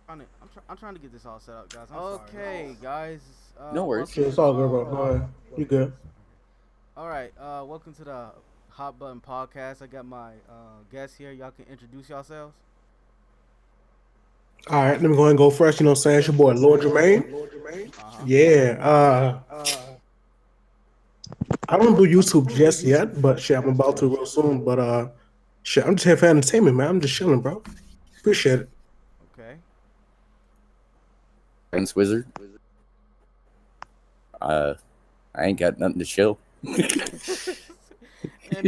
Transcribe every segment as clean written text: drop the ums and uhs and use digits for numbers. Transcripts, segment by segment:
I'm trying to get this all set up, guys. I'm sorry. Okay, guys. No worries. Welcome Shit, to it's the all good, bro. Go ahead. You good? All right. Welcome to the Hot Button Podcast. I got my guests here. Y'all can introduce yourselves. All right, let me go ahead and go first. You know what I'm saying? It's your boy, Lord Jermaine. Uh huh. Yeah, I don't do YouTube just yet, but shit, I'm about to real soon. But shit, I'm just here for entertainment, man. I'm just chilling, bro. Appreciate it. Okay. Prince Wizard. Uh, I ain't got nothing to show. And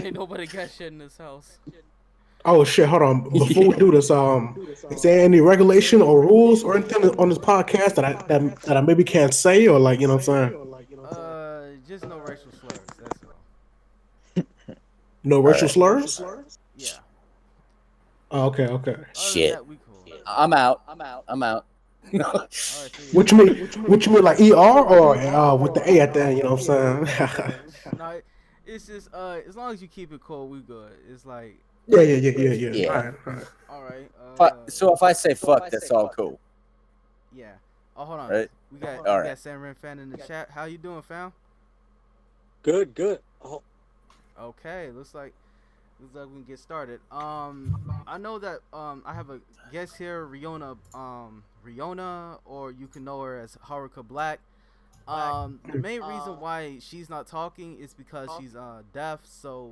ain't nobody got shit in this house. Oh shit, hold on. Before we do this, is there any regulation or rules or anything on this podcast that I maybe can't say or like, you know what I'm saying? Just no racial slurs. That's all. No All racial right. slurs? Yeah. Oh, okay, okay. Other than Shit. that, we cool. I'm out. I'm out. All right. So yeah. What you mean? What you mean, like ER or with the A at the end? You know what I'm saying? No, it's just as long as you keep it cool, we good. It's like, Yeah, yeah, yeah, yeah, yeah. All Yeah. right, all right. all right. So if I say fuck, that's all cool, Yeah. Oh, hold on. right? We got All we right. got Sam Ren fan in the chat. How you doing, fam? Good, good. Oh, Okay. Looks like we can get started. I know that I have a guest here, Riona, or you can know her as Haruka Black. The main reason why she's not talking is because she's deaf. So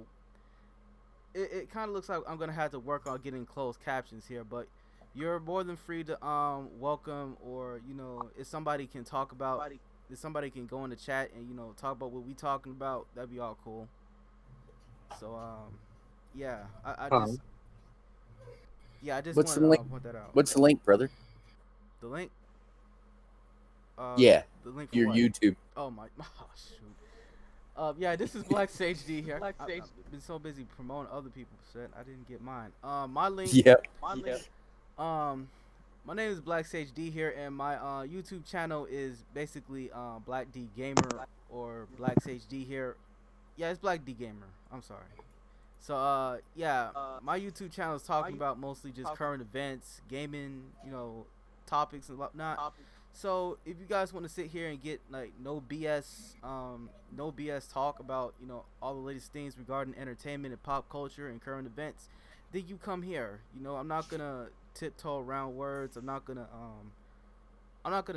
it kind of looks like I'm gonna have to work on getting closed captions here. But you're more than free to welcome, or if somebody can talk about, if somebody can go in the chat and talk about what we talking about, that'd be all cool. So yeah, I um, just yeah, I just What's want the to link? point that out. What's the link, brother? The link, uh, Yeah, the link for your what? YouTube. Oh my, oh shoot. Yeah, this is Black Sage D here. I've been so busy promoting other people's shit, I didn't get mine. My link, Yep. um, my name is Black Sage D here, and my YouTube channel is basically Black D Gamer or Black Sage D here. Yeah, it's Black D Gamer. I'm sorry. So yeah, my YouTube channel is talking about mostly just current events, gaming, topics and whatnot. So if you guys want to sit here and get like no BS talk about all the latest things regarding entertainment and pop culture and current events, then you come here. I'm not gonna tiptoe around words. I'm not gonna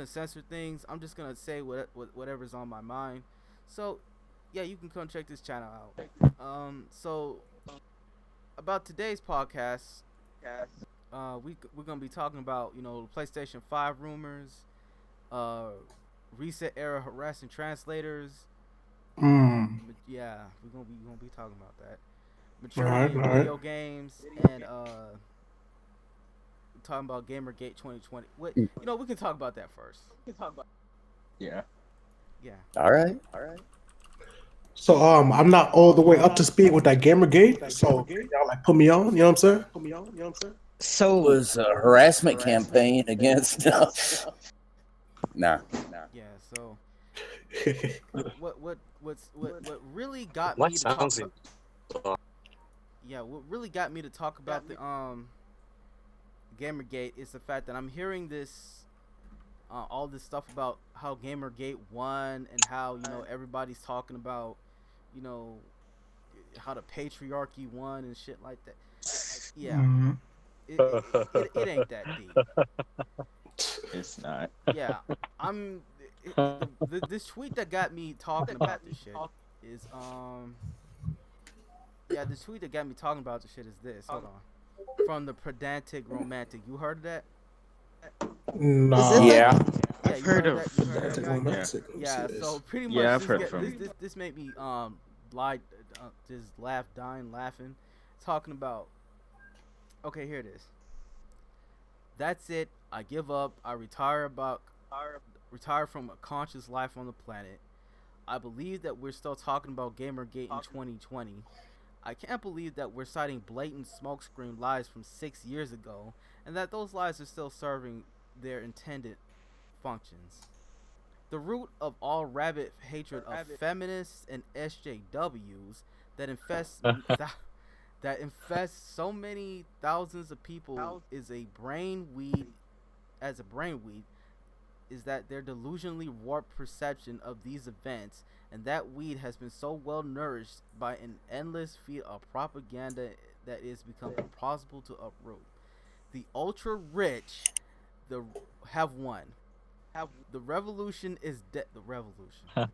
censor things. I'm just gonna say whatever's on my mind. So yeah, you can come check this channel out. So about today's podcast, we're gonna be talking about PlayStation 5 rumors, uh, reset era harassing translators. Mm. Yeah, we're gonna be talking about that. All Maturity right, in all right. video games and talking about GamerGate 2020. What we can talk about that first. yeah. Yeah. All right. So I'm not all the way up to speed with that GamerGate. So can y'all like put me on? You know what I'm So, Was a harassment campaign against. Nah. Yeah. So saying? what really got what me to talk sounds about what really got me to talk about the Gamergate is the fact that I'm hearing this all this stuff about how Gamergate won and how everybody's talking about you know how the patriarchy won and shit like that. Yeah, Mm. it ain't that deep. it's not. Yeah, I'm this tweet that got me talking about this shit is yeah, this tweet that got me talking about this shit is this. Hold on. From the pedantic romantic. You heard of that? Is it Nah. like Yeah. Yeah, I've you heard heard of of? that? You heard of that Romantic, guy? Yeah, romantic. Let me see Yeah. this. So pretty much yeah, I've this heard get from. this made me lie just dying laughing, talking about. Okay, here it is. That's it. I give up. I retire from a conscious life on the planet. I believe that we're still talking about Gamergate in 2020. I can't believe that we're citing blatant smokescreen lies from 6 years ago, and that those lies are still serving their intended functions. The root of all rabid hatred of feminists and SJWs that infest that infests so many thousands of people is a brain weed as a brainweed is that their delusionally warped perception of these events, and that weed has been so well nourished by an endless feed of propaganda that it's become impossible to uproot. The ultra rich, the have won. The revolution is dead. The revolution.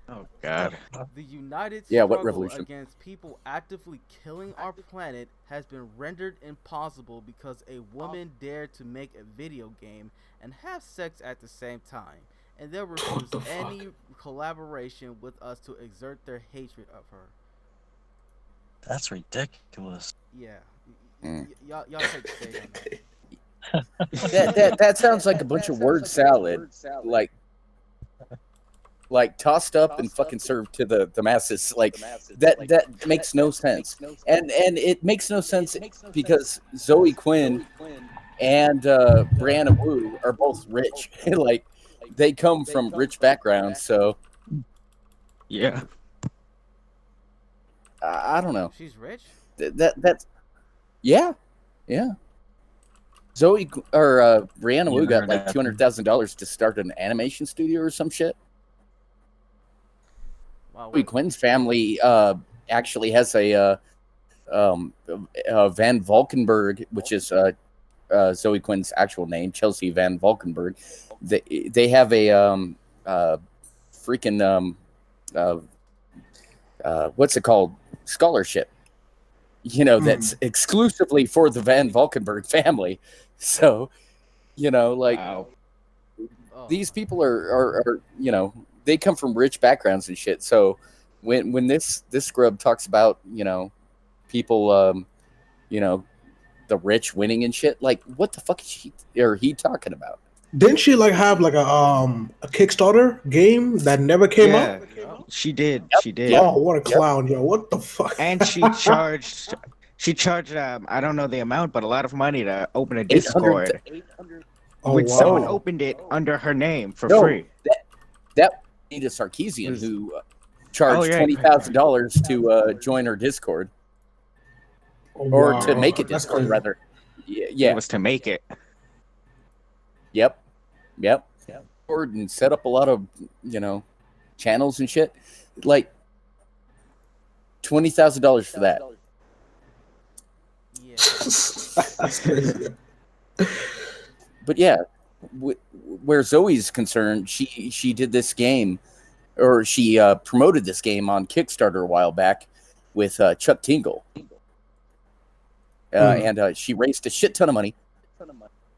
Oh God. The united Yeah, what struggle revolution? against people actively killing our planet has been rendered impossible because a woman dared to make a video game and have sex at the same time, and they'll refuse the fuck? any collaboration with us to exert their hatred of her. That's ridiculous. Yeah, Mm. y'all take the stage on that. That sounds like a bunch of word salad, like tossed up and fucking served to the masses. Like that makes no sense, and it makes no sense because Zoe Quinn and Brianna Wu are both rich. Like they come from rich backgrounds, so Yeah. I don't know. She's rich. That's yeah. Zoe or Brianna Wu got like $200,000 to start an animation studio or some shit. Wow, Zoe Quinn's family actually has a Van Valkenburg, which is Zoe Quinn's actual name, Chelsea Van Valkenburg. They have a freaking what's it called? Scholarship. That's exclusively for the Van Valkenburg family. So, like Wow. Oh, these people are they come from rich backgrounds and shit. So when this scrub talks about people the rich winning and shit, like what the fuck is he talking about? Didn't she like have like a Kickstarter game that never came out? She did. Yep. She did. Oh, what a clown, yo! What the fuck? And she charged. She charged. I don't know the amount, but a lot of money to open a Discord. 800. Oh, Which wow. someone opened it under her name for No, free. that Anita Sarkeesian who charged $20,000 to join her Discord Oh, or wow. to make a That's Discord crazy. rather. It Yeah. was to make it. Yep. And set up a lot of channels and shit. Like $20,000 for that. yeah. That's crazy. But yeah, where Zoe's concerned, she did this game, or she promoted this game on Kickstarter a while back with Chuck Tingle, and she raised a shit ton of money,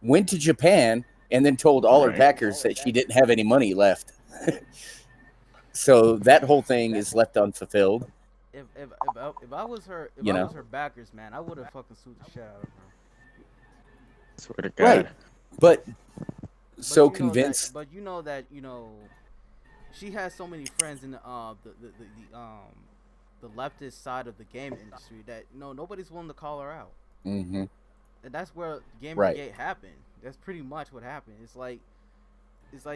went to Japan, and then told all her backers that she didn't have any money left. So that whole thing is left unfulfilled. If I was her, I was her backers, man, I would have fucking sued the shit out of her. Swear to God. Right. But so you know convinced. that she has so many friends in the leftist side of the game industry that nobody's willing to call her out. Mm-hmm. And that's where GamerGate happened. That's pretty much what happened. It's like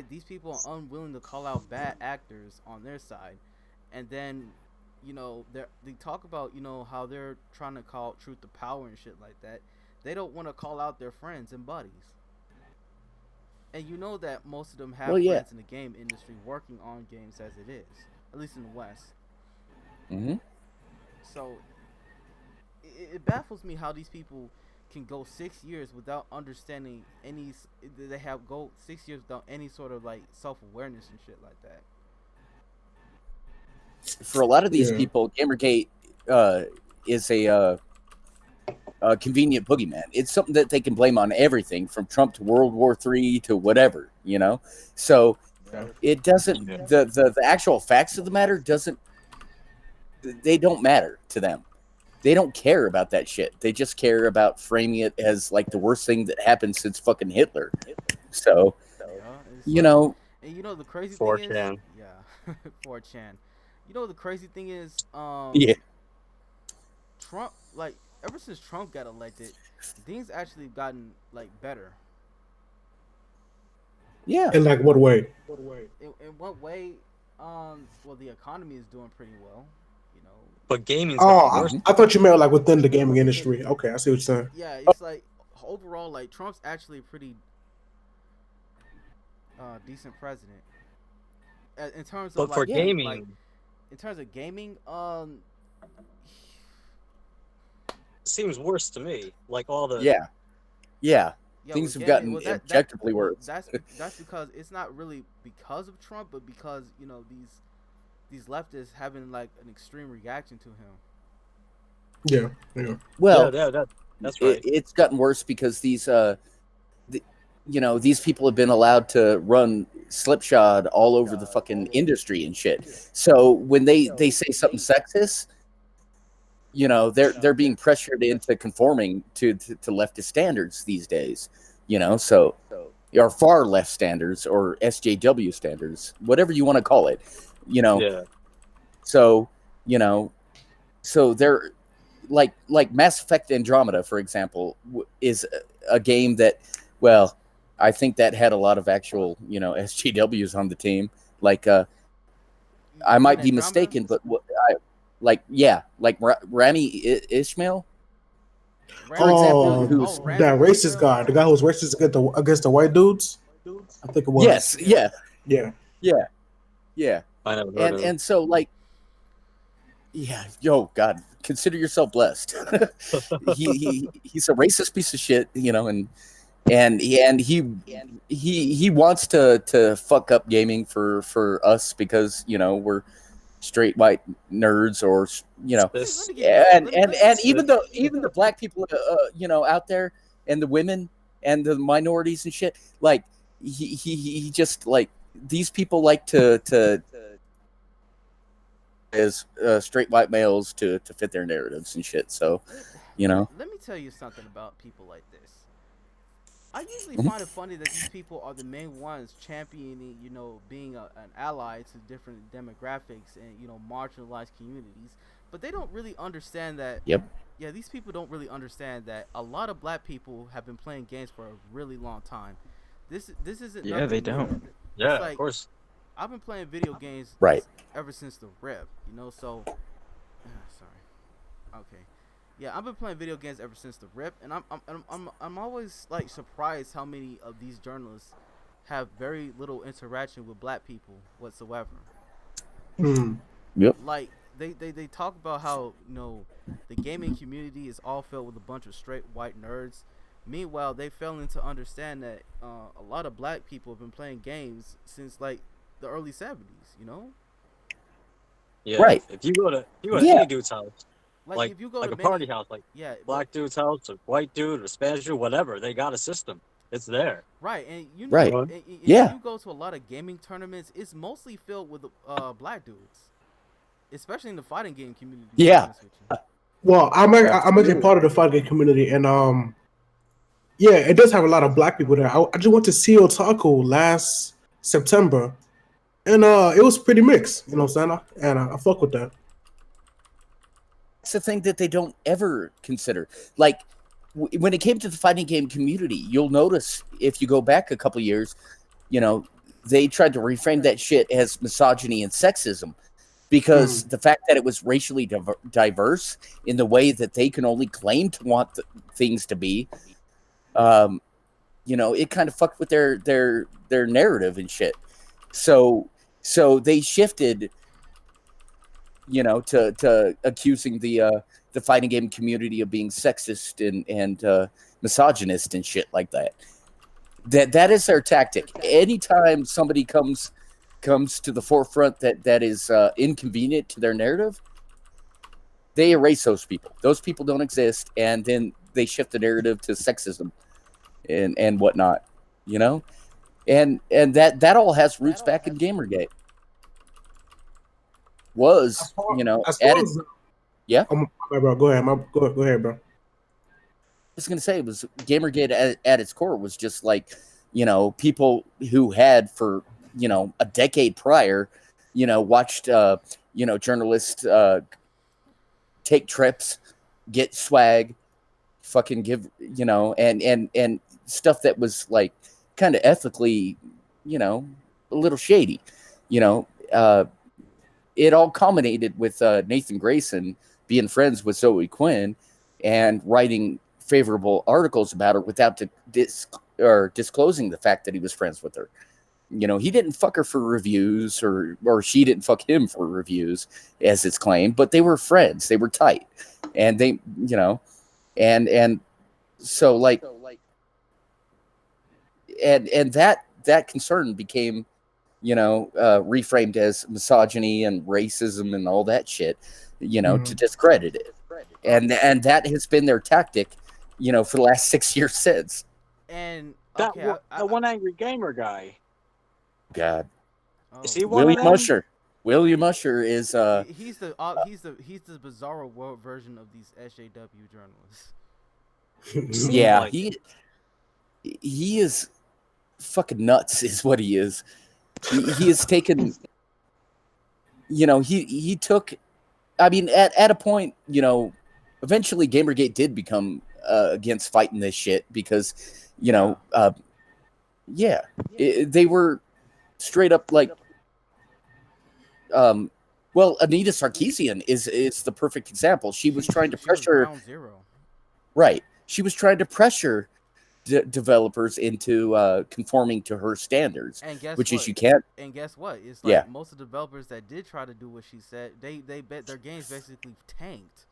these people are unwilling to call out bad actors on their side, and then they talk about how they're trying to call truth to power and shit like that. They don't want to call out their friends and buddies, and that most of them have friends in the game industry working on games as it is, at least in the West. Mm-hmm. So it baffles me how these people can go 6 years without understanding any. They go 6 years without any sort of like self-awareness and shit like that. For a lot of these people, GamerGate is a convenient boogeyman. It's something that they can blame on everything from Trump to World War III to whatever, So it doesn't. The actual facts of the matter they don't matter to them. They don't care about that shit. They just care about framing it as like the worst thing that happened since fucking Hitler. So, And the crazy thing 4chan. is, 4chan. The crazy thing is, Trump, like, ever since Trump got elected, things actually gotten like better. Yeah. In like what way? In what way? Well, the economy is doing pretty well. But gaming's Oh, worse. I thought you meant like within the gaming industry. Okay, I see what you're saying. Yeah, it's like overall, like Trump's actually a pretty decent president. In terms of But for like Yeah. like gaming, in terms of gaming, it seems worse to me. Like all the Yeah. Yeah. yeah, Things with have gaming, gotten well objectively worse. that's because it's not really because of Trump, but because these leftists having like an extreme reaction to him. Yeah, yeah. yeah, Well, that's right. it's gotten worse because these people have been allowed to run slipshod all over the fucking industry and shit. So when they say something sexist, they're being pressured into conforming to leftist standards these days. So or far left standards or SJW standards, whatever you want to call it. You know, Yeah, so you know, so they're like Mass Effect Andromeda, for example, is a game that, well, I think that had a lot of actual SJWs on the team. Like I You mean might be Andromeda? mistaken, but like Rami Ishmael, for example, Oh, who's that Rami racist Israel. guy, the guy who was racist against the white dudes. I think it was. yes, yeah, Yeah. yeah, yeah, I never heard and of it. and so like, yeah, yo, God, consider yourself blessed. He's a racist piece of shit, and he wants to fuck up gaming for us because we're straight white nerds, or Let This me give you and let me and give you and this even the black people out there, and the women and the minorities and shit, like he just like these people like to as straight white males to fit their narratives and shit. So let, you know let me tell you something about people like this. I usually Mhm. find it funny that these people are the main ones championing, being an ally to different demographics and marginalized communities, but they don't really understand that. Yep. Yeah, these people don't really understand that a lot of black people have been playing games for a really long time. This isn't Yeah, they nothing new. don't. yeah, It's of like course. I've been playing video games Right. ever since the rip, So, sorry. Okay. Yeah, I've been playing video games ever since the rip, and I'm always like surprised how many of these journalists have very little interaction with black people whatsoever. Hmm. Yep. Like they talk about how the gaming community is all filled with a bunch of straight white nerds. Meanwhile, they failing to understand that a lot of black people have been playing games since like the early '70s. Yeah, Right. if you go to Yeah. any dude's house, Like like if you go like to a party many, house, like yeah, but black dude's house, a white dude, or Spanish dude, whatever, they got a system. It's there. right, and Right. and if Yeah. you go to a lot of gaming tournaments, it's mostly filled with black dudes, especially in the fighting game community. To be Yeah. honest with you. Well, I'm actually Absolutely. part of the fight game community, and yeah, it does have a lot of black people there. I just went to See Otaku last September, and it was pretty mixed. You know what I'm saying? And I fuck with that. It's the thing that they don't ever consider. Like when it came to the fighting game community, you'll notice if you go back a couple years, they tried to reframe that shit as misogyny and sexism because the fact that it was racially diverse in the way that they can only claim to want things to be, it kind of fucked with their narrative and shit. So they shifted, to accusing the fighting game community of being sexist and misogynist and shit like that. That is their tactic. Anytime somebody comes to the forefront that is inconvenient to their narrative, they erase those people. Those people don't exist, and then they shift the narrative to sexism and whatnot. And that all has roots back in GamerGate. Was As at far it? as Yeah. my bro, go ahead, go ahead, bro. I was going to say, it was GamerGate at its core was just like, people who had for, a decade prior, watched, journalists take trips, get swag, fucking give, and stuff that was like kind of ethically, a little shady, you know, it all culminated with Nathan Grayson being friends with Zoe Quinn and writing favorable articles about her without disclosing the fact that he was friends with her. You know, he didn't fuck her for reviews, or she didn't fuck him for reviews, as it's claimed. But they were friends. They were tight, and they, you know, and so like, and that concern became, reframed as misogyny and racism and all that shit, to discredit it. And that has been their tactic, for the last 6 years since. And That okay, that one angry gamer guy. God, Is he oh, one of William them? Usher. William Usher is he's the bizarro world version of these SJW journalists. Seems yeah, like he is fucking nuts, is what he is. He has taken, he took. I mean, at a point, eventually GamerGate did become against fighting this shit because, they were straight up like, well, Anita Sarkeesian is the perfect example. She was trying to pressure, ground zero. right? She was trying to pressure developers into conforming to her standards, And guess which what? is you can't. And guess what? It's Yeah. like most of the developers that did try to do what she said, they bet their games basically tanked.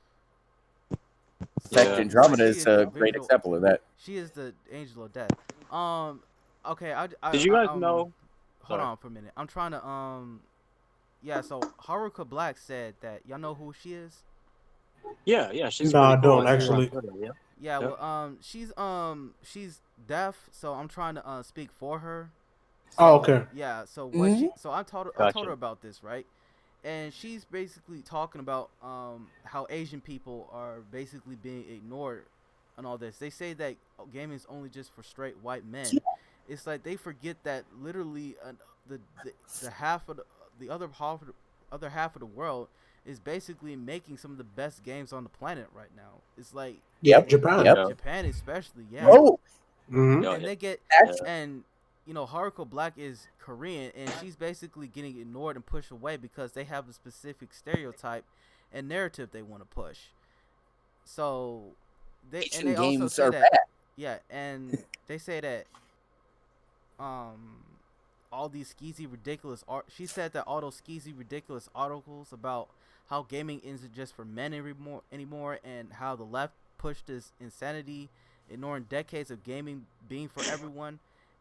In fact, Yeah. Andromeda She is the a great visual- example of that. She is the angel of death. Okay. Did you guys know? Hold Sorry. on for a minute. I'm trying to Yeah. So Haruka Black said that y'all know who she is. Yeah, she's Nah, pretty I cool. don't, I see her on actually. Twitter, yeah. Yeah. Yep. Well, she's deaf, so I'm trying to speak for her. Oh, okay. Yeah. So so I told Gotcha. her about this, right? And she's basically talking about how Asian people are basically being ignored and all this. They say that gaming is only just for straight white men. Yeah. It's like they forget that literally the half of the other half of the world is basically making some of the best games on the planet right now. It's like Yep, Japan. Yep. Japan especially, yeah. Oh, Mhm. Yeah, And they get Actually- and Haruko Black is Korean, and she's basically getting ignored and pushed away because they have a specific stereotype and narrative they want to push. So Asian they also games say are that bad. yeah, and they say that all these skeezy ridiculous art. She said that all those skeezy ridiculous articles about how gaming isn't just for men anymore, and how the left pushed this insanity, ignoring decades of gaming being for everyone,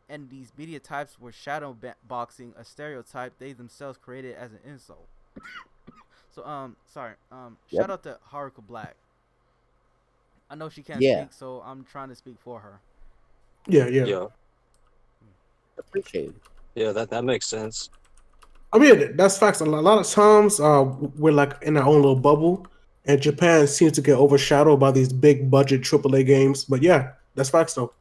and these media types were shadow boxing a stereotype they themselves created as an insult. So sorry, Yep. shout out to Haruka Black. I know she can't Yeah. speak, so I'm trying to speak for her. Yeah. yeah, Appreciated. yeah. That makes sense. I mean, that's facts. A lot of times, we're like in our own little bubble, and Japan seems to get overshadowed by these big budget AAA games. But yeah, that's facts though.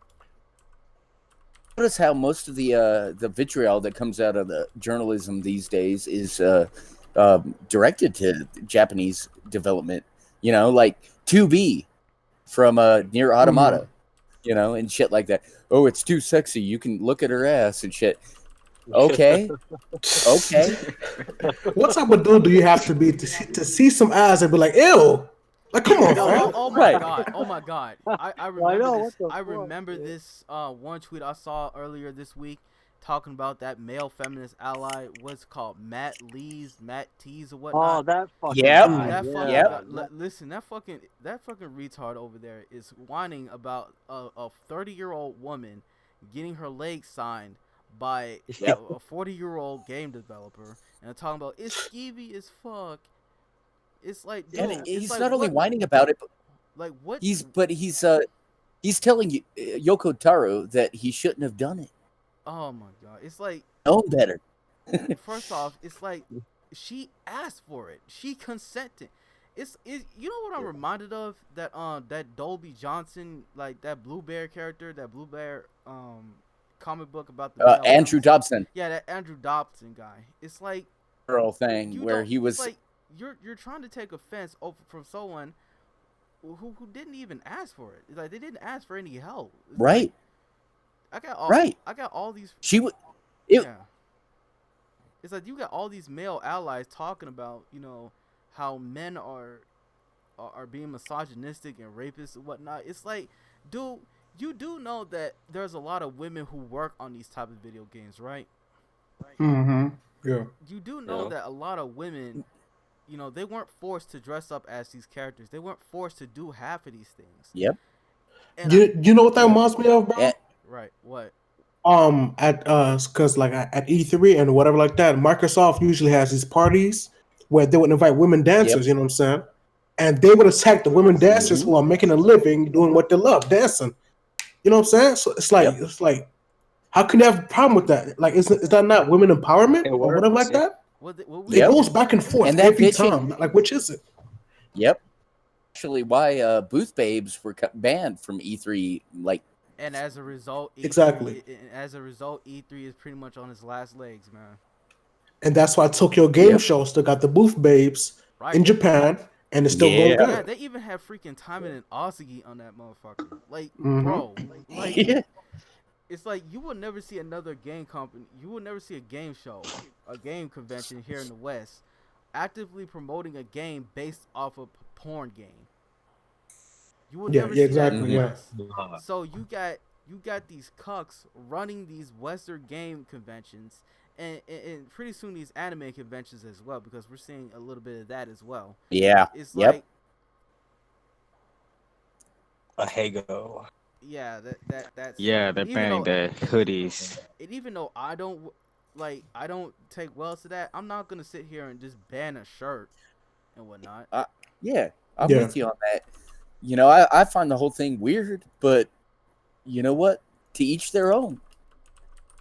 Notice how most of the vitriol that comes out of the journalism these days is directed to Japanese development. Like 2B from Near Automata, and shit like that. Oh, it's too sexy. You can look at her ass and shit. Okay. Okay. What type of dude do you have to be to see some ass and be like, ew? Like, come on, fam. Oh my Right. god! Oh my god! I Well, I remember know, this. what the I fuck, remember dude? this one tweet I saw earlier this week, talking about that male feminist ally. What's it called Matt T's or whatnot. Oh, that fucking Yep. guy. That yeah. fucking Yep. guy, listen. That fucking retard over there is whining about a 30-year-old woman getting her leg signed by Yep. a 40-year-old game developer, and talking about it's skeevy as fuck. It's like, dude, And it's he's like, not only what- whining about it, but like what? he's telling Yoko Taro that he shouldn't have done it. Oh my god! It's like, Known better. first off, it's like she asked for it. She consented. It's you know what I'm reminded of? That Dolby Johnson, like that Blue Bear character, that Blue Bear comic book about the male Andrew feminist- Dobson Yeah, that Andrew Dobson guy. It's like girl thing you where don't- he was it's like you're trying to take offense from someone who didn't even ask for it. Like they didn't ask for any help. It's like, right. I got all these. She would. Yeah. It's like you got all these male allies talking about, how men are being misogynistic and rapists and whatnot. It's like, dude, you do know that there's a lot of women who work on these type of video games, right? Mm-hmm. Yeah. You do know Yeah. that a lot of women, they weren't forced to dress up as these characters. They weren't forced to do half of these things. Yep. And You know what that Yep. reminds me of, bro? Eh, right, what? At because like at E3 and whatever like that, Microsoft usually has these parties where they would invite women yep. dancers. You know what I'm saying? And they would attack the women dancers Mm-hmm. who are making a living doing what they love, dancing. You know what I'm saying? So Yep. it's like, how can you have a problem with that? Like, is that not women empowerment It or whatever works. like that? What we It Yep. goes back and forth And that every bitching. time. Like, which is it? Yep. Actually, why booth babes were banned from E3? Like, And as a result, Exactly. E3 is pretty much on its last legs, man. And that's why Tokyo Game yep. Show still got the booth babes Right. in Japan, and it's still Yeah. going Yeah, good. they even have freaking Timon and Osugi on that motherfucker. Like, Mhm. bro, like Yeah. it's like you will never see another game company. You will never see a game show, a game convention here in the West, actively promoting a game based off a porn game. You will Yeah, never yeah, see that in exactly. the Yeah. West. So you got these cucks running these Western game conventions, and pretty soon these anime conventions as well, because we're seeing a little bit of that as well. Yeah. It's Yep. like, A Hago. yeah, that's Yeah, they're even banning though the hoodies. and even though I don't take well to that, I'm not gonna sit here and just ban a shirt and whatnot. Yeah. I'm Yeah. with you on that. I find the whole thing weird, but you know what? To each their own.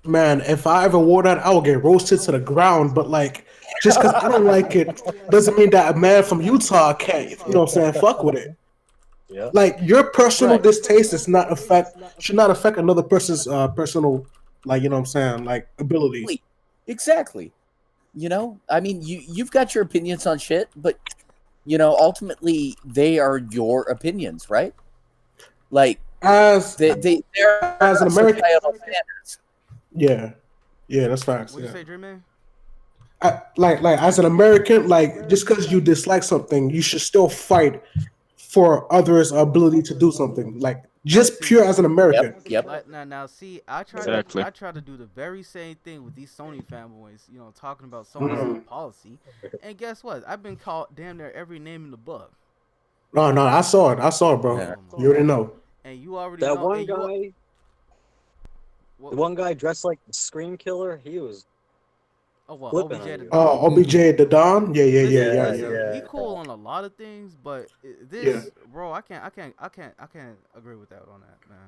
Man, if I ever wore that, I would get roasted to the ground. But like, just because I don't like it doesn't mean that a man from Utah can't. You know what I'm saying? Fuck with it. Yeah. Like your personal Right. distaste should not affect another person's personal, like, you know what I'm saying, like, abilities. Exactly. I mean, you've got your opinions on shit, but ultimately they are your opinions, right? Like As they're as an American, societal standards. yeah, yeah, that's facts. What'd Yeah. you say, Dream Man? Like as an American, like just because you dislike something, you should still fight for others' ability to do something. Like just see, pure as an American. Yep. Like now, see, Exactly. I try to do the very same thing with these Sony fanboys. Talking about Sony's policy, and guess what? I've been called damn near every name in the book. No, I saw it, bro. Yeah. You already know. And you already That know. one and you, guy, the one guy dressed like the Scream Killer, he was Oh well, flipping OBJ on the you. Don. OBJ the Don. Yeah, Listen, he yeah. cool on a lot of things, but Yeah. bro, I can't agree with that on that, man.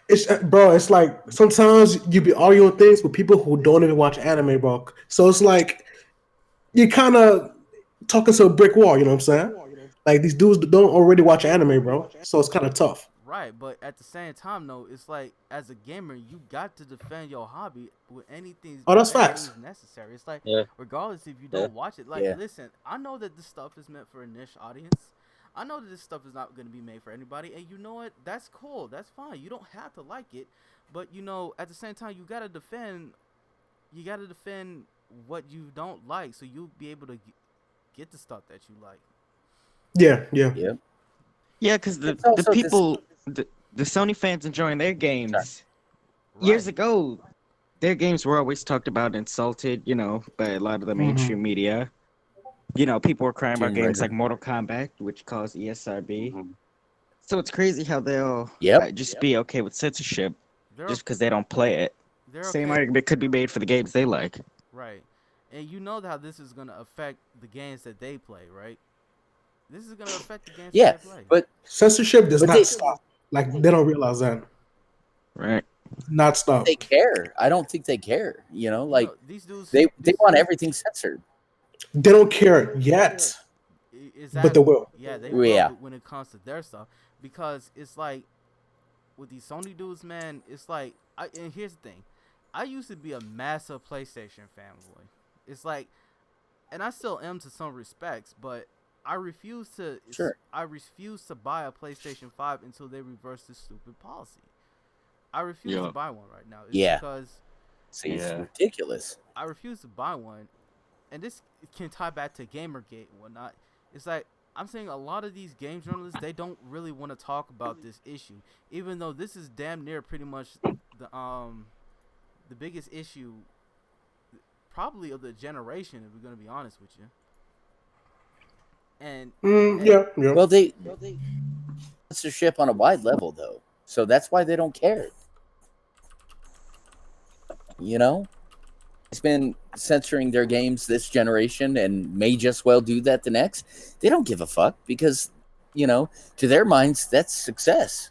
It's bro. It's like sometimes you be arguing things with people who don't even watch anime, bro. So it's like you kind of talking to a brick wall. You know what I'm saying? Like these dudes don't already watch anime, bro. So it's kind of tough. Right, but at the same time, though, it's like as a gamer, you got to defend your hobby with anything. Oh, that's with facts. anything necessary. It's like Yeah. regardless if you Yeah. don't watch it. Like, Yeah. listen, I know that this stuff is meant for a niche audience. I know that this stuff is not going to be made for anybody, and you know what? That's cool. That's fine. You don't have to like it, but at the same time, you gotta defend. You gotta defend what you don't like, so you'll be able to get the stuff that you like. Yeah. Yep. Yeah, because the It's also people, the Sony fans enjoying their games. Years Right. ago, their games were always talked about, insulted, by a lot of the mainstream media. People were crying about Tomb games Raider. like Mortal Kombat, which caused ESRB. Mhm. So it's crazy how they'll Yep. just be okay with censorship They're just because they don't play it. they're Same okay. argument could be made for the games they like. Right. And you know how this is gonna affect the games that they play, right? This is gonna affect the games Yeah, that they play. but Censorship does But not they- stop. Like they don't realize that. Right. Not stop. they care. I don't think they care. Like These dudes, they these want dudes- everything censored. They don't care yet, Exactly. but they will. Yeah, they Well, will yeah. when it comes to their stuff, because it's like with these Sony dudes, man. It's like, and here's the thing, I used to be a massive PlayStation fanboy. It's like, and I still am to some respects, but I refuse to. Sure. I refuse to buy a PlayStation 5 until they reverse this stupid policy. I refuse Yeah. to buy one right now. It's Yeah. because See, it's Yeah. ridiculous. I refuse to buy one, and this can tie back to GamerGate and whatnot. It's like I'm saying a lot of these game journalists, they don't really want to talk about this issue, even though this is damn near pretty much the biggest issue probably of the generation, if we're gonna be honest with you. And Yeah. Well, they censorship on a wide level though, so that's why they don't care. You know, it's been censoring their games this generation, and may just well do that the next. They don't give a fuck because, to their minds, that's success.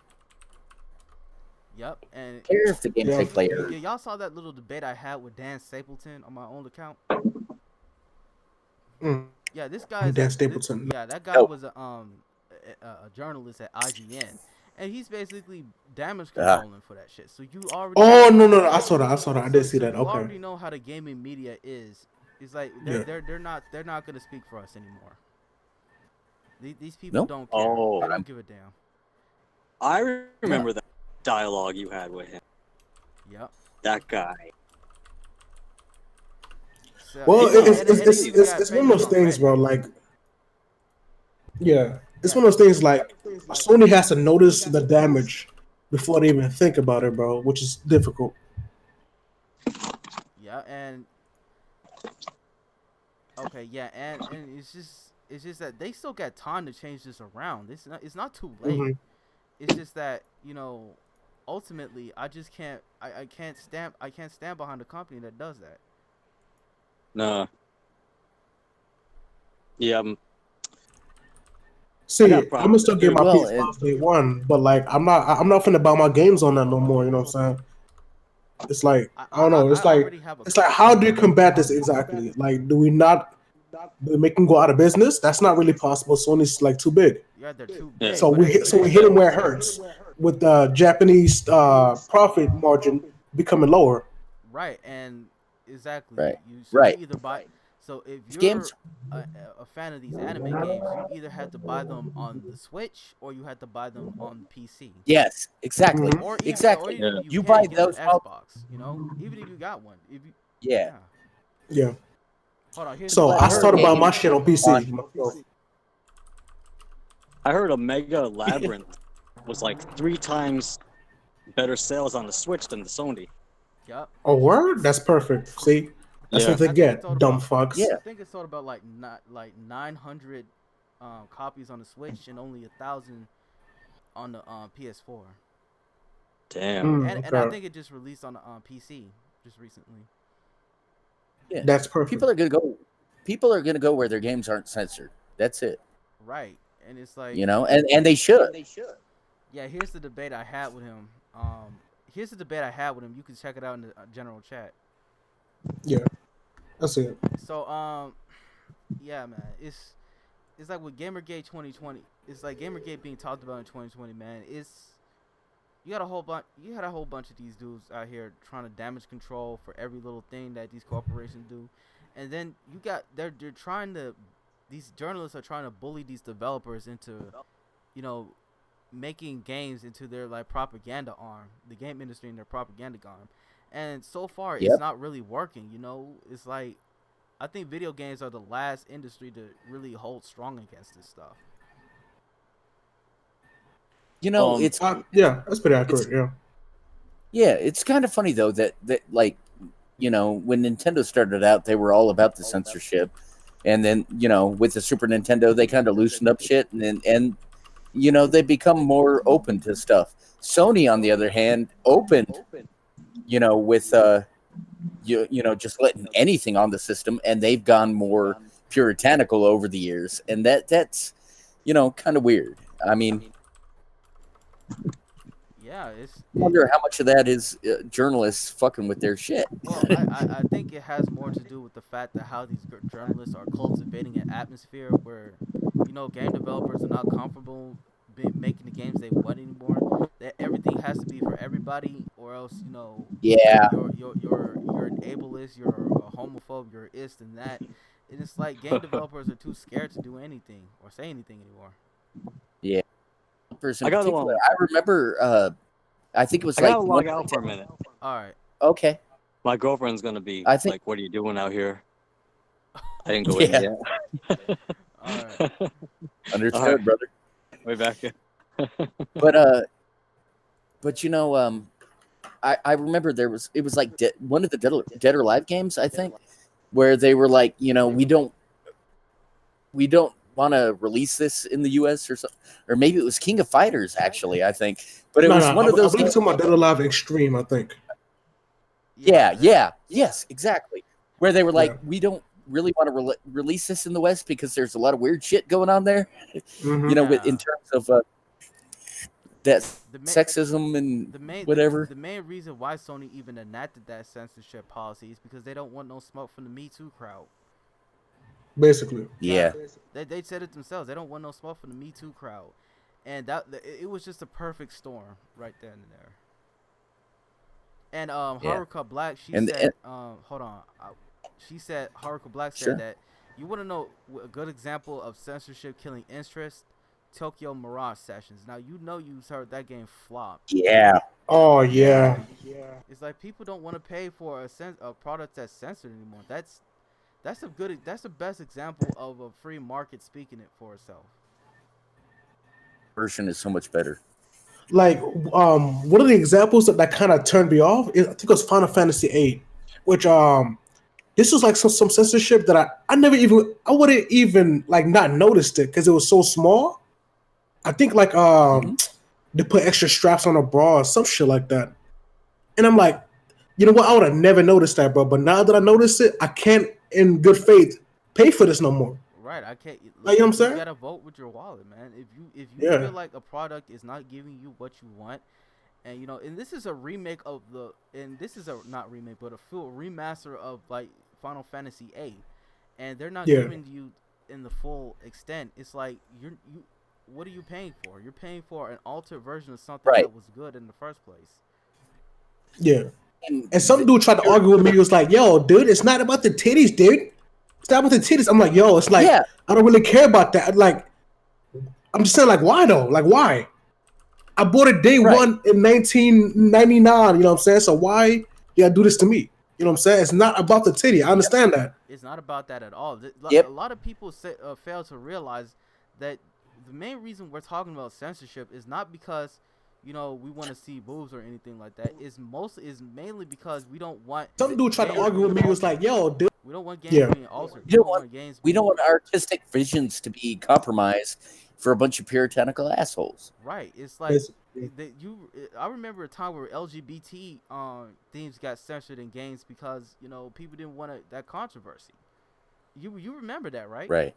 yep, and Care if the games they play are. yeah, y'all saw that little debate I had with Dan Stapleton on my own account. Yeah, this guy's Dan Stapleton. that guy was a journalist at IGN, and he's basically damage controlling for that shit. So you already Oh no! I saw that. I did see that. You Okay. already know how the gaming media is. It's like they're not gonna speak for us anymore. These people don't care. Oh. They don't give a damn. I remember that dialogue you had with him. Yep. That guy. So, Well, it's one of those on things, Reddit. bro. Like, yeah, it's one of those things. Like, Sony has to notice the damage before they even think about it, bro, which is difficult. Yeah, and okay, yeah, and it's just that they still got time to change this around. It's not too late. Mhm. It's just that, ultimately I just can't I can't stand behind a company that does that. No. Yeah. See, got I'm problems. gonna still get my Well, PS5 day one, but like, I'm not finna buy my games on that no more. You know what I'm saying? It's like, I don't know. It's I like, already have a how do you combat this exactly? Like, do we make them go out of business? That's not really possible. Sony's like too big. yeah, they're too Yeah. big. So but we at the hit them where it hurts, with the Japanese profit margin becoming lower. right, and exactly. Right. You Right. either buy. So if you're Games- a fan of these anime games, you either had to buy them on the Switch or you had to buy them on PC. Yes, exactly, Mhm. Or even, exactly. Or even You can buy get those an while- Xbox. Even if you got one. If you Yeah. Yeah. Hold on. Here's So the I started games buying my shit on PC. I heard Omega Labyrinth was like 3 times better sales on the Switch than the Sony. Yep. A word? That's perfect. See, that's Yeah. what they I think get, it's all dumb about- fucks. Yeah. I think it sold about like 900 copies on the Switch and only 1,000 on the PS4. Damn. And I Okay. think it just released on the PC just recently. Yeah. That's perfect. People are gonna go where their games aren't censored. That's it. Right. And it's like, And they should. yeah, here's the debate I had with him. You can check it out in the general chat. Yeah, that's it. So yeah, man, it's like with GamerGate 2020. It's like GamerGate being talked about in 2020, man. You had a whole bunch of these dudes out here trying to damage control for every little thing that these corporations do, and then these journalists are trying to bully these developers into, making games into their like propaganda arm, the game industry in their propaganda arm, and so far Yep. it's not really working. It's like, I think video games are the last industry to really hold strong against this stuff. It's Yeah, that's pretty accurate. Yeah. it's kind of funny though that like, when Nintendo started out, they were all about the censorship, and then with the Super Nintendo, they kind of loosened up shit, and they become more open to stuff. Sony, on the other hand, opened, with just letting anything on the system, and they've gone more puritanical over the years, and that's kind of weird. I mean, Yeah, I wonder how much of that is journalists fucking with their shit. well, I think it has more to do with the fact that how these journalists are cultivating an atmosphere where, game developers are not comfortable making the games they want anymore. That everything has to be for everybody, or else, Yeah. you're an ableist, you're a homophobe, you're this and that. And it's like game developers are too scared to do anything or say anything anymore. Yeah. I gotta I remember. I think it was I gotta log out for a minute. All right. Okay. My girlfriend's gonna be I think- like, "What are you doing out here?" I didn't go in yet. All right. Understood, All right. brother. Way back. But I remember it was like one of the Dead or Alive games, I think, where they were like, we don't want to release this in the U.S. or something, or maybe it was King of Fighters actually, I think. But it No, was no, one I of those. believe it's talking about Dead or Alive Extreme, I think. Yes, exactly. Where they were like, Yeah. we don't really want to release this in the West because there's a lot of weird shit going on there, in terms of that sexism and whatever. The main reason why Sony even enacted that censorship policy is because they don't want no smoke from the Me Too crowd. Basically. Yeah. They said it themselves. They don't want no smoke from the Me Too crowd, and it was just a perfect storm right then and there. And Haruka Black, she said, hold on, she said Haruka Black said that you want to know a good example of censorship killing interest. Tokyo Mirage Sessions. Now you heard that game flop. Yeah. Oh yeah. It's like people don't want to pay for a product that's censored anymore. That's the best example of a free market speaking it for itself. Version is so much better. Like one of the examples that kind of turned me off is, I think it was Final Fantasy VIII, which this was like some censorship that I wouldn't even like not noticed it because it was so small. I think like they put extra straps on a bra or some shit like that. And I'm like, you know what? I would have never noticed that, bro. But now that I noticed it, I can't, in good faith, pay for this no more. Right, I can't. Like, you know what I'm saying? You gotta vote with your wallet, man. If you feel like a product is not giving you what you want, and and this is a remake of this is a not remake, but a full remaster of like Final Fantasy VIII, and they're not giving you in the full extent. It's like what are you paying for? You're paying for an altered version of something that was good in the first place. Yeah. And some dude tried to argue with me. He was like, yo, dude, it's not about the titties, dude. It's not about the titties. I'm like, yo, it's like, I don't really care about that. Like, I'm just saying, like, why though? Like, why? I bought it day one in 1999, you know what I'm saying? So why you gotta do this to me? You know what I'm saying? It's not about the titty. I understand that. It's not about that at all. A lot of people fail to realize that the main reason we're talking about censorship is not because we want to see boobs or anything like that. Is mainly because we don't want. Some dude tried to argue with me. He was like, "Yo, dude, we don't want games being altered. We don't want artistic visions to be compromised for a bunch of puritanical assholes." Right. It's like I remember a time where LGBT themes got censored in games because people didn't want that controversy. You remember that, right? Right.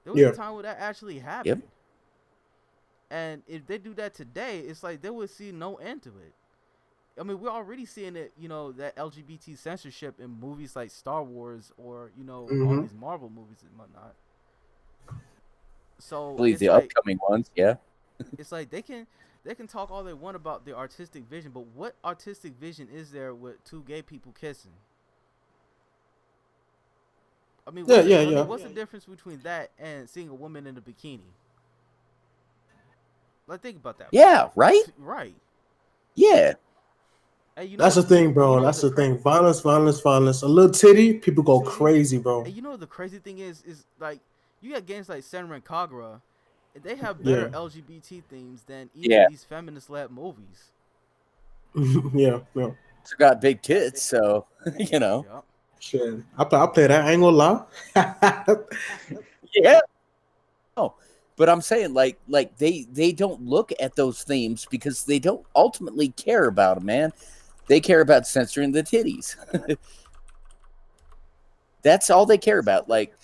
There was a time where that actually happened. Yep. And if they do that today, it's like they would see no end to it. I mean, we're already seeing it, that LGBT censorship in movies like Star Wars or, all these Marvel movies and whatnot. So the upcoming ones, It's like they can talk all they want about the artistic vision, but what artistic vision is there with two gay people kissing? I mean, what's the difference between that and seeing a woman in a bikini? Like, think about that. Yeah, right? Right. Yeah. And that's the thing, bro. That's the thing. Violence. A little titty, people go crazy, bro. And the crazy thing is like, you got games like Senran Kagura, and they have better LGBT themes than even these feminist-led movies. Yeah. It's got big tits, so, Yep. Shit. I play that. I ain't gonna lie. Yeah. Oh, but I'm saying like they don't look at those themes because they don't ultimately care about them, man. They care about censoring the titties. That's all they care about. Like,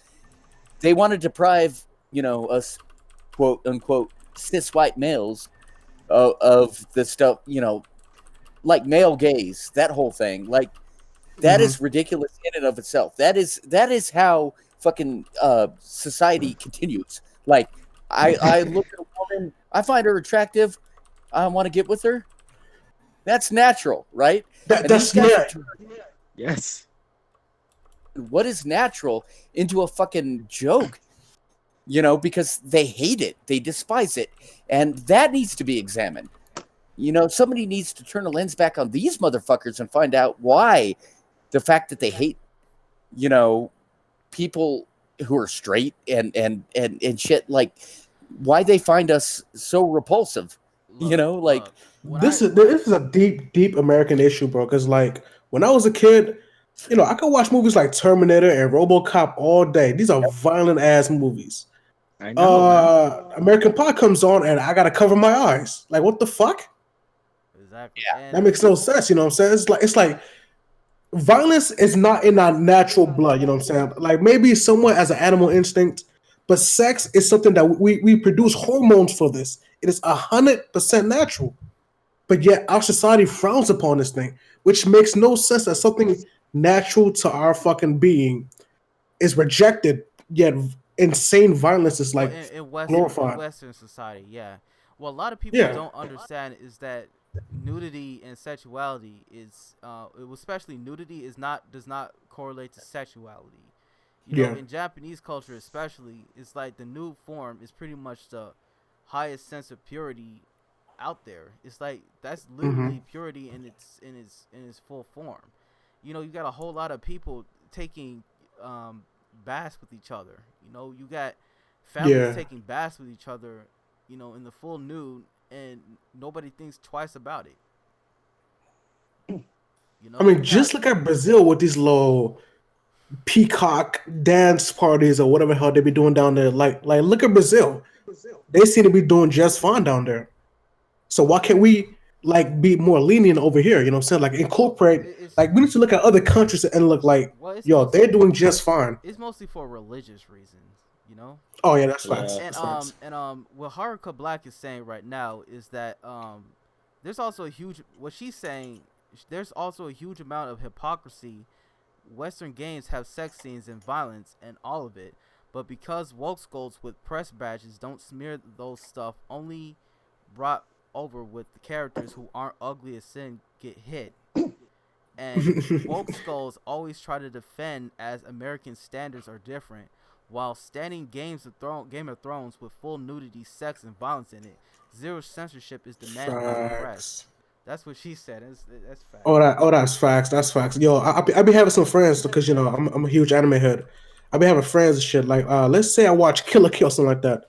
they want to deprive, us, quote unquote, cis white males of the stuff, like male gaze, that whole thing. Like, that is ridiculous in and of itself. That is how fucking society continues. Like, I look at a woman, I find her attractive, I want to get with her. That's natural, right? That's natural. Yes. What is natural into a fucking joke? Because they hate it, they despise it, and that needs to be examined. Somebody needs to turn a lens back on these motherfuckers and find out why. The fact that they hate, people who are straight and shit, like, why they find us so repulsive, This is a deep American issue, bro. Because like when I was a kid, You know, I could watch movies like Terminator and RoboCop all day. These are violent ass movies. I know, man. American Pie comes on and I gotta cover my eyes. Like, what the fuck? Exactly. That makes no sense. You know what I'm saying? It's like violence is not in our natural blood. You know what I'm saying? Like maybe somewhat as an animal instinct, but sex is something that we produce hormones for this. It is 100% natural. But yet our society frowns upon this thing, which makes no sense that something natural to our fucking being is rejected, yet insane violence is Well, like in glorified. Western society, yeah. What a lot of people Yeah. don't understand is that nudity and sexuality is, especially nudity is not does not correlate to sexuality. You know, Yeah. in Japanese culture, especially, it's like the nude form is pretty much the highest sense of purity out there. It's like that's Mm-hmm. literally purity in its full form. You know, you got a whole lot of people taking baths with each other. You know, you got families Yeah. taking baths with each other. You know, in the full nude, and nobody thinks twice about it. You I know, mean, you got just look at Brazil with these little peacock dance parties or whatever the hell they be doing down there. Like look at Brazil. They seem to be doing just fine down there. So why can't we like be more lenient over here? You know what I'm saying? Like incorporate. it's Like we need to look at other countries and look like, well, yo, they're doing just fine. it's mostly for religious reasons. You know. Oh yeah, that's facts. Yeah. And That's facts. what Haruka Black is saying right now is that there's also a huge what she's saying. There's also a huge amount of hypocrisy. Western games have sex scenes and violence and all of it, but because woke skulls with press badges don't smear those stuff, only brought over with the characters who aren't ugly as sin get hit. And woke skulls always try to defend as American standards are different, while standing Game of Thrones with full nudity, sex, and violence in it. Zero censorship is demanded by the press. Facts. That's what she said. That's fact. That's facts. That's facts. Yo, I be having some friends because you know I'm a huge anime head. I be having friends and shit. Like, let's say I watch Killer Kill or something like that,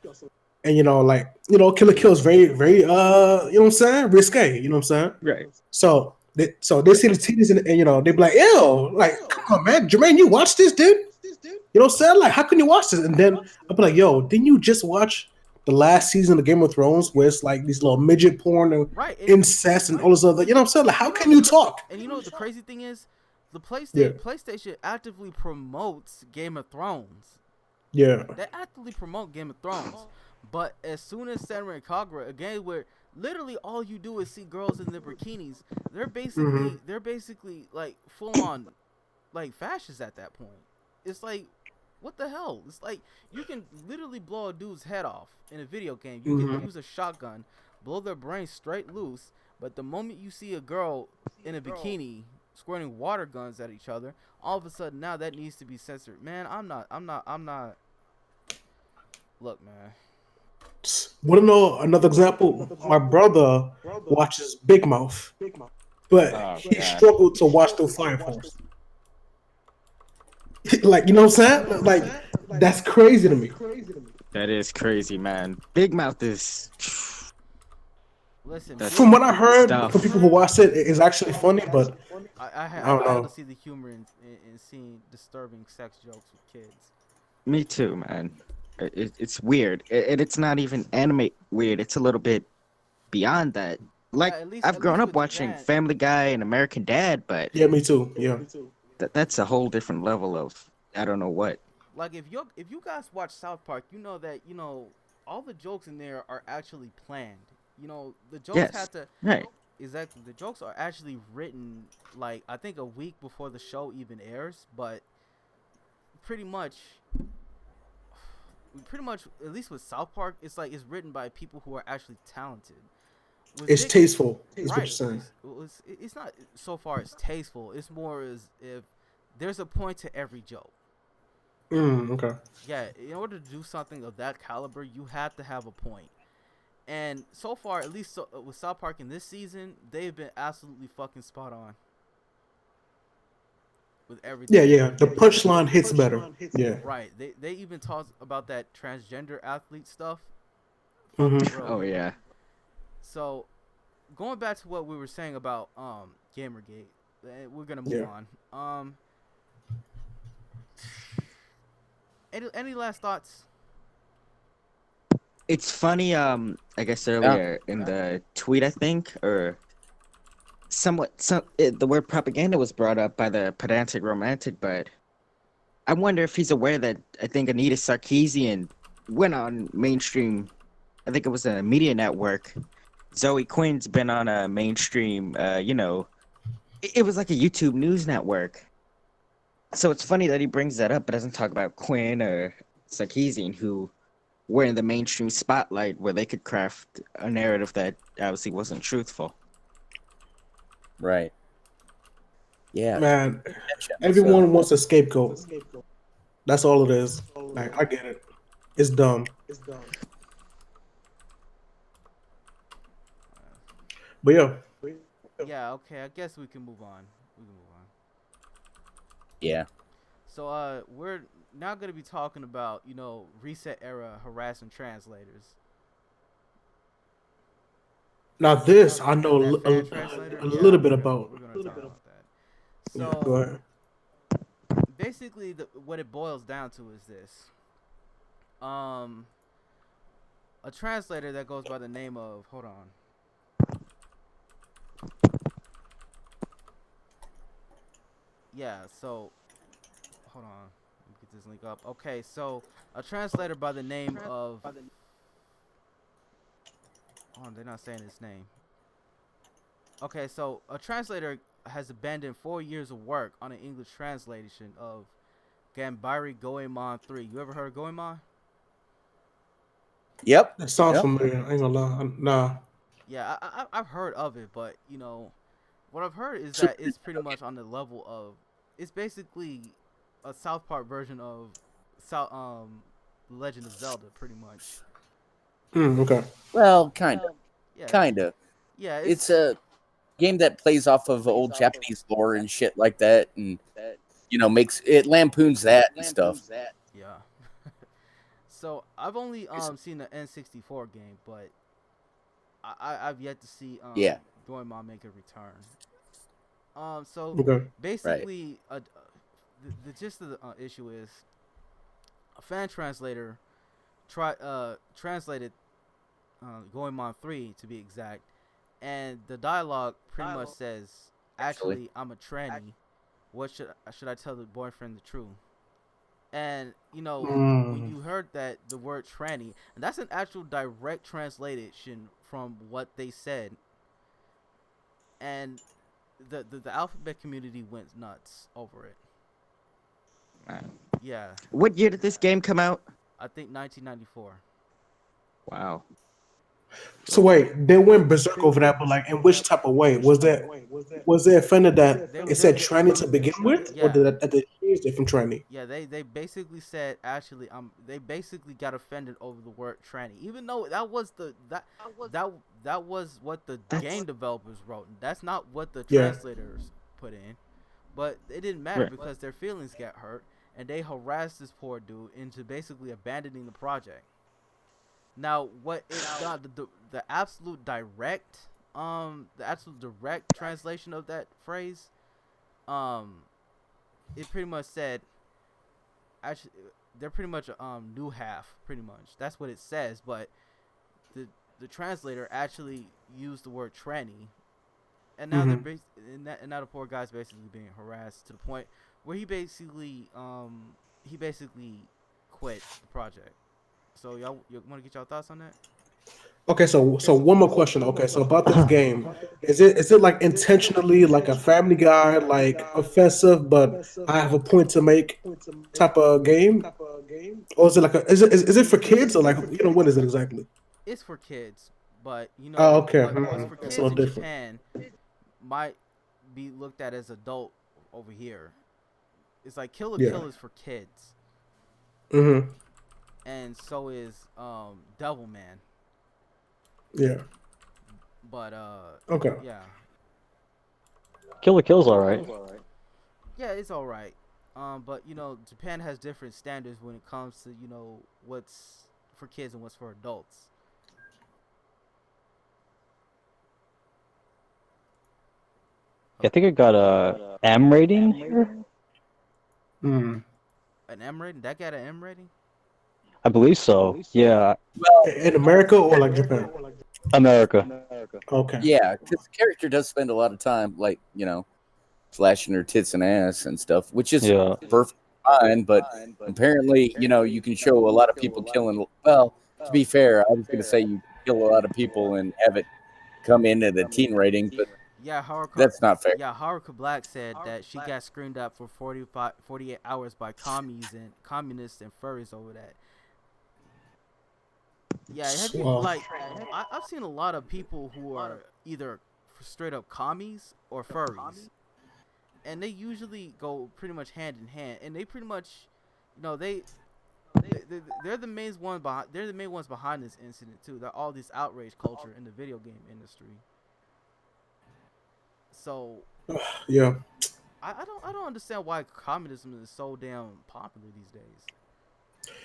and you know, like Killer Kill is very you know what I'm saying, risque. You know what I'm saying? Right. So they see the titties and you know they be like, ew, like come on man, Jermaine, you watch this, dude? You know what I'm saying? Like, how can you watch this? And then I'll be like, yo, didn't you just watch the last season of Game of Thrones where it's like these little midget porn and Right. incest and all this other, you know what I'm saying? Like, how can you talk? And you know what the crazy thing is? The Yeah. PlayStation actively promotes Game of Thrones. Yeah. They actively promote Game of Thrones. But as soon as Senran and Kagura, a game where literally all you do is see girls in their bikinis, they're basically like full on like fascists at that point. It's like, what the hell? It's like you can literally blow a dude's head off in a video game. You can use a shotgun, blow their brain straight loose, but the moment you see a girl in a bikini squirting water guns at each other, all of a sudden now that needs to be censored. Man, I'm not Look, man. Want to know another example? My brother watches Big Mouth, but Oh, he God. struggled to watch through Fire Force. Like, you know what I'm saying? Like, that's crazy to me. That is crazy, man. Big Mouth is. Listen, That's- From what I heard Stuff. from people who watched it, it's actually funny, but I I had don't to know. see the humor in seeing disturbing sex jokes with kids. Me too, man. It's weird, and it's not even anime weird. It's a little bit beyond that. Like at least- I've at grown least up with watching Japan. Family Guy and American Dad, but yeah, me too. Yeah. that's a whole different level of I don't know what. Like if you guys watch South Park, you know that all the jokes in there are actually planned. You know the jokes Yes. have to Right. exactly the jokes are actually written like I think a week before the show even airs, but pretty much at least with South Park, it's like it's written by people who are actually talented. With It's Big- tasteful, is what right. you're saying. It's not so far as tasteful. It's more as if there's a point to every joke. Okay. Yeah, in order to do something of that caliber, you have to have a point. And so far, at least with South Park in this season, they've been absolutely fucking spot on with everything. Yeah. The punchline hits better. Yeah. Right. They even talked about that transgender athlete stuff. Mhm. Fucking brilliant. Oh yeah. So, going back to what we were saying about GamerGate, we're gonna move Yeah. on. Any last thoughts? It's funny. I guess earlier in the tweet, I think, or the word propaganda was brought up by the pedantic romantic, but I wonder if he's aware that I think Anita Sarkeesian went on mainstream. I think it was a media network. Zoe Quinn's been on a mainstream. It was like a YouTube news network. So it's funny that he brings that up, but doesn't talk about Quinn or Sarkeesian, who were in the mainstream spotlight where they could craft a narrative that obviously wasn't truthful. Right. Yeah. Man, everyone wants a scapegoat. That's all it is. Like, I get it. It's dumb. But yeah. Yeah. Okay. I guess we can move on. We can move on. Yeah. So we're now gonna be talking about reset era harassing translators. Now this I know That fan translator. a Yeah, little bit about. we're gonna talk about that. Yeah, go So ahead. basically, what it boils down to is this. A translator that goes by the name of, hold on. Yeah, so hold on. Let me get this link up. Okay, so a translator by the name of, oh, they're not saying his name. Okay, so a translator has abandoned 4 years of work on an English translation of Gambari Goemon 3. You ever heard of Goemon? Yep. That sounds familiar. I ain't gonna lie. Nah. Yeah, I've heard of it, but what I've heard is that it's pretty much on the level of, it's basically a South Park version of Legend of Zelda, pretty much. Okay. Well, kind of. Yeah, Kind of. yeah. It's a game that plays off of old Japanese lore and shit like that, and makes it lampoons that and stuff. Yeah. So I've only seen the N64 game, but I've yet to see Goemon make a return. So Okay. basically, the gist of the issue is a fan translator translated Goemon 3 to be exact, and the dialogue pretty much says, "Actually, I'm a tranny. What should I tell the boyfriend the truth?" And when you heard that the word tranny, and that's an actual direct translation from what they said, and the alphabet community went nuts over it. Man. Yeah, What year did this game come out? I think 1994. Wow. So wait, they went berserk over that, but like, in which type of way? Was they offended that it said tranny to begin with, or Yeah. that they changed it from tranny? Yeah, they basically said, actually, they basically got offended over the word tranny, even though that was what the game developers wrote. That's not what the translators put in, but it didn't matter because their feelings got hurt, and they harassed this poor dude into basically abandoning the project. Now, what it got the absolute direct translation of that phrase, it pretty much said, actually, they're pretty much new half, pretty much. That's what it says, but the translator actually used the word tranny, and now and now the poor guy's basically being harassed to the point where he basically quit the project. So you want to get your thoughts on that? Okay, so one more question. Okay, so about this game, is it like intentionally like a Family Guy, like offensive, but I have a point to make type of game, or is it like is it for kids, or like, what is it exactly? It's for kids, but Oh, okay, what's for it's kids a little in different. Japan might be looked at as adult over here. It's like Kill la Kill is for kids. Mm-hmm. And so is Devilman. Yeah. But Okay. yeah. Kill la Kill's alright. Yeah, it's alright. But Japan has different standards when it comes to, what's for kids and what's for adults. I think it got a M rating here. Mm. an M rating? That got an M rating? I believe so. Yeah, In America or like Japan? America. Okay. Yeah, because the character does spend a lot of time, like, flashing her tits and ass and stuff, which is Yeah. perfectly fine. But apparently, you can show a lot of people killing. Well, to be fair, I was going to say you kill a lot of people and have it come in at a teen rating, but Yeah, that's not fair. Yeah, Haruka Black said that she got screamed at for 48 hours by communists and furries over that. Yeah, have you Well, like I've seen a lot of people who are either straight up commies or furries, and they usually go pretty much hand in hand, and they pretty much, they're the main ones behind. They're the main ones behind this incident too. They're all this outrage culture in the video game industry. So yeah. I don't understand why communism is so damn popular these days.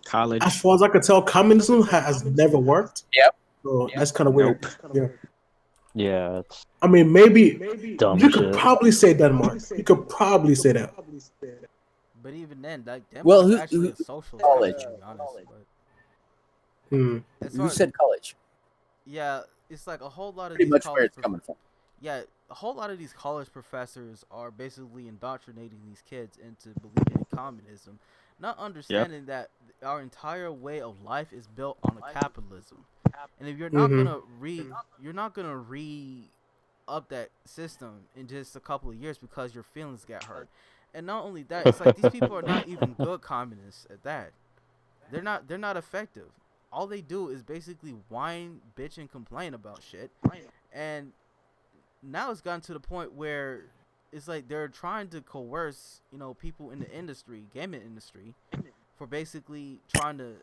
College. As far as I can tell, communism has never worked. Yep. So that's kind of weird. Yeah. Yeah, it's I mean, maybe dumb you could shit. probably say Denmark. You could probably say that. But even then, like, Well, Denmark's who- actually who- a socialist college? country, to be honest. But Hmm. as Who far as, said college? yeah, it's like a whole lot of Pretty these much where college it's coming from. yeah, a whole lot of these college professors are basically indoctrinating these kids into believing in communism, not understanding that our entire way of life is built on a capitalism. And if you're not you're not gonna re up that system in just a couple of years because your feelings get hurt. And not only that, it's like these people are not even good communists at that. They're not effective. All they do is basically whine, bitch, and complain about shit. And now it's gotten to the point where it's like they're trying to coerce, people in the industry, gaming industry, for basically trying to,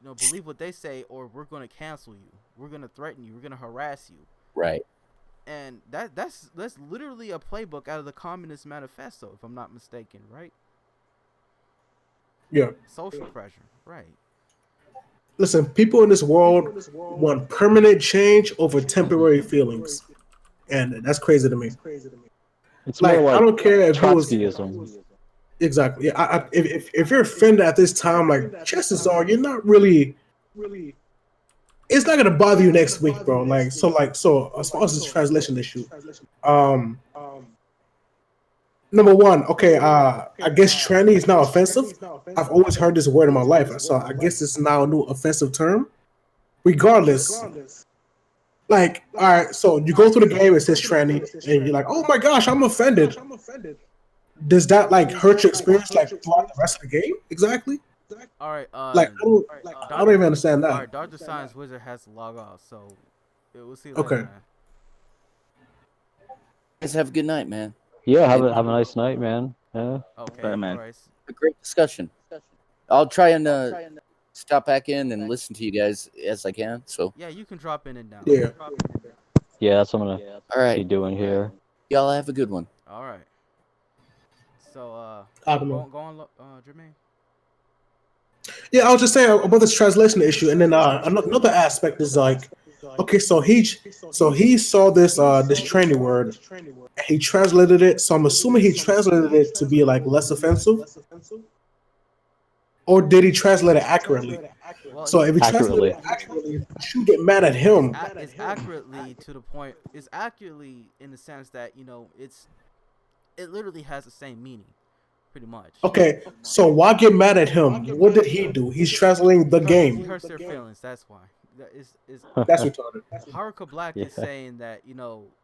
believe what they say, or we're going to cancel you, we're going to threaten you, we're going to harass you. Right. And that's literally a playbook out of the Communist Manifesto, if I'm not mistaken, right? Yeah. Social pressure, right? Listen, people in this world want permanent change over temporary feelings, and that's crazy to me. It's Like, more like I don't care if it was Trotskyism. exactly. Yeah, if you're offended at this time, like chances are you're not really. It's not gonna bother you next week, bro. So as far as this translation issue, number one, okay, I guess tranny is now offensive. I've always heard this word in my life, so I guess it's now a new offensive term. Regardless, like, all right, so you go through the game, it says tranny, and you're like, oh my gosh, I'm offended. Does that like hurt your experience like throughout the rest of the game? Exactly. All right. Like, I don't even understand that. All right, Dr. Science Wizard has to log off, so we'll see you Okay. later, man. Guys, have a good night, man. Yeah, have a nice night, man. Yeah. Okay. Bye, man. All right. A great discussion. I'll try and stop back in and listen to you guys as I can. So, Yeah, you can drop in and down. Yeah. Yeah, that's what I'm gonna all right, be doing here. y'all have a good one. All right. So, I don't know. go on, Jermaine. Yeah, I was just saying about this translation issue, and then another aspect is like, okay, so he saw this this training word, he translated it. So I'm assuming he translated it to be like less offensive, or did he translate it accurately? Well, So if he translated it accurately, you should get mad at him. it's accurately to the point. It's accurately in the sense that it literally has the same meaning, pretty much. Okay, so why get mad at him? What did he do? He's translating the He game. hurts their feelings. That's why. That's retarded. Haruka Black is Yeah. saying that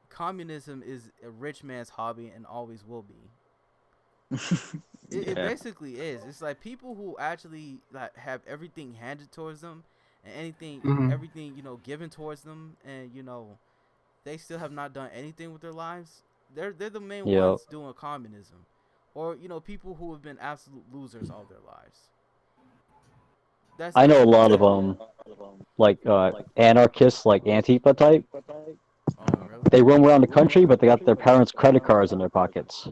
communism is a rich man's hobby and always will be. It basically is. It's like people who actually like have everything handed towards them and everything given towards them, and they still have not done anything with their lives. They're the main ones doing communism, or people who have been absolute losers all their lives. I know a lot of like anarchists, like Antifa type. Oh, really? They roam around the country, but they got their parents' credit cards in their pockets.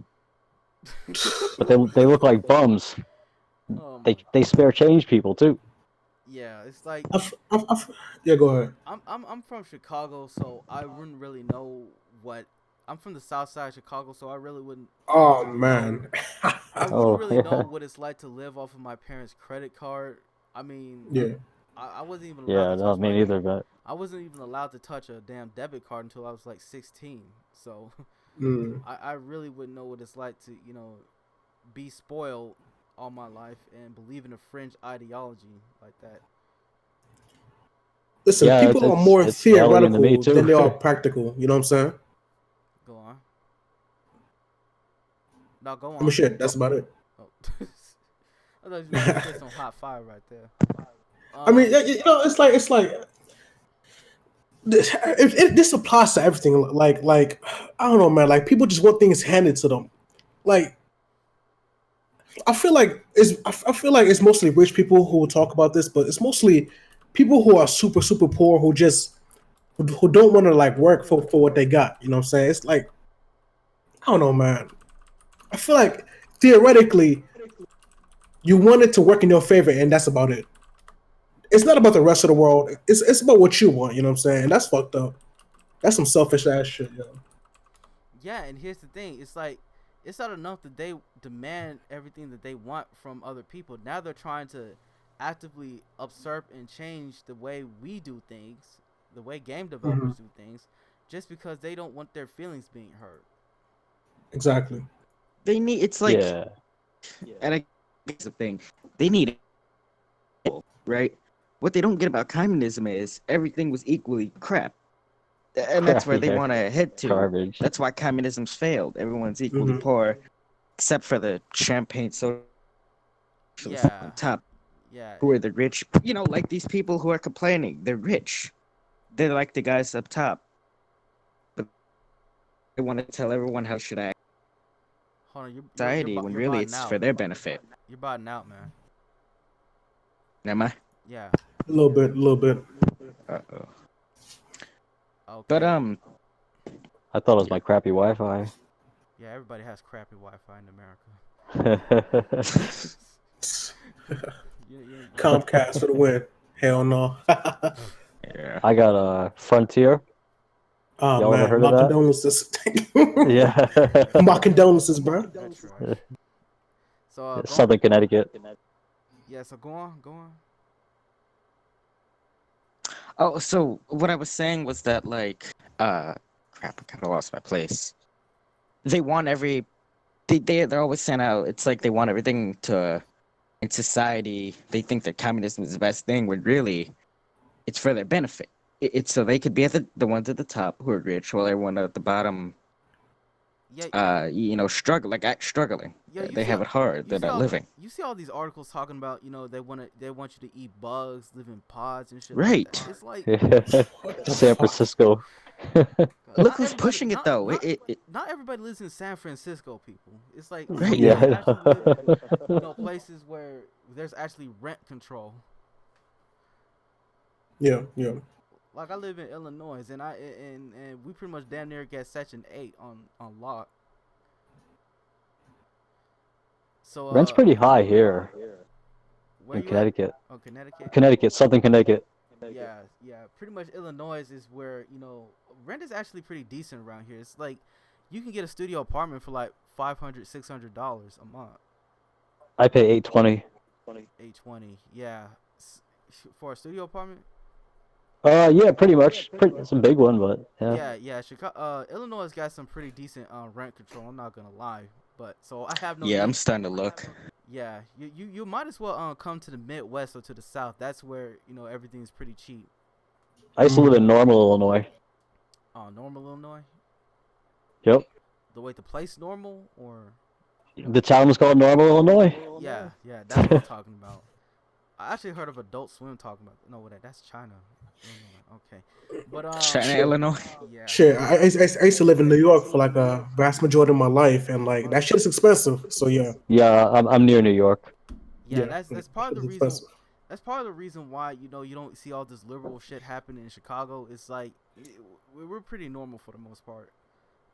But they look like bums. They spare change people too. Yeah, it's like Yeah, go ahead. I'm from Chicago, so I wouldn't really know what I'm from the South Side of Chicago, so I really wouldn't. Oh man. I wouldn't Oh, really know yeah. what it's like to live off of my parents' credit card. I mean, Yeah. I wasn't even allowed Yeah, to no, touch me my. neither, but I wasn't even allowed to touch a damn debit card until I was like 16. So Mm. I really wouldn't know what it's like to be spoiled all my life and believe in a fringe ideology like that. Listen, yeah, people are more it's alien to me theoretical than too. they are practical. You know what I'm saying? Go on. No, go I mean, on. shit. That's about it. Oh. I thought you was about to say some hot fire right there. I mean, it's like this applies to everything. Like I don't know, man. Like people just want things handed to them. Like I feel like it's mostly rich people who will talk about this, but it's mostly people who are super poor who don't want to like work for what they got. You know what I'm saying? It's like I don't know, man. I feel like theoretically you want it to work in your favor, and that's about it. It's not about the rest of the world. It's about what you want. You know what I'm saying? And that's fucked up. That's some selfish ass shit, yo. Yeah, and here's the thing. It's like it's not enough that they demand everything that they want from other people. Now they're trying to actively usurp and change the way we do things, the way game Hmm. developers do things, just because they don't want their feelings being hurt. Exactly. They need. It's like, Yeah, and I guess the thing they need, right? What they don't get about communism is everything was equally crap, and that's crap, where they yeah, want to head to. garbage. That's why communism's failed. Everyone's equally Hmm. poor, except for the champagne socialists Yeah, on top, yeah, who are the rich. You know, like these people who are complaining. They're rich. They're like the guys up top, but they want to tell everyone how should act hold on, in society when you're really botting it's out. for their benefit. You're botting out, man. Am I? Yeah. A little bit, a little bit. Uh-oh. Okay. But I thought it was my crappy Wi-Fi. Yeah, everybody has crappy Wi-Fi in America. You Comcast for the win. Hell no. yeah. I got a Frontier. Oh Y'all ever man, heard my of that? condolences. Yeah, My condolences, bro. That's right. So Southern Connecticut. yeah. So go on. Oh, so what I was saying was that like crap, I kind of lost my place. They want they're always saying how it's like they want everything to in society. They think that communism is the best thing when really it's for their benefit. It's so they could be at the ones at the top who are rich while everyone at the bottom Yeah. struggling. Yeah. They have it hard. They're not living. You see all these articles talking about they want you to eat bugs, live in pods and shit like that. Right. It's like What the San fuck? Francisco. Look who's pushing it though. Not everybody lives in San Francisco, people. It's like Right. you Yeah. can actually live in places where there's actually rent control. Yeah, yeah. Like I live in Illinois, and we pretty much damn near get Section 8 on lock. So Rent's pretty high here where in you at? Connecticut. Oh, Connecticut. Connecticut, Southern Connecticut. Yeah. Pretty much Illinois is where rent is actually pretty decent around here. It's like you can get a studio apartment for like $500-$600 a month. I pay $820. $820. Yeah. For a studio apartment. Yeah, pretty much. It's a big one, but yeah. Yeah. Chicago, Illinois has got some pretty decent rent control. I'm not gonna lie, but so I have no. Yeah, I'm need- starting to look. Yeah, you might as well come to the Midwest or to the South. That's where everything's pretty cheap. I used to live in Normal, Illinois. Normal Illinois. Yep. The place Normal or. The town was called Normal, Illinois. Yeah, that's what I'm talking about. I actually heard of Adult Swim talking about. No, that's China. Okay, but China, Illinois. Yeah. Shit, I used to live in New York for like a vast majority of my life, and like that shit's expensive. So yeah. Yeah, I'm near New York. Yeah, that's part of the it's reason. expensive. That's part of the reason why you don't see all this liberal shit happening in Chicago. It's like we're pretty normal for the most part.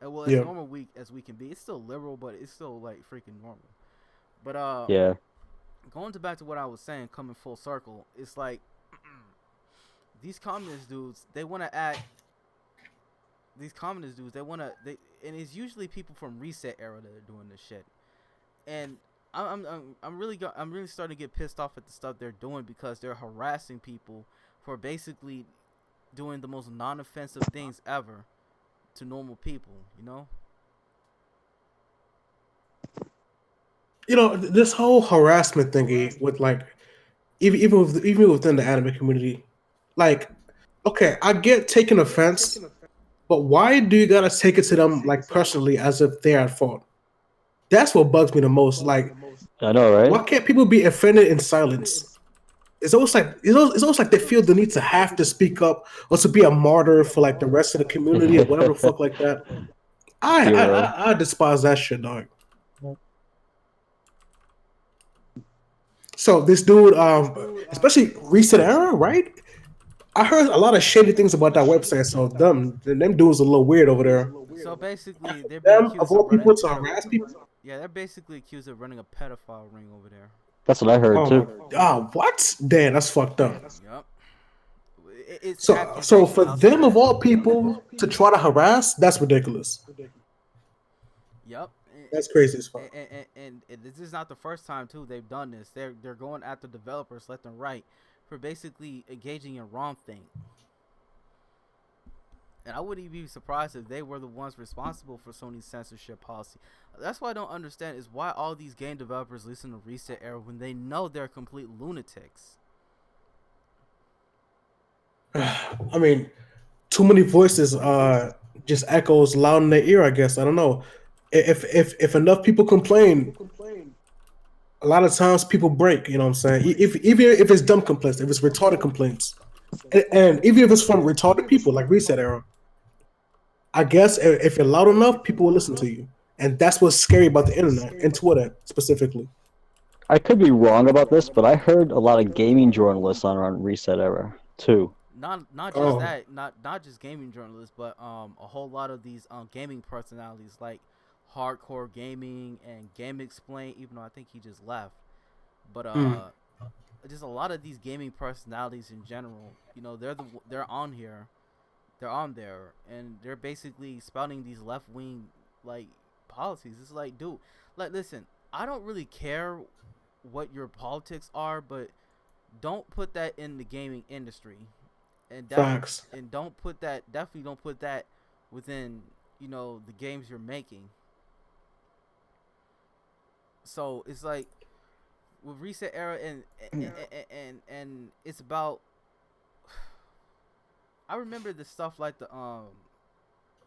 And well, as Yeah. normal as we can be. It's still liberal, but it's still like freaking normal. But Yeah. going back to what I was saying, coming full circle, it's like these communist dudes, they want to act. These communist dudes, they and it's usually people from Reset era that are doing this shit. And I'm really starting to get pissed off at the stuff they're doing because they're harassing people for basically doing the most non-offensive things ever to normal people. You know. You know, this whole harassment thingy with like even within the anime community, like, okay, I get taking offense, but why do you gotta take it to them like personally as if they're at fault? That's what bugs me the most. Like, I know, why right? can't people be offended in silence? It's almost like they feel the need to have to speak up or to be a martyr for like the rest of the community or whatever the fuck like that. Hero. I despise that shit, dog. So this dude, especially recent era, right? I heard a lot of shady things about that website. So them dudes a little weird over there. So basically, they're being Them of accused all of running people a to harass people. yeah, they're basically accused of running a pedophile ring over there. That's what I heard too. What? Damn, that's fucked up. Yep. It's So for accusations. them of all people to try to harass, that's ridiculous. Yep. That's crazy as fuck. And this is not the first time too they've done this. They're going after developers left and right for basically engaging in wrong thing. And I wouldn't even be surprised if they were the ones responsible for Sony's censorship policy. That's what I don't understand is why all these game developers listen to Reset Era when they know they're complete lunatics. I mean, too many voices just echoes loud in their ear. I guess I don't know. If enough people complain, a lot of times people break. You know what I'm saying? Even if it's dumb complaints, if it's retarded complaints, and even if it's from retarded people like Reset Era, I guess if you're loud enough, people will listen to you, and that's what's scary about the internet and Twitter specifically. I could be wrong about this, but I heard a lot of gaming journalists on Reset Era too. Not just that, not just gaming journalists, but a whole lot of these gaming personalities like Hardcore Gaming and Game Explain, even though I think he just left. But just a lot of these gaming personalities in general, you know, they're on here, they're on there, and they're basically spouting these left wing like policies. It's like, dude, like, listen, I don't really care what your politics are, but don't put that in the gaming industry. And Facts. And definitely don't put that within, you know, the games you're making. So it's like with Reset Era and it's about. I remember the stuff like the I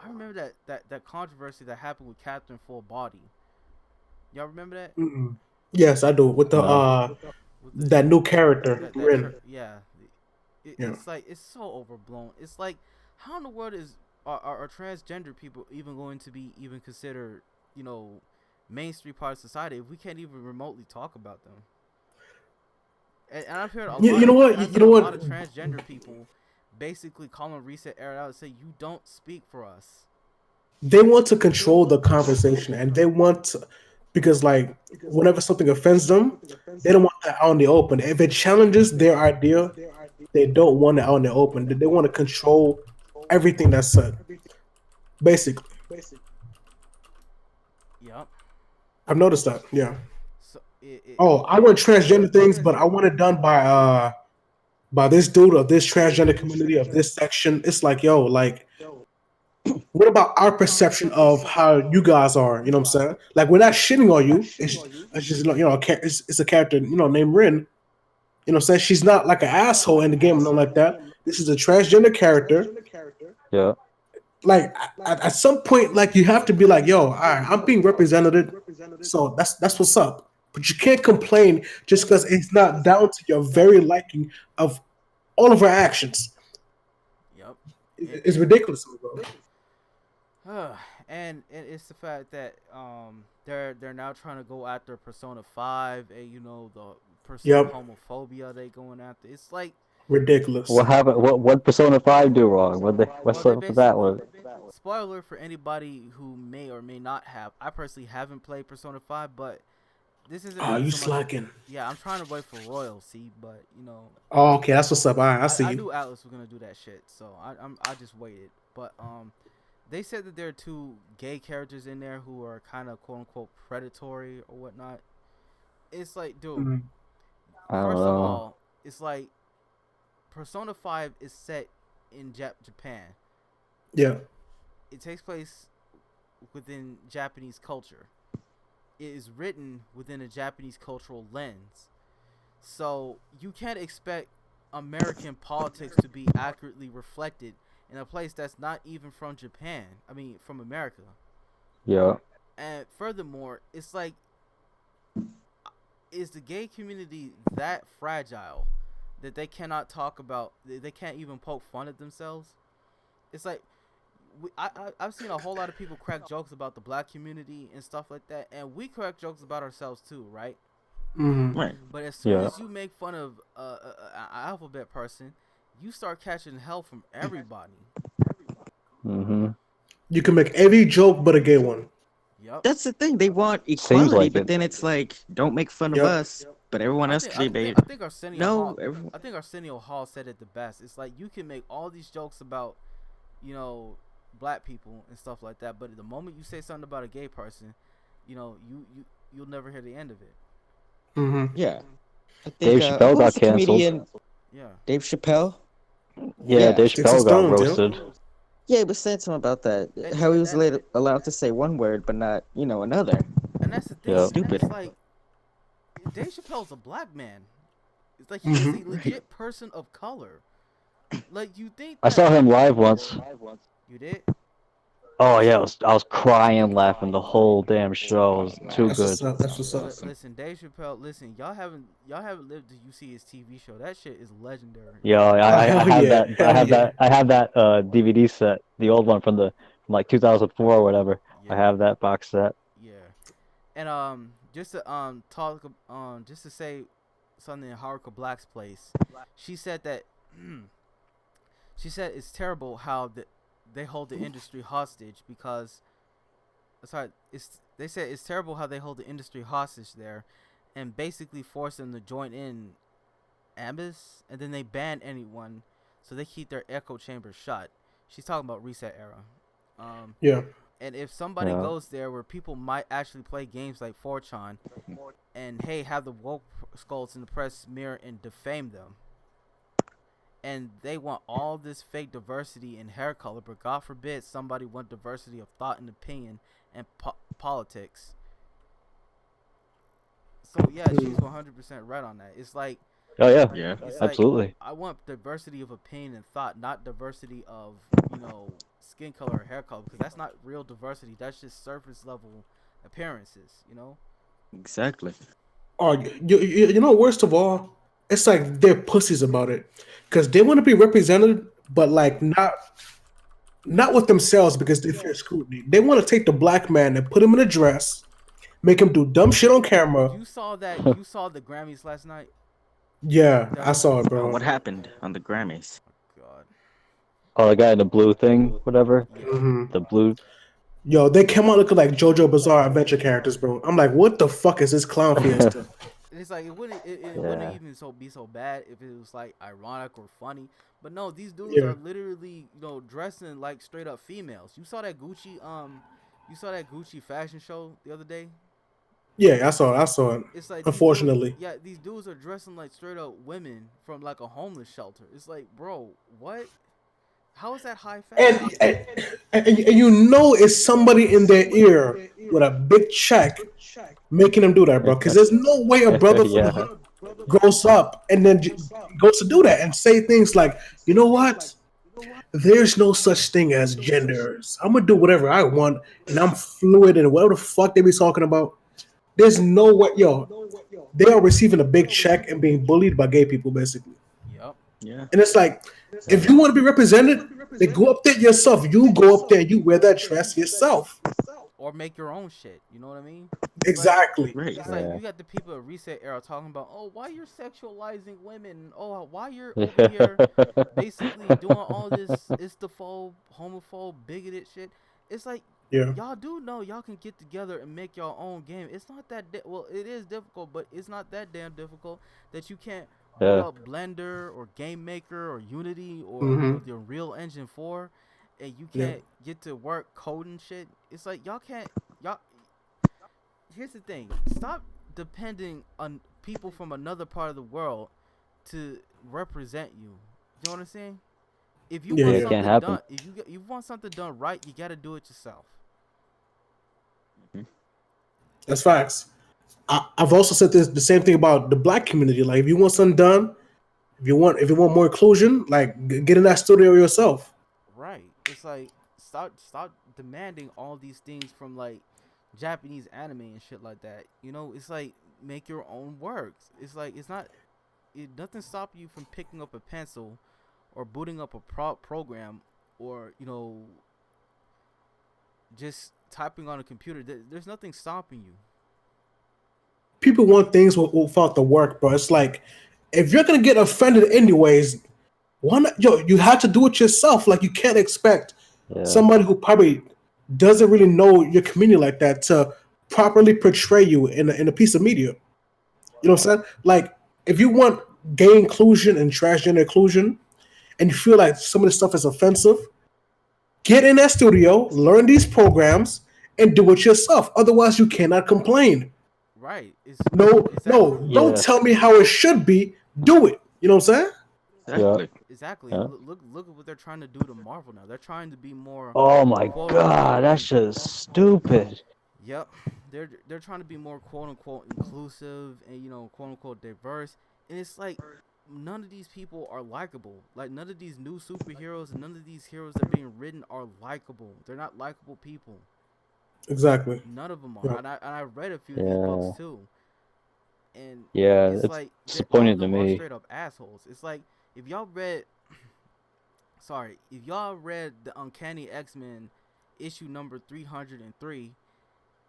remember that controversy that happened with Captain Full Body. Y'all remember that? Mm-mm. Yes, I do. With the With that new character, Rin. yeah. Yeah. It's like it's so overblown. It's like how in the world are transgender people even going to be even considered, you know, mainstream part of society if we can't even remotely talk about them? And I've heard a lot of transgender people basically calling Reset Era out and say you don't speak for us. They want to control the conversation, and they want to, because like whenever something offends them, they don't want that out in the open. If it challenges their idea, they don't want it out in the open. They want to control everything that's said. Basically. Yep. I've noticed that. Yeah. So I want transgender things, but I want it done by this dude of this transgender community of this section. It's like, yo, like, what about our perception of how you guys are? You know what I'm saying? Like, we're not shitting on you. It's just you know, it's a character, you know, named Rin. You know what I'm saying? She's not like an asshole in the game or nothing like that. This is a transgender character. Yeah. Like at some point, like you have to be like, yo, all right, I'm being represented. So that's what's up. But you can't complain just because it's not down to your very liking of all of our actions. Yep. It's ridiculous, bro. And it's the fact that they're now trying to go after Persona 5 and, you know, the Persona homophobia they going after. It's like ridiculous. What happened? What Persona 5 do wrong? What's up with that one? Spoiler for anybody who may or may not have. I personally haven't played Persona 5, but this isn't. Oh, you slacking? Yeah, I'm trying to wait for royalty, but you know. Oh, okay, that's what's up. All right, I see you. I knew Atlas was gonna do that shit, so I just waited. But they said that there are two gay characters in there who are kind of quote unquote predatory or whatnot. It's like, dude, Mhm. I don't first of know. all, it's like Persona 5 is set in Japan. Yeah. It takes place within Japanese culture. It is written within a Japanese cultural lens. So you can't expect American politics to be accurately reflected in a place that's not even from Japan. I mean, from America. Yeah. And furthermore, it's like, is the gay community that fragile that they cannot talk about? They can't even poke fun at themselves. It's like I've seen a whole lot of people crack jokes about the black community and stuff like that, and we crack jokes about ourselves too, right? Mm-hmm. Right. But as soon Yeah. as you make fun of an alphabet person, you start catching hell from everybody. Mm-hmm. You can make every joke but a gay one. Yep. That's the thing. They want equality, like but it. then it's like, don't make fun of Yep. us, but everyone else can be. I think Arsenio No, Hall. everyone. I think Arsenio Hall said it the best. It's like you can make all these jokes about, black people and stuff like that, but the moment you say something about a gay person, you'll never hear the end of it. Mm-hmm. Yeah. I think, Dave Chappelle what was got the canceled. comedian? Yeah. Dave Chappelle? Yeah, Yeah. Dave Sticks and Chappelle got stones, yeah. roasted. Yeah, he was saying something about that. And- How he and- was and- allowed to say one word, but not, another. And that's the thing. Yeah. And Stupid. it's like Dave Chappelle's a black man. It's like he is a legit person of color. Like you think I that saw him live once. you did? Oh yeah, I was crying, laughing the whole damn show. It was too That's good. what's up. That's what's up. Listen, Dave Chappelle. Listen, y'all haven't lived till you see his TV show. That shit is legendary. Yo, I hell have yeah, that. hell yeah. I have that DVD set, the old one from like 2004 or whatever. I Yeah. have that box set. Yeah. And just to talk just to say something in Haruka Black's place. She said that she said it's terrible how they hold the industry hostage because they said it's terrible how they hold the industry hostage there and basically force them to join in Ambus, and then they ban anyone so they keep their echo chambers shut. She's talking about Reset Era. Yeah. And if somebody Yeah. goes there where people might actually play games like 4chan and hey, have the woke skulls in the press smear and defame them, and they want all this fake diversity in hair color, but God forbid somebody want diversity of thought and opinion and politics. So yeah, she's 100% right on that. It's like Oh yeah, Yeah. it's like, absolutely. I want diversity of opinion and thought, not diversity of skin color or hair color, because that's not real diversity. That's just surface level appearances. Exactly. Oh, you know, worst of all, it's like they're pussies about it, because they want to be represented, but like not with themselves because they fear scrutiny. They want to take the black man and put him in a dress, make him do dumb shit on camera. You saw that? You saw the Grammys last night? Yeah, I saw it, bro. What happened on the Grammys? God. Oh, the guy in the blue thing, whatever. Yeah. hmm The blue. Yo, they came out looking like JoJo Bizarre Adventure characters, bro. I'm like, what the fuck is this clown fiesta? It's like it wouldn't Yeah. even be so bad if it was like ironic or funny. But no, these dudes Yeah. are literally dressing like straight up females. You saw that Gucci fashion show the other day? Yeah, I saw it. It's like Unfortunately. these dudes are dressing like straight up women from like a homeless shelter. It's like, bro, what? How is that high fashion? And you know it's somebody in their ear with a big check making them do that, bro. Because there's no way a brother from the Yeah. hood grows up and then goes to do that and say things like, you know what? There's no such thing as genders. I'm gonna do whatever I want, and I'm fluid and whatever the fuck they be talking about. There's no way, yo. They are receiving a big check and being bullied by gay people, basically. Yep. Yeah. And it's like, if you want to be represented, then go up there yourself. You go up there and you wear that dress yourself. Or make your own shit. You know what I mean? Exactly. Right. It's like Yeah. you got the people at Reset Era talking about, oh, why you're sexualizing women? Oh, why you're over here basically doing all this istophobe, homophobe, bigoted shit. It's like, Yeah. y'all do know y'all can get together and make your own game. It's not that well, it is difficult, but it's not that damn difficult that you can't pull Yeah. up Blender or Game Maker or Unity or Mhm. your Real Engine 4 and you Yeah. can't get to work coding shit. It's like y'all can't y'all. Here's the thing: stop depending on people from another part of the world to represent you. You know what I'm saying? If you Yeah, want yeah. It can't something happen. done, if you want something done right, you gotta do it yourself. That's facts. I've also said this the same thing about the black community. Like, if you want something done, if you want more inclusion, like get in that studio yourself. Right. It's like stop demanding all these things from like Japanese anime and shit like that. You know, it's like make your own works. It's like it's not nothing stop you from picking up a pencil or booting up a program or, you know, just typing on a computer. There's nothing stopping you. People want things without the work, bro. It's like, if you're gonna get offended anyways, why not? Yo, you have to do it yourself. Like, you can't expect Yeah. somebody who probably doesn't really know your community like that to properly portray you in a piece of media. You know what I'm saying? Like, if you want gay inclusion and transgender inclusion, and you feel like some of this stuff is offensive, get in that studio, learn these programs, and do it yourself. Otherwise, you cannot complain. Right. It's No, exactly. no, don't Yeah. tell me how it should be. Do it. You know what I'm saying? Yeah. Exactly. Exactly. Yeah. Look at what they're trying to do to Marvel now. They're trying to be more Oh my quote god, unquote that's just stupid. Yep, they're trying to be more quote unquote inclusive and, you know, quote unquote diverse, and it's like none of these people are likable. Like, none of these new superheroes and none of these heroes that are being written are likable. They're not likable people. Exactly. None of them are. Yeah. And I read a few of these books Yeah. too, and Yeah, it's it's like all of disappointing to them are me. straight up assholes. It's like if y'all read, sorry, if y'all read the Uncanny X-Men issue number 303,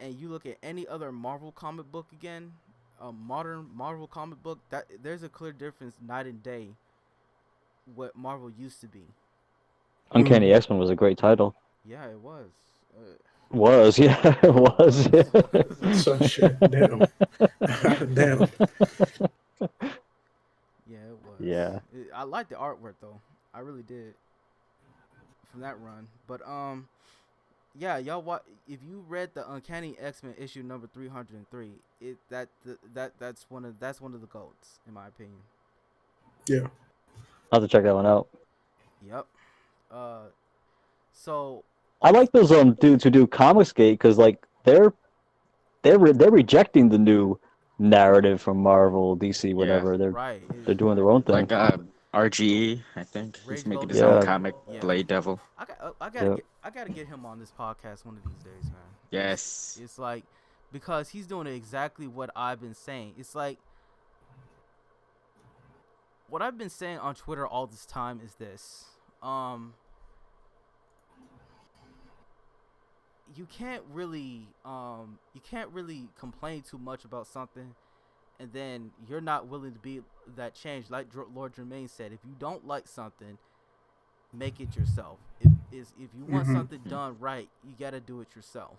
and you look at any other Marvel comic book again, a modern Marvel comic book, that there's a clear difference night and day what Marvel used to be. Uncanny X-Men was a great title. Yeah, it was. Was, yeah, it was. So shit. Damn. Damn. Yeah, it was. Yeah. I liked the artwork though. I really did from that run. But yeah, y'all. If you read the Uncanny X-Men issue number 303, that's one of the goats in my opinion. Yeah. I'll have to check that one out. Yep. So I like those dudes who do Comicsgate because like they're rejecting the new narrative from Marvel, DC, whatever. right. They're doing their own thing. Like RGE, I think he's Rage making Loaded his own Yeah. comic, Yeah. Blade Devil. Yep. I gotta get him on this podcast one of these days, man. Yes. It's like, because he's doing exactly what I've been saying. It's like what I've been saying on Twitter all this time is this. You can't really complain too much about something, and then you're not willing to be that change. Like Lord Jermaine said, if you don't like something, make it yourself. If you want something done right, you gotta do it yourself.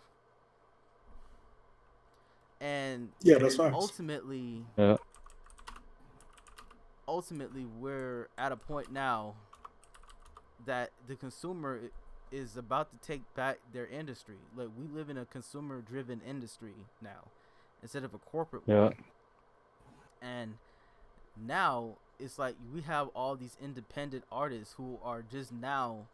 And Yeah, that's facts. ultimately, Yeah. we're at a point now that the consumer is about to take back their industry. Like, we live in a consumer-driven industry now, instead of a corporate one. And now it's like we have all these independent artists who are just now,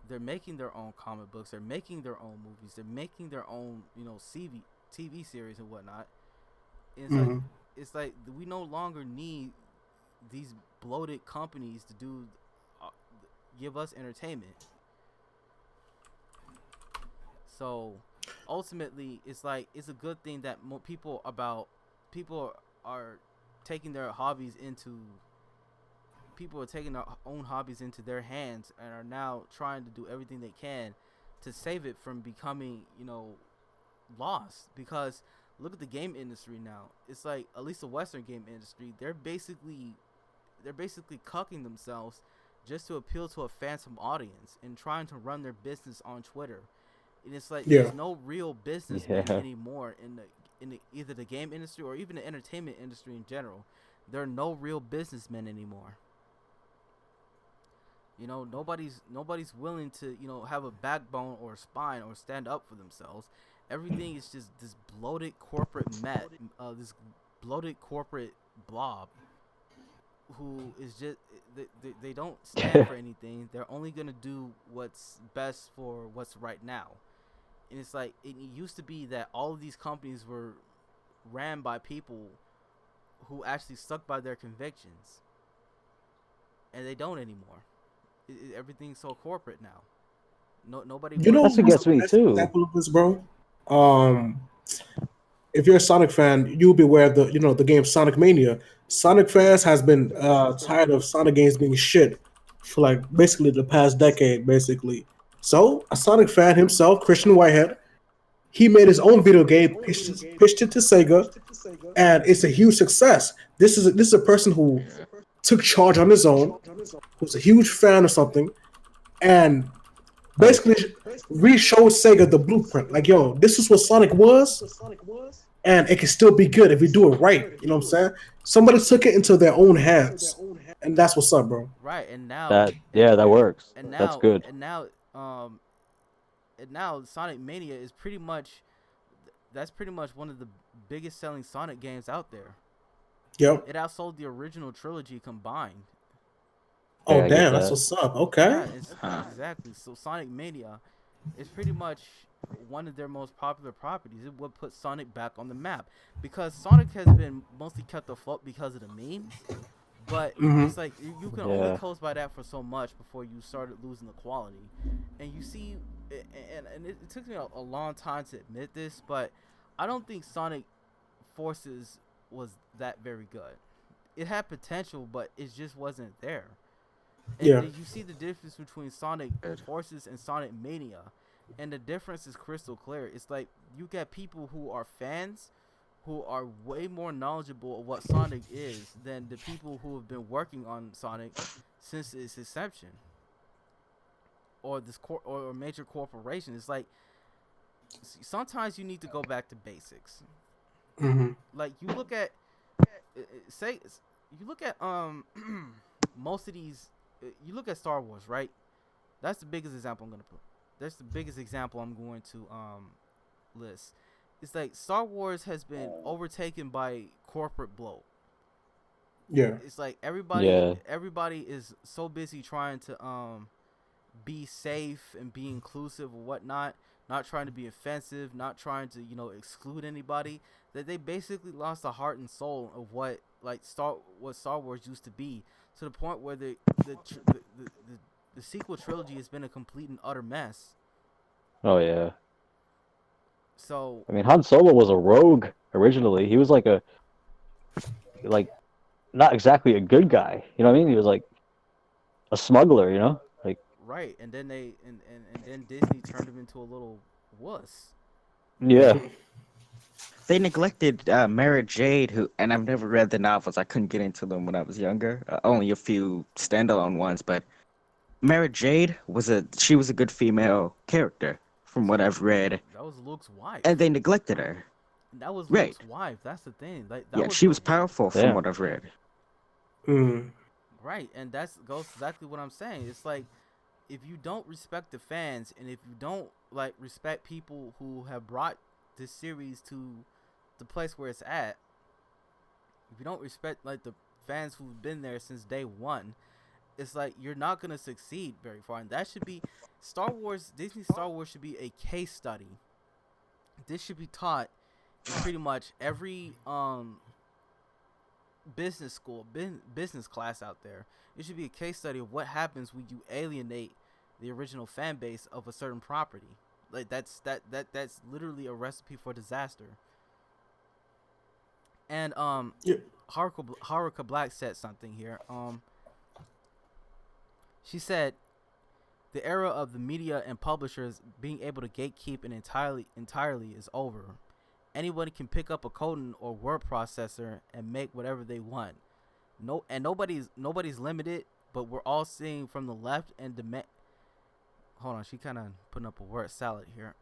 they're making their own comic books, they're making their own movies, they're making their own, you know, TV series and whatnot. And it's like we no longer need these bloated companies to give us entertainment. So ultimately, it's like it's a good thing that more people are taking their hobbies into people are taking their own hobbies into their hands and are now trying to do everything they can to save it from becoming, you know, lost. Because look at the game industry now. It's like, at least the Western game industry, they're basically cucking themselves just to appeal to a phantom audience and trying to run their business on Twitter. And it's like there's no real businessmen anymore in either the game industry or even the entertainment industry in general. There are no real businessmen anymore. You know, nobody's willing to, you know, have a backbone or a spine or stand up for themselves. Everything is just this bloated corporate this bloated corporate blob who is just they don't stand for anything. They're only gonna do what's best for what's right now. And it's like it used to be that all of these companies were ran by people who actually stuck by their convictions, and they don't anymore. Everything's so corporate now. Nobody You know wants. That's what who's gets the me best too. example of this, bro? Um, if you're a Sonic fan, you'll be aware of the game Sonic Mania. Sonic fans has been tired of Sonic games being shit for like basically the past decade, basically. So a Sonic fan himself, Christian Whitehead, he made his own video game, pitched it to Sega, and it's a huge success. This is a person who Yeah. took charge on his own, who's a huge fan of something, and Nice. basically re-showed Sega the blueprint. Like, yo, this is what Sonic was, and it can still be good if we do it right. You know what I'm saying? Somebody took it into their own hands, and that's what's up, bro. Right, and now That yeah, that works. and That's now good. and now and now Sonic Mania is pretty much that's pretty much one of the biggest selling Sonic games out there. Yep. It outsold the original trilogy combined. Oh Yeah, I get damn, that's that. what's up. Okay. Yeah, Huh. exactly. So Sonic Mania is pretty much one of their most popular properties. It would put Sonic back on the map because Sonic has been mostly kept afloat because of the memes. But Hmm. it's like you can only Yeah. coast by that for so much before you started losing the quality. And you see, and it took me a long time to admit this, but I don't think Sonic Forces was that very good. It had potential, but it just wasn't there. And Yeah. then you see the difference between Sonic Good. Forces and Sonic Mania, and the difference is crystal clear. It's like you get people who are fans who are way more knowledgeable of what Sonic is than the people who have been working on Sonic since its inception, or or a major corporation. It's like sometimes you need to go back to basics. Hmm. Like you look at say you look at most of these you look at Star Wars, right? That's the biggest example I'm gonna put. That's the biggest example I'm going to list. It's like Star Wars has been overtaken by corporate bloat. Yeah. It's like Yeah. everybody is so busy trying to be safe and be inclusive or whatnot, not trying to be offensive, not trying to, you know, exclude anybody, that they basically lost the heart and soul of what Star Wars used to be, to the point where the sequel trilogy has been a complete and utter mess. Oh yeah. So I mean, Han Solo was a rogue originally. He was like not exactly a good guy. You know what I mean? He was like a smuggler. You know, like right, and then and then Disney turned him into a little wuss. yeah, They neglected Mara Jade, who, and I've never read the novels. I couldn't get into them when I was younger. Only a few standalone ones, but Mara Jade she was a good female character from what I've read, That was Luke's wife. and they neglected her. That was Right. Luke's wife. That's the thing. Like that Yeah, was she was powerful from Yeah. what I've read. Mm. right, and that's goes exactly what I'm saying. It's like if you don't respect the fans, and if you don't like respect people who have brought this series to the place where it's at, if you don't respect like the fans who've been there since day one, it's like you're not gonna succeed very far. And that should be Disney Star Wars should be a case study. This should be taught in pretty much every business school, business class out there. It should be a case study of what happens when you alienate the original fan base of a certain property. Like that's literally a recipe for disaster. And Yeah. Haruka Black said something here. She said the era of the media and publishers being able to gatekeep and entirely is over. Anyone can pick up a coding or word processor and make whatever they want. Nobody's limited, but we're all seeing from the left and demand. Hold on, she kind of putting up a word salad here.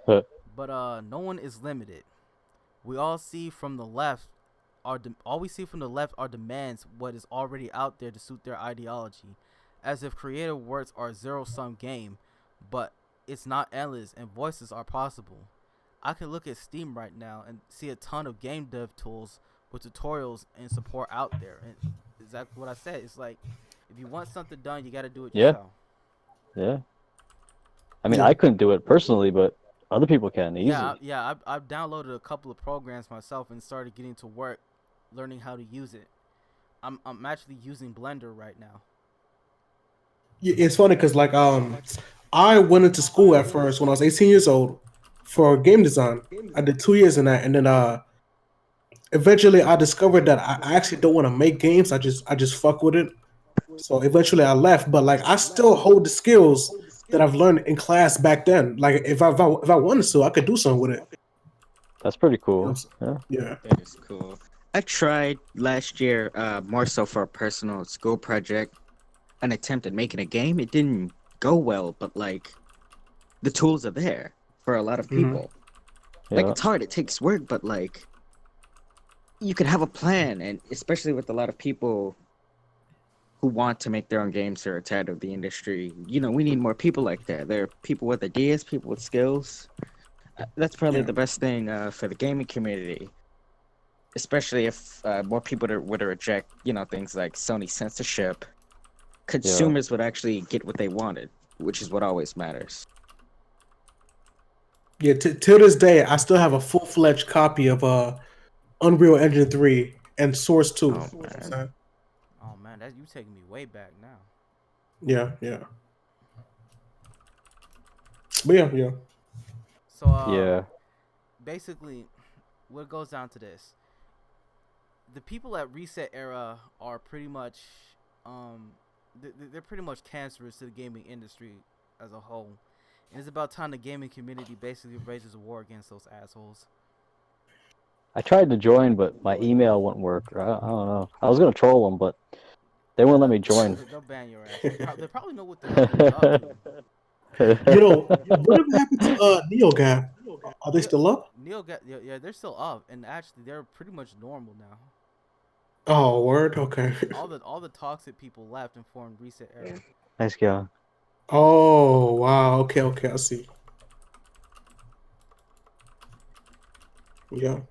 But no one is limited. We all see from the left all we see from the left are demands what is already out there to suit their ideology. as if creative works are a zero-sum game, but it's not endless and voices are possible. I can look at Steam right now and see a ton of game dev tools with tutorials and support out there. And exactly what I said. It's like if you want something done, you got to do it Yeah. yourself. Yeah. I mean, Yeah. I couldn't do it personally, but other people can easily. I've downloaded a couple of programs myself and started getting to work, learning how to use it. I'm actually using Blender right now. Yeah, it's funny because like I went into school at first when I was 18 years old for game design. I did 2 years in that, and then eventually I discovered that I actually don't want to make games. I just fuck with it. So eventually I left, but like I still hold the skills that I've learned in class back then. Like if I wanted to, I could do something with it. That's pretty You know cool. what I'm Yeah. Yeah. That is cool. I tried last year, more so for a personal school project, an attempt at making a game. It didn't go well, but like the tools are there for a lot of Mhm. people. Like Yeah. it's hard, it takes work, but like you could have a plan, and especially with a lot of people who want to make their own games or are tired of the industry. You know, we need more people like that. There are people with ideas, people with skills. That's probably Yeah. the best thing for the gaming community, especially if more people were to reject, you know, things like Sony censorship. Consumers would actually get what they wanted, which is what always matters. Yeah, till this day, I still have a full-fledged copy of Unreal Engine 3 and Source 2. Oh, man. So, Oh man, that you taking me way back now. yeah. But yeah. So Yeah. basically, what goes down to this: the people at Reset Era are pretty much, they're pretty much cancerous to the gaming industry as a whole. And it's about time the gaming community basically rages a war against those assholes. I tried to join, but my email wouldn't work. I don't know. I was gonna troll them, but they wouldn't let me join. They'll ban your ass. They probably know what they're up to. You know, whatever happened to NeoGAF? Are they still up? Yeah, they're still up, and actually they're pretty much normal now. Oh, word. Okay. All the toxic people left and formed Reset Era. Nice guy. Oh, wow. Okay. I see. Yeah.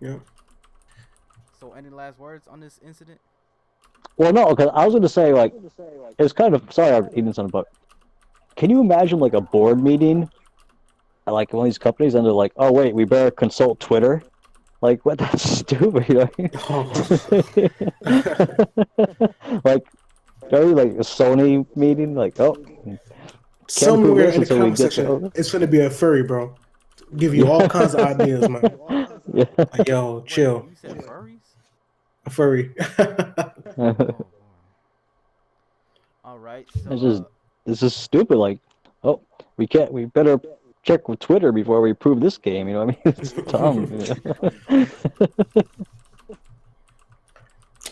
So, any last words on this incident? Well, no, because I was gonna say like it's kind of sorry I'm eating something, but can you imagine like a board meeting at like one of these companies and they're like, oh wait, we better consult Twitter? Like what? That's stupid. You know? Like, like a Sony meeting, like Somewhere in the until we comment get section, it's gonna be a furry, bro. Give you all kinds of ideas, man. Yeah. Like, yo, Wait, chill. you said furries? A furry. Oh, boy. All right. So, It's just this is stupid. Like, oh, we better check with Twitter before we approve this game. You know what I mean? It's dumb.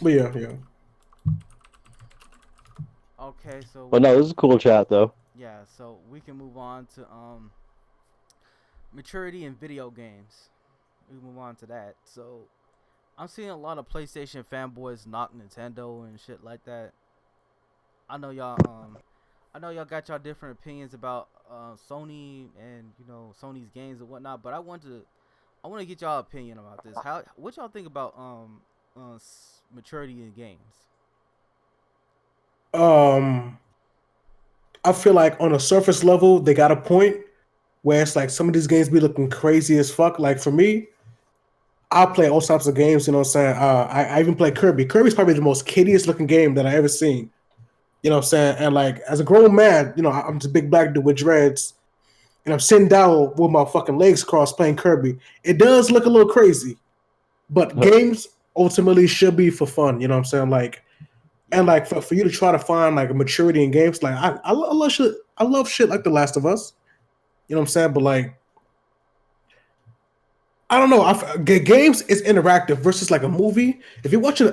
But yeah. okay. So. But no, this is a cool chat though. Yeah. So we can move on to maturity in video games. We move on to that. So I'm seeing a lot of PlayStation fanboys knock Nintendo and shit like that. I know y'all got y'all different opinions about Sony and Sony's games and whatnot, but I want to get y'all opinion about this. What y'all think about maturity in games? I feel like on a surface level, they got a point where it's like some of these games be looking crazy as fuck. Like for me, I play all types of games. You know what I'm saying? I even play Kirby. Kirby's probably the most kiddiest looking game that I ever seen. You know what I'm saying? And like as a grown man, I'm just a big black dude with dreads, and I'm sitting down with my fucking legs crossed playing Kirby. It does look a little crazy, but games ultimately should be for fun. You know what I'm saying? Like, and like for you to try to find like a maturity in games, like I love shit. I love shit like The Last of Us. You know what I'm saying? But like, I don't know. Games is interactive versus like a movie. If you're watching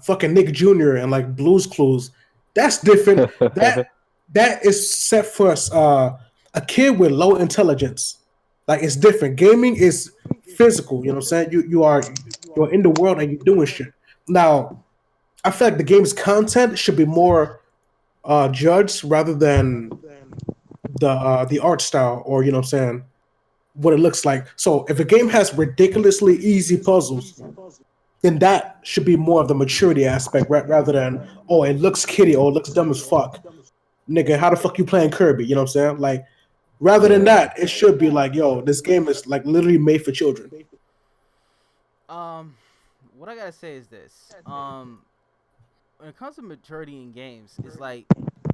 fucking Nick Jr. and like Blue's Clues, that's different. that is set for a kid with low intelligence. Like it's different. Gaming is physical. You know what I'm saying? You're in the world and you're doing shit. Now, I feel like the game's content should be more judged rather than the art style, or you know what I'm saying, what it looks like. So if a game has ridiculously easy puzzles, then that should be more of the maturity aspect, rather than, oh, it looks kiddie or it looks dumb as fuck. Nigga, how the fuck you playing Kirby? You know what I'm saying? Like, rather than that, it should be like, yo, this game is like literally made for children. Um, what I gotta say is this. When it comes to maturity in games, it's like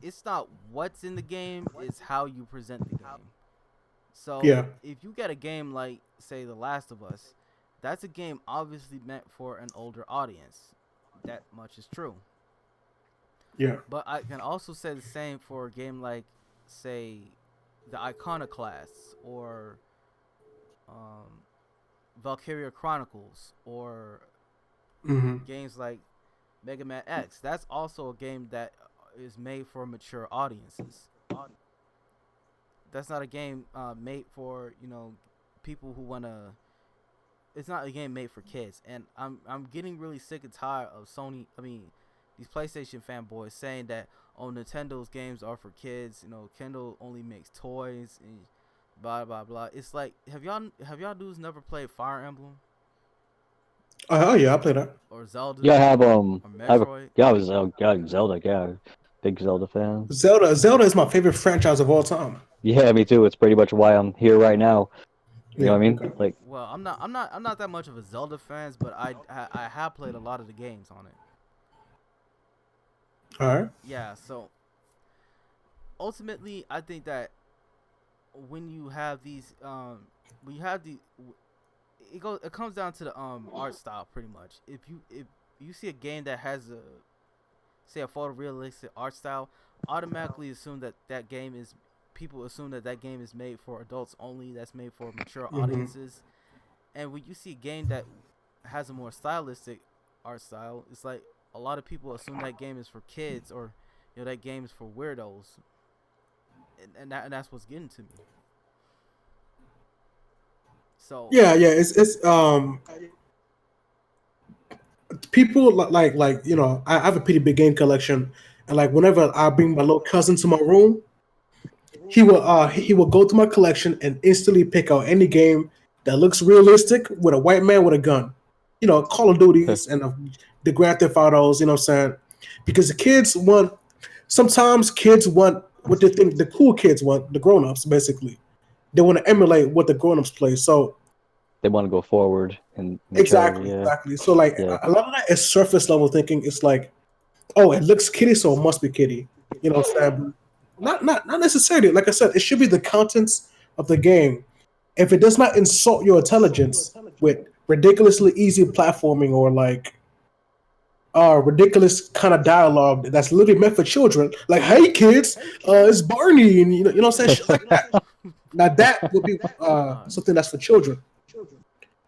it's not what's in the game, it's how you present the game. So Yeah. if you get a game like, say, The Last of Us, that's a game obviously meant for an older audience. That much is true. Yeah. But I can also say the same for a game like, say, the Iconoclasts, or um, Valkyria Chronicles, or Hmm. games like Mega Man X. That's also a game that is made for mature audiences. That's not a game made for, people who wanna. It's not a game made for kids, and I'm getting really sick and tired of Sony. I mean, these PlayStation fanboys saying that, oh, Nintendo's games are for kids. Kendall only makes toys and blah blah blah. It's like, have y'all dudes never played Fire Emblem Oh yeah, I play that. or Zelda Yeah, I have or Metroid? yeah, I was Zelda, yeah, big Zelda fan. Zelda is my favorite franchise of all time. Yeah, me too. It's pretty much why I'm here right now. You know Yeah. what I mean? Okay. Like, Well, I'm not that much of a Zelda fan, but I have played a lot of the games on it. All right. Yeah, so ultimately, I think that when you have these, when you have the, it comes down to the art style pretty much. If you see a game that has a, say, a photorealistic art style, automatically assume that game is, people assume that game is made for adults only. That's made for mature Hmm. audiences. And when you see a game that has a more stylistic art style, it's like a lot of people assume that game is for kids, or that game is for weirdos, and that's what's getting to me. So Yeah, yeah. It's people I have a pretty big game collection, and like whenever I bring my little cousin to my room, he will go to my collection and instantly pick out any game that looks realistic with a white man with a gun. Call of Duties and the Grand Theft Autos. You know what I'm saying? Because the kids want. Sometimes kids want what they think the cool kids want. The grown ups basically. They want to emulate what the grown ups play. So they want to go forward in maturity. exactly, Yeah, exactly. So like yeah. a lot of that is surface level thinking. It's like, oh, it looks kiddie, so it must be kiddie. You know what I'm saying? Not necessarily. Like I said, it should be the contents of the game. If it does not insult your intelligence with ridiculously easy platforming, or like ridiculous kind of dialogue that's literally meant for children, like, hey kids, it's Barney, and you know what I'm saying, shit like that. Now that would be God, something that's for children.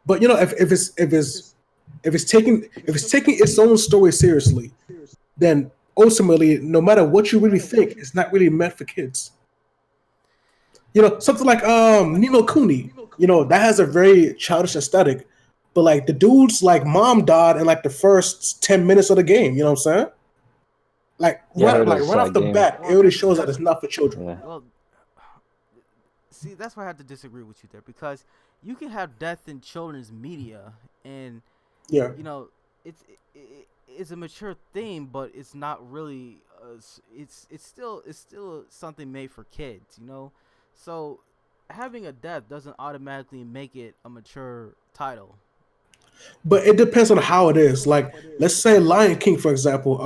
But if it's taking its own story seriously, then ultimately, no matter what you really think, it's not really meant for kids. Something like Nino Cooney. That has a very childish aesthetic, but like the dude's like mom died in like the first 10 minutes of the game. You know what I'm saying? Like Yeah, I right, heard like it's right off like the game. bat, it already shows that it's not for children. Yeah, well, see, that's why I have to disagree with you there, because you can have death in children's media, and Yeah, you know it's a mature theme, but it's not really. It's still something made for kids. So having a death doesn't automatically make it a mature title. but it depends on how it is. Like, let's say Lion King, for example.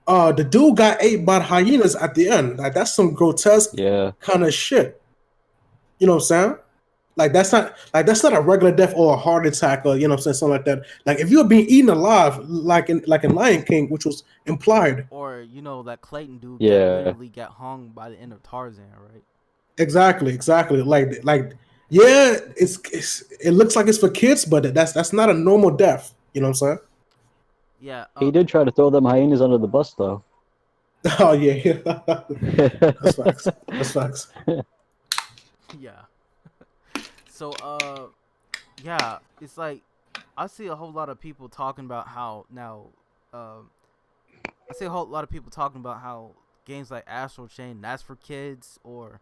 The dude got ate by hyenas at the end. Like, that's some grotesque yeah. kind of shit. You know what I'm saying? Like that's not a regular death or a heart attack, or what I'm saying, something like that. Like if you're being eaten alive, like in Lion King, which was implied. Or that Clayton dude Yeah. literally got hung by the end of Tarzan, right? Exactly. Like yeah, it looks like it's for kids, but that's not a normal death. You know what I'm saying? Yeah. He did try to throw them hyenas under the bus, though. Oh yeah, that's facts. That's facts. Yeah. So yeah, it's like I see a whole lot of people talking about how now, um I see a whole lot of people talking about how games like Astral Chain that's for kids, or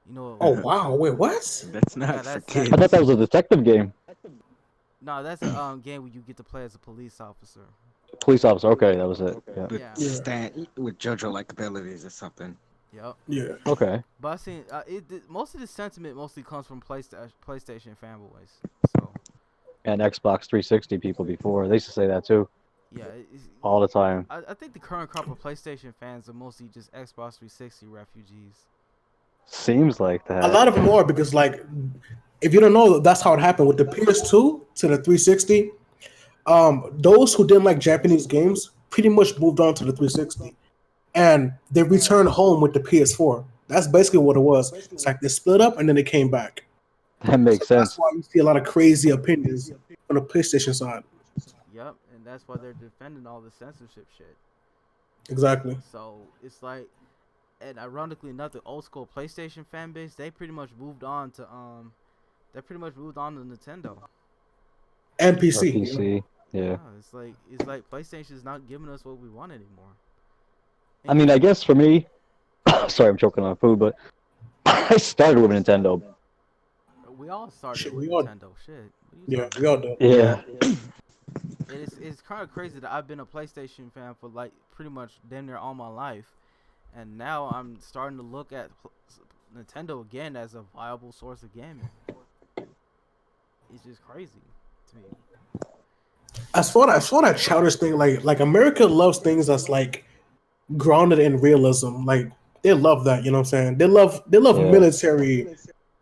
you know, Oh wow, wait, what? That's yeah, not for that's I thought kids. that was a detective game. no, that's a game where you get to play as a police officer. Police officer. Okay, that was it. Yeah. With Yeah. with JoJo like abilities or something. Yep. Yeah. Okay. But I seen most of the sentiment mostly comes from PlayStation fanboys. So And Xbox 360 people before they used to say that too, yeah, all the time. I think the current crop of PlayStation fans are mostly just Xbox 360 refugees. Seems like A that. lot of them are because, like, if you don't know, that's how it happened with the PS2 to the 360. Those who didn't like Japanese games pretty much moved on to the 360, and they returned home with the PS4. That's basically what it was. It's like they split up and then they came back. That makes So that's sense. why you see a lot of crazy opinions on the PlayStation side. Yep, and that's why they're defending all the censorship shit. Exactly. So it's like, and ironically enough, the old school PlayStation fan base, they pretty much moved on to Nintendo. And Or PC. PC. Yeah. It's like PlayStation's not giving us what we want anymore. I mean, I guess for me, sorry, I'm choking on food, but I started with Nintendo. We all started Shit, with we all- Nintendo. Shit. What you Yeah, talking we all do. Yeah. It's kind of crazy that I've been a PlayStation fan for like pretty much damn near all my life, and now I'm starting to look at Nintendo again as a viable source of gaming. It's just crazy to me. As for that childish thing, like America loves things that's like grounded in realism. Like they love that, you know what I'm saying? They love Yeah. military.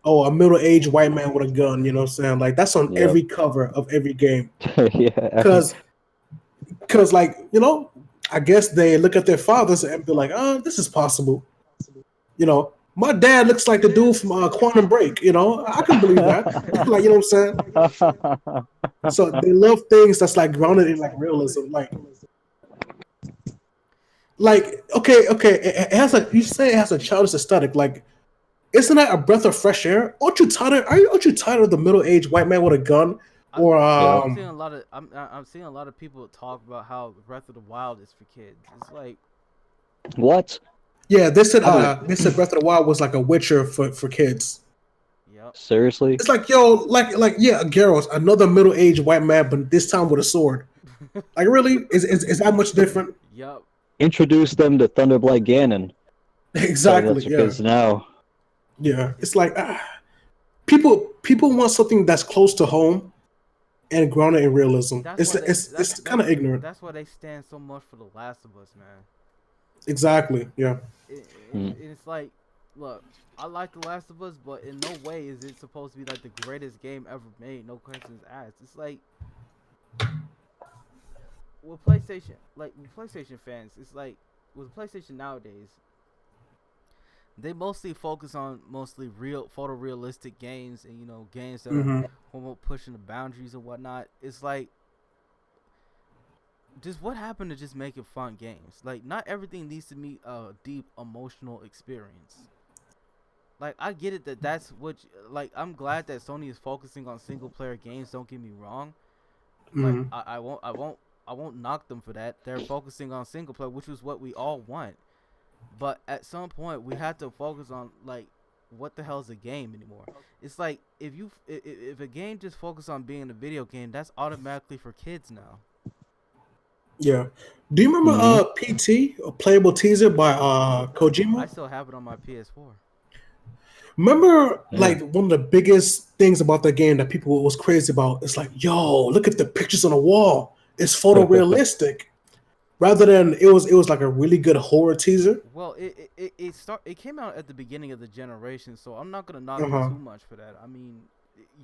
Oh, a middle-aged white man with a gun, you know what I'm saying? Like that's on Yep. every cover of every game. Yeah. Because like, you know, I guess they look at their fathers and be like, oh, this is possible. You know, my dad looks like the dude from Quantum Break, you know, I can believe that. Like, you know what I'm saying? So they love things that's like grounded in like realism. Like okay, it has like you say it has a childish aesthetic. Like, isn't that a breath of fresh air? Aren't you tired of the middle-aged white man with a gun? Or I'm seeing a lot of I'm seeing a lot of people talk about how Breath of the Wild is for kids. It's like What? yeah, they said Breath of the Wild was like a Witcher for kids. yep. Seriously? It's like yo, like yeah, Geralt, another middle-aged white man, but this time with a sword. Like really, is that much different? Yep. Introduce them to Thunderblight Ganon. Exactly. That's for Yeah, kids now. yeah. It's like people want something that's close to home and grounded in realism. It's kind of ignorant. That's why they stand so much for The Last of Us, man. Exactly. Yeah. It's like, look, I like The Last of Us, but in no way is it supposed to be like the greatest game ever made. No questions asked. It's like with PlayStation fans, it's like with PlayStation nowadays, they mostly focus on real photorealistic games and games that are pushing the boundaries and whatnot. It's like, just what happened to just making fun games? Like, not everything needs to be a deep emotional experience. Like, I get it that's what like I'm glad that Sony is focusing on single player games. Don't get me wrong. Like I won't knock them for that. They're focusing on single player, which is what we all want. But at some point, we have to focus on like, what the hell is a game anymore? It's like if a game just focuses on being a video game, that's automatically for kids now. Yeah. Do you remember PT, a playable teaser by Kojima? I still have it on my PS4. Remember, like one of the biggest things about that game that people was crazy about. It's like, yo, look at the pictures on the wall. It's photorealistic. Rather than it was like a really good horror teaser. Well, it came out at the beginning of the generation, so I'm not gonna knock it too much for that. I mean,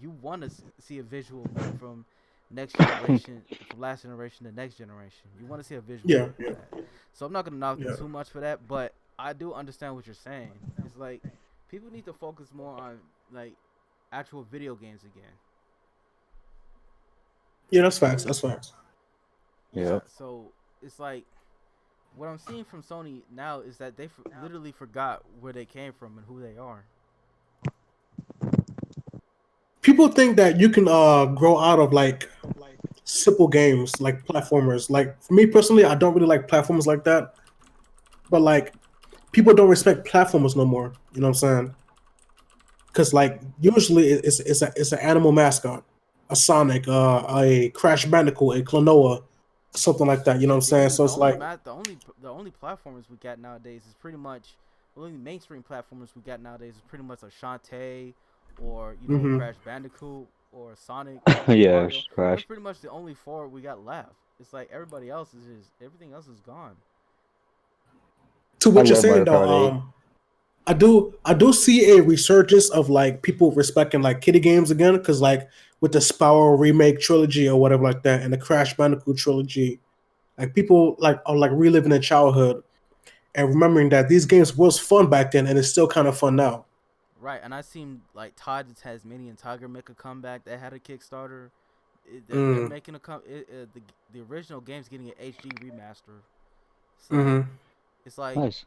you want to see a visual leap from next generation, from last generation to next generation. You want to see a visual leap for that. So I'm not gonna knock them too much for that, but I do understand what you're saying. It's like people need to focus more on like actual video games again. Yeah, that's facts. That's facts. Yeah. So it's like, what I'm seeing from Sony now is that they literally forgot where they came from and who they are. People think that you can grow out of like simple games like platformers. Like for me personally, I don't really like platformers like that. But like people don't respect platformers no more. You know what I'm saying? Because like usually it's an animal mascot, a Sonic, a Crash Bandicoot, a Klonoa, something like that. You know what I'm saying? So it's like, The only platformers we got nowadays is pretty much the only mainstream platformers we got nowadays is pretty much a Shantae or hmm Crash Bandicoot or Sonic, Yeah, Mario. That's Crash. pretty much the only four we got left. It's like everything else is gone. to I what you're love saying Mario though. Kart 8. I do see a resurgence of like people respecting like kiddie games again because like with the Spyro remake trilogy or whatever like that and the Crash Bandicoot trilogy, like people like are like reliving their childhood and remembering that these games was fun back then and it's still kind of fun now. Right, and I seen like Todd the Tasmanian Tiger make a comeback. They had a Kickstarter. They're Mm, making the original game's getting an HD remaster. So hmm it's like Nice.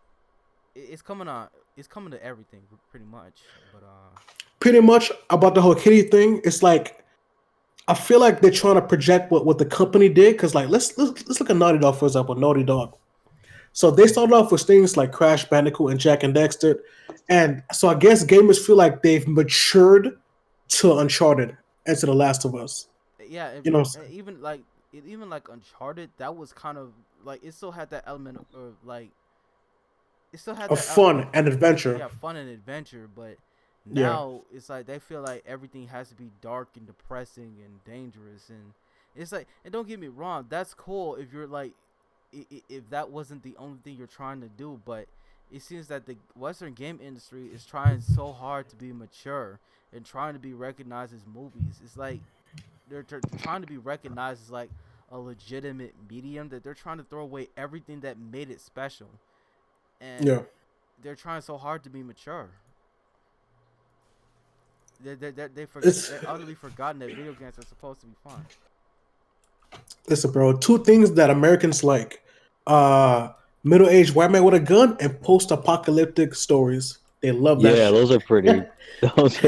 it's coming on. It's coming to everything pretty much. But Pretty much about the whole kitty thing, it's like I feel like they're trying to project what the company did because like let's look at Naughty Dog for example. Naughty Dog. So they started off with things like Crash Bandicoot and Jack and Dexter, and so I guess gamers feel like they've matured to Uncharted and to The Last of Us. yeah, You know, even like Uncharted, that was kind of like it still had that element of like it still had of that fun and adventure. yeah, fun and adventure, but Yeah, now it's like they feel like everything has to be dark and depressing and dangerous, and it's like, and don't get me wrong, that's cool if you're like if that wasn't the only thing you're trying to do, but it seems that the Western game industry is trying so hard to be mature and trying to be recognized as movies. It's like they're trying to be recognized as like a legitimate medium, that they're trying to throw away everything that made it special, and yeah. they're trying so hard to be mature. It's They utterly forgotten that video games are supposed to be fun. listen, bro. Two things that Americans like: uh, middle-aged white man with a gun and post-apocalyptic stories. They love that Yeah, shit. those are pretty. Those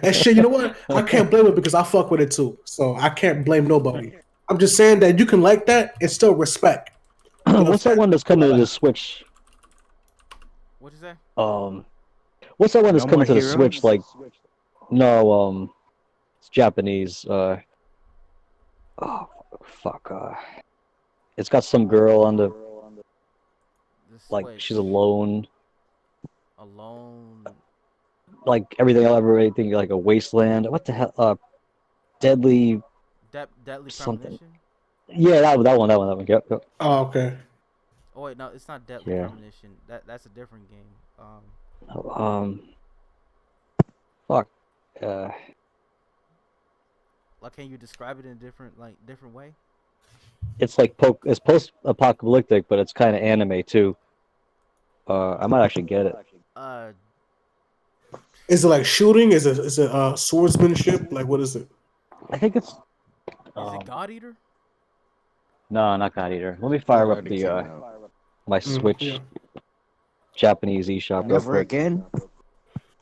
And shit, you know what? I can't blame it because I fuck with it too. So I can't blame nobody. I'm just saying that you can like that and still respect. You know What's what that I'm one that's saying? coming to the Switch? What'd you say? Um, what's that one that's No More coming to the Switch? Heroes? Like, no, it's Japanese. Oh, fuck. It's got some girl on the The like. Switch. She's alone. Alone. Like everything like a wasteland. What the hell? Deadly Deadly something. Premonition. Yeah, that one. Yep. Oh, okay. Oh wait, no, it's not Deadly Yeah. Premonition. That's a different game. Um, fuck. Uh, Like, can you describe it in a different way? it's like it's post-apocalyptic, but it's kind of anime too. I might actually get it. Uh, Is it like shooting? Is it swordsmanship? Like what is it? I think it's. is it God Eater? No, not God Eater. Let me fire up Already the came out. my Switch Yeah. Japanese eShop real Never quick. Again?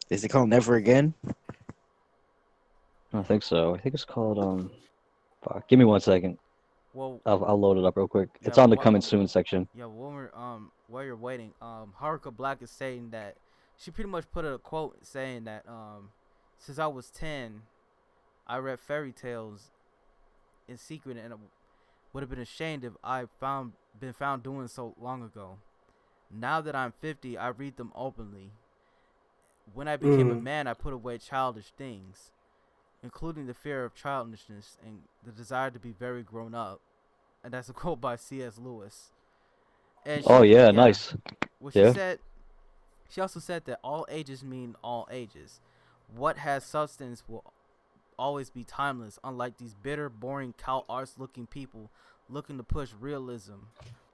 Is it called Never Again? I don't think so. I think it's called Fuck. Give me 1 second. Well, I'll load it up real quick. yeah. It's on the What? coming soon section. Yeah. When we're while you're waiting, Haruka Black is saying that she pretty much put a quote saying that since I was 10, I read fairy tales in secret and would have been ashamed if I been found doing so long ago. Now that I'm 50, I read them openly. When I became a man, I put away childish things, including the fear of childishness and the desire to be very grown up. And that's a quote by C.S. Lewis. And Oh yeah, nice. What Yeah. she also said that all ages mean all ages. What has substance will always be timeless, unlike these bitter, boring, cow arts looking people looking to push realism,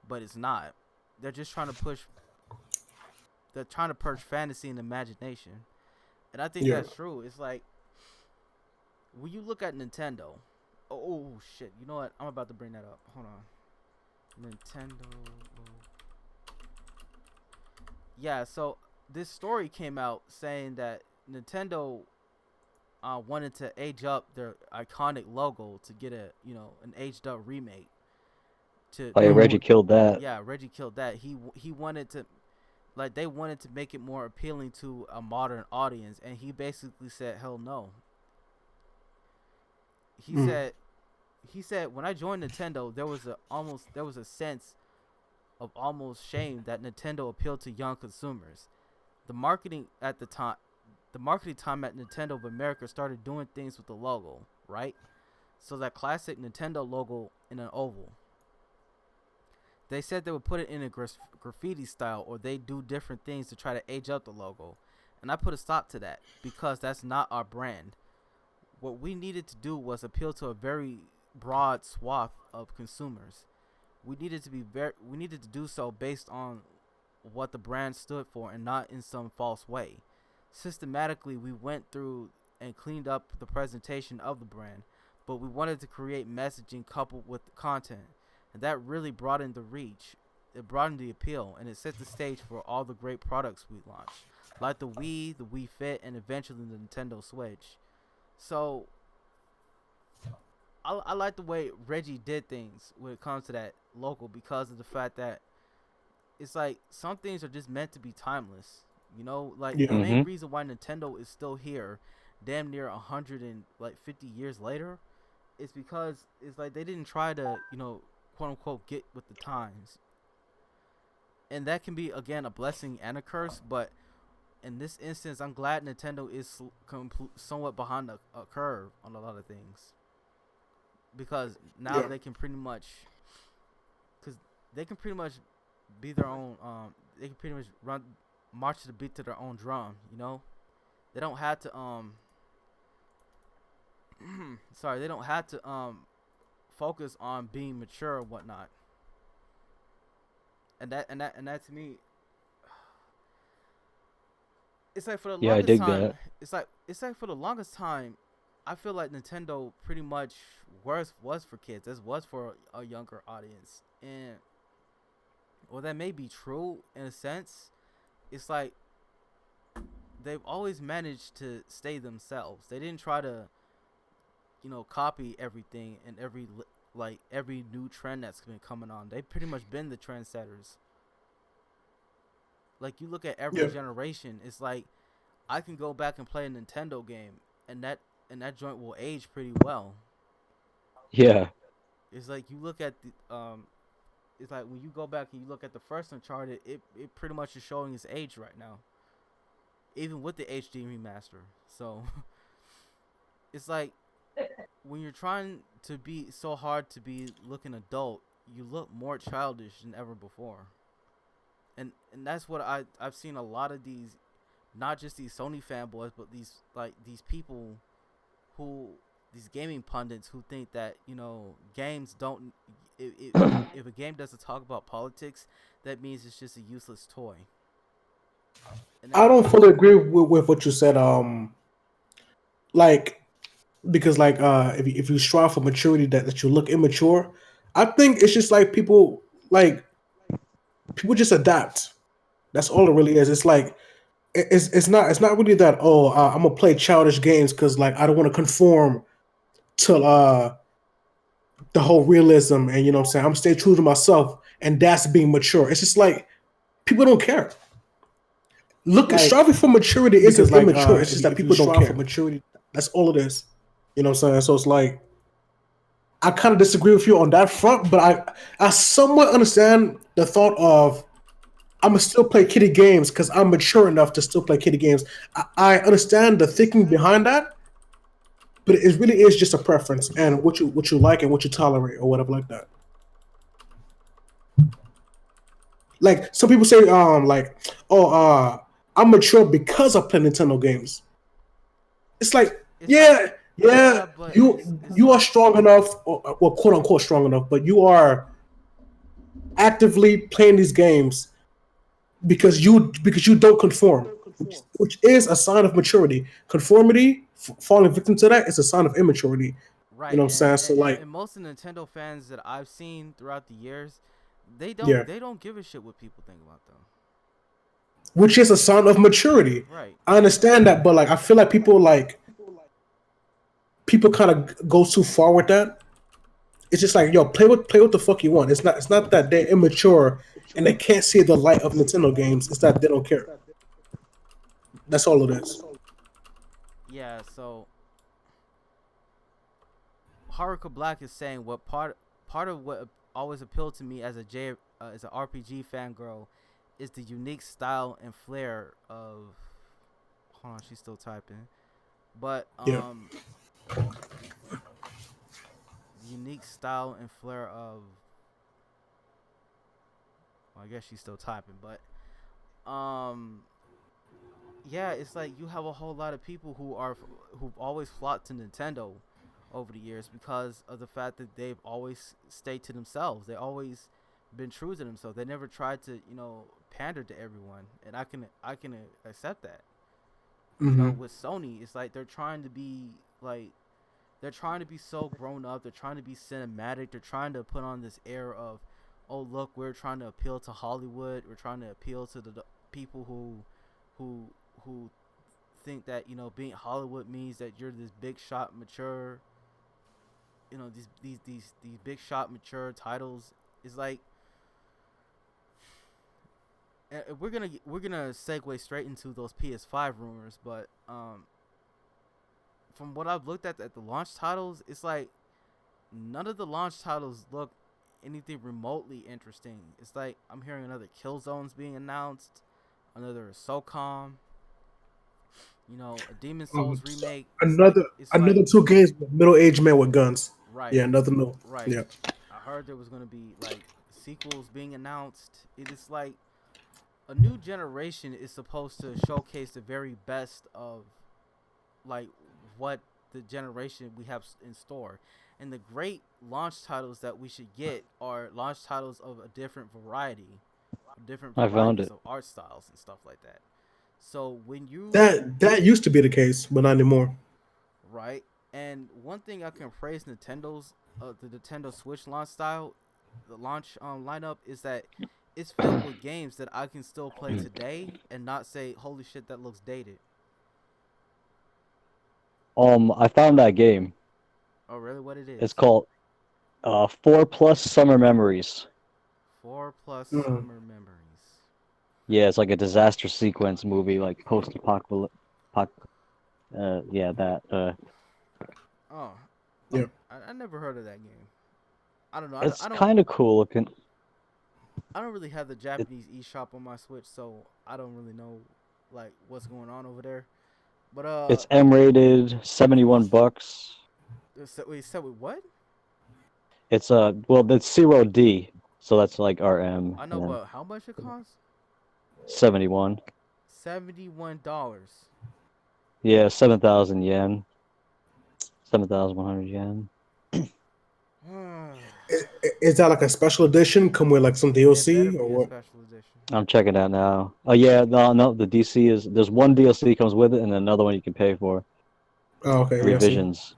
but it's not. They're just trying to push. They're trying to purge fantasy and imagination, and I think Yeah. that's true. It's like when you look at Nintendo. Oh shit! You know what? I'm about to bring that up. Hold on. Nintendo. Yeah. So this story came out saying that Nintendo wanted to age up their iconic logo to get a an aged up remake. Oh yeah, Reggie Mhm. killed that. Yeah, Reggie killed that. He wanted to like they wanted to make it more appealing to a modern audience, and he basically said hell no. He Mhm. said he said when I joined Nintendo, there was a sense of almost shame that Nintendo appealed to young consumers. The marketing at the time, the marketing time at Nintendo of America started doing things with the logo, right? So that classic Nintendo logo in an oval. They said they would put it in a graffiti style, or they do different things to try to age up the logo. And I put a stop to that because that's not our brand. What we needed to do was appeal to a very broad swath of consumers. We needed to do so based on what the brand stood for and not in some false way. Systematically, we went through and cleaned up the presentation of the brand, but we wanted to create messaging coupled with the content, and that really broadened the reach. It broadened the appeal, and it set the stage for all the great products we launched, like the Wii Fit, and eventually the Nintendo Switch. So I like the way Reggie did things when it comes to that local because of the fact that it's like some things are just meant to be timeless. Like the Yeah. main Mhm. reason why Nintendo is still here, damn near 150 years later, is because it's like they didn't try to quote unquote get with the times, and that can be again a blessing and a curse. But in this instance, I'm glad Nintendo is somewhat behind a curve on a lot of things because now Yeah. they can pretty much because they can pretty much be their own. They can pretty much march to the beat to their own drum. They don't have to sorry, they don't have to focus on being mature or whatnot. And that to me, it's like for the Yeah, I longest dig time, that. it's like for the longest time, I feel like Nintendo pretty much was for kids. This was for a younger audience, and well, that may be true in a sense. It's like they've always managed to stay themselves. They didn't try to, copy everything and every new trend that's been coming on. They've pretty much been the trendsetters. Like you look at every Yeah. generation, it's like I can go back and play a Nintendo game, and that joint will age pretty well. Yeah. It's like you look at the it's like when you go back and you look at the first Uncharted, it pretty much is showing its age right now, even with the HD remaster. So it's like when you're trying to be so hard to be looking adult, you look more childish than ever before. And that's what I've seen a lot of these, not just these Sony fanboys, but these people who these gaming pundits who think that games don't if a game doesn't talk about politics, that means it's just a useless toy. And I that, don't fully agree with what you said. Like because like if you strive for maturity that you look immature, I think it's just like people just adapt. That's all it really is. It's like it's not really that I'm gonna play childish games because like I don't want to conform to the whole realism and what I'm saying I'm stay true to myself and that's being mature. It's just like people don't care. Look, like, striving for maturity isn't like immature. It's just that people don't care. For maturity, that's all it is. You know what I'm saying? So it's like I kind of disagree with you on that front, but I somewhat understand the thought of I'm gonna still play kiddie games because I'm mature enough to still play kiddie games. I understand the thinking behind that, but it really is just a preference and what you like and what you tolerate or whatever like that. Like some people say, I'm mature because I play Nintendo games. It's like, it's like yeah, yeah, but it's you are like strong enough, or well, quote unquote strong enough, but you are actively playing these games because you don't conform, which is a sign of maturity. Conformity, falling victim to that, is a sign of immaturity. You right, know what I'm saying? So like, and most of the Nintendo fans that I've seen throughout the years, yeah, they don't give a shit what people think about them. which is a sign of maturity. Right. I understand that, but like, I feel like people like people kind of go too far with that. It's just like, yo, play what the fuck you want. It's not that they're immature and they can't see the light of Nintendo games. It's that they don't care. That's all it is. Yeah, so Haruka Black is saying what part of what always appealed to me as as an RPG fangirl is the unique style and flair of. Hold on, she's still typing, but Yeah. the unique style and flair of. Well, I guess she's still typing, but yeah, it's like you have a whole lot of people who've always flocked to Nintendo over the years because of the fact that they've always stayed to themselves. They always been true to themselves. They never tried to, pander to everyone, and I can accept that. Mm-hmm. With Sony, it's like they're trying to be like they're trying to be so grown up. They're trying to be cinematic. They're trying to put on this air of, oh look, we're trying to appeal to Hollywood. We're trying to appeal to the people who think that being Hollywood means that you're this big shot mature. These big shot mature titles is like. We're gonna segue straight into those PS5 rumors, but from what I've looked at the launch titles, it's like none of the launch titles look anything remotely interesting. It's like I'm hearing another Killzone's being announced, another SOCOM, a Demon Souls remake. Another two games with middle-aged men with guns. Right. Yeah, nothing new. Right. Yeah. I heard there was gonna be like sequels being announced. It is like a new generation is supposed to showcase the very best of like what the generation we have in store, and the great launch titles that we should get are launch titles of a different variety, I found it. of art styles and stuff like that. So when you that used to be the case, but not anymore. right, and one thing I can praise Nintendo's the Nintendo Switch launch style, the launch lineup is that it's filled with games that I can still play today and not say, holy shit, that looks dated. I found that game. Oh, really? What it is? It's called 4+ Summer Memories. 4+ Summer Memories. Yeah, it's like a disaster sequence movie, like post-apocalyptic. Yeah, that. Oh. Yeah. I never heard of that game. I don't know. It's I don't kind of cool looking. I don't really have the Japanese eShop on my Switch, so I don't really know like what's going on over there. But It's M-rated, $71. wait, said with what? It's well, that's 0D, so that's like RM. I know, but how much it costs? 71. $71. Yeah, 7,000 yen. 7,100 yen. Is that like a special edition? Come with like some DLC or what? Special edition. I'm checking that now. Oh yeah, no, the DC is there's one DLC comes with it and another one you can pay for. Oh, okay. Revisions.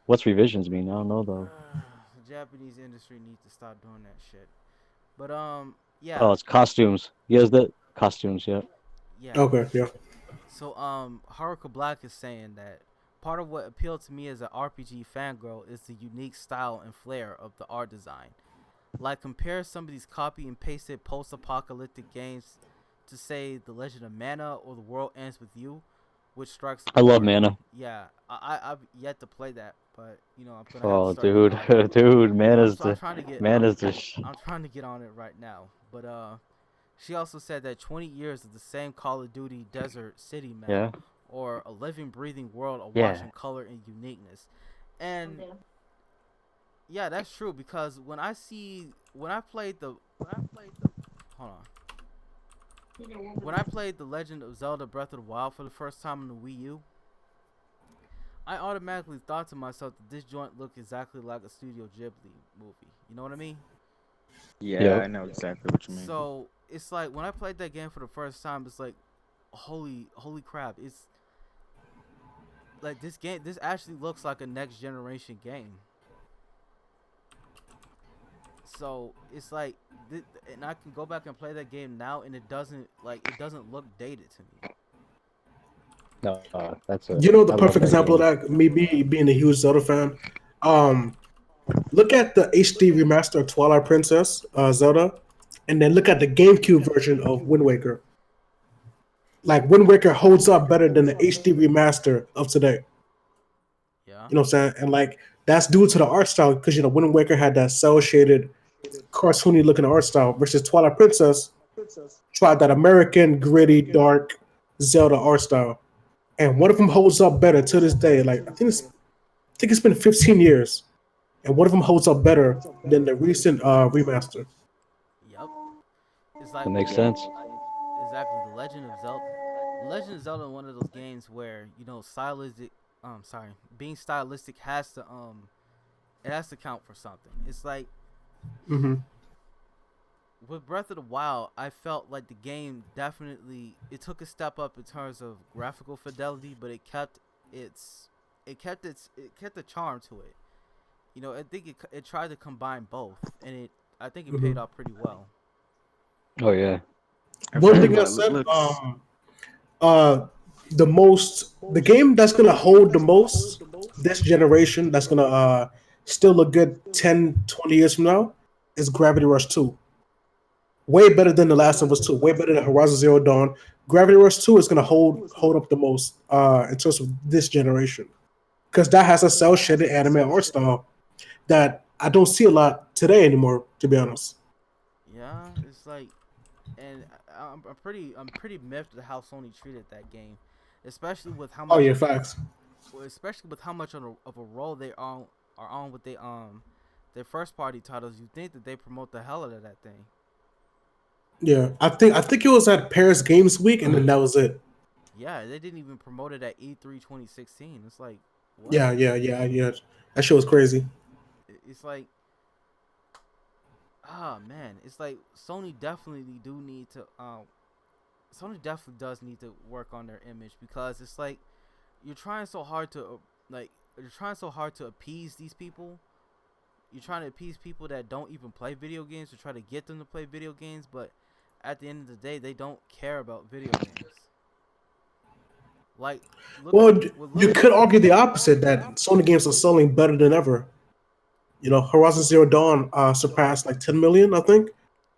What's revisions mean? I don't know though. The Japanese industry needs to stop doing that shit. But yeah. Oh, it's costumes. Yes, the costumes. Yeah. Yeah. Okay. Yeah. So Haruka Black is saying that part of what appealed to me as an RPG fangirl is the unique style and flair of the art design. Like, compare some of these copy and pasted post-apocalyptic games to, say, The Legend of Mana or The World Ends With You, which strikes a I love chord. Mana. Yeah, I've yet to play that, but I'm gonna have Oh, to start dude, Mana's I'm the trying to get I'm trying to get on it right now. But she also said that 20 years of the same Call of Duty Desert City map, Yeah. or a living, breathing world awash in color and uniqueness, and yeah, that's true, because when I played the Legend of Zelda Breath of the Wild for the first time on the Wii U, I automatically thought to myself that this joint looked exactly like a Studio Ghibli movie. You know what I mean? Yeah, Yep. I know exactly what you mean. So it's like when I played that game for the first time, it's like, holy crap! It's like this actually looks like a next generation game. So it's like, and I can go back and play that game now, and it doesn't look dated to me. No, that's a. You know the I love perfect that example of game. that, me being a huge Zelda fan. Um, Look at the HD remaster of Twilight Princess Zelda, and then look at the GameCube version of Wind Waker. Like Wind Waker holds up better than the HD remaster of today. Yeah. You know what I'm saying? And like that's due to the art style because Wind Waker had that cell shaded, cartoony looking art style versus Twilight Princess tried that American gritty dark Zelda art style. And one of them holds up better to this day. Like I think it's been 15 years, and one of them holds up better than the recent remaster. Yep. It's like That makes sense. exactly the Legend of Zelda. Legend of Zelda is one of those games where stylistic. Sorry, being stylistic has to it has to count for something. It's like Hmm. with Breath of the Wild, I felt like the game definitely it took a step up in terms of graphical fidelity, but it kept the charm to it. I think it tried to combine both, and I think it Hmm. paid off pretty well. Oh yeah. I've One heard thing I it said, looks. the game that's gonna hold the most this generation, that's gonna still look good 10, 20 years from now, is Gravity Rush 2. Way better than The Last of Us 2. Way better than Horizon Zero Dawn. Gravity Rush 2 is gonna hold up the most in terms of this generation because that has a cell shaded anime art style that I don't see a lot today anymore. To be honest. Yeah, it's like, and I'm pretty miffed at how Sony treated that game, especially with how Oh much yeah, of facts. especially with how much of a role they are on with their first party titles. You think that they promote the hell out of that thing? Yeah, I think it was at Paris Games Week, and then that was it. Yeah, they didn't even promote it at E3 2016. It's like what? Yeah. That shit was crazy. It's like man, it's like Sony definitely does need to work on their image because it's like you're trying so hard to you're trying so hard to appease these people. You're trying to appease people that don't even play video games to try to get them to play video games, but at the end of the day, they don't care about video games. Like, Well, you look at could argue the opposite that Sony games are selling better than ever. Horizon Zero Dawn surpassed like 10 million, I think.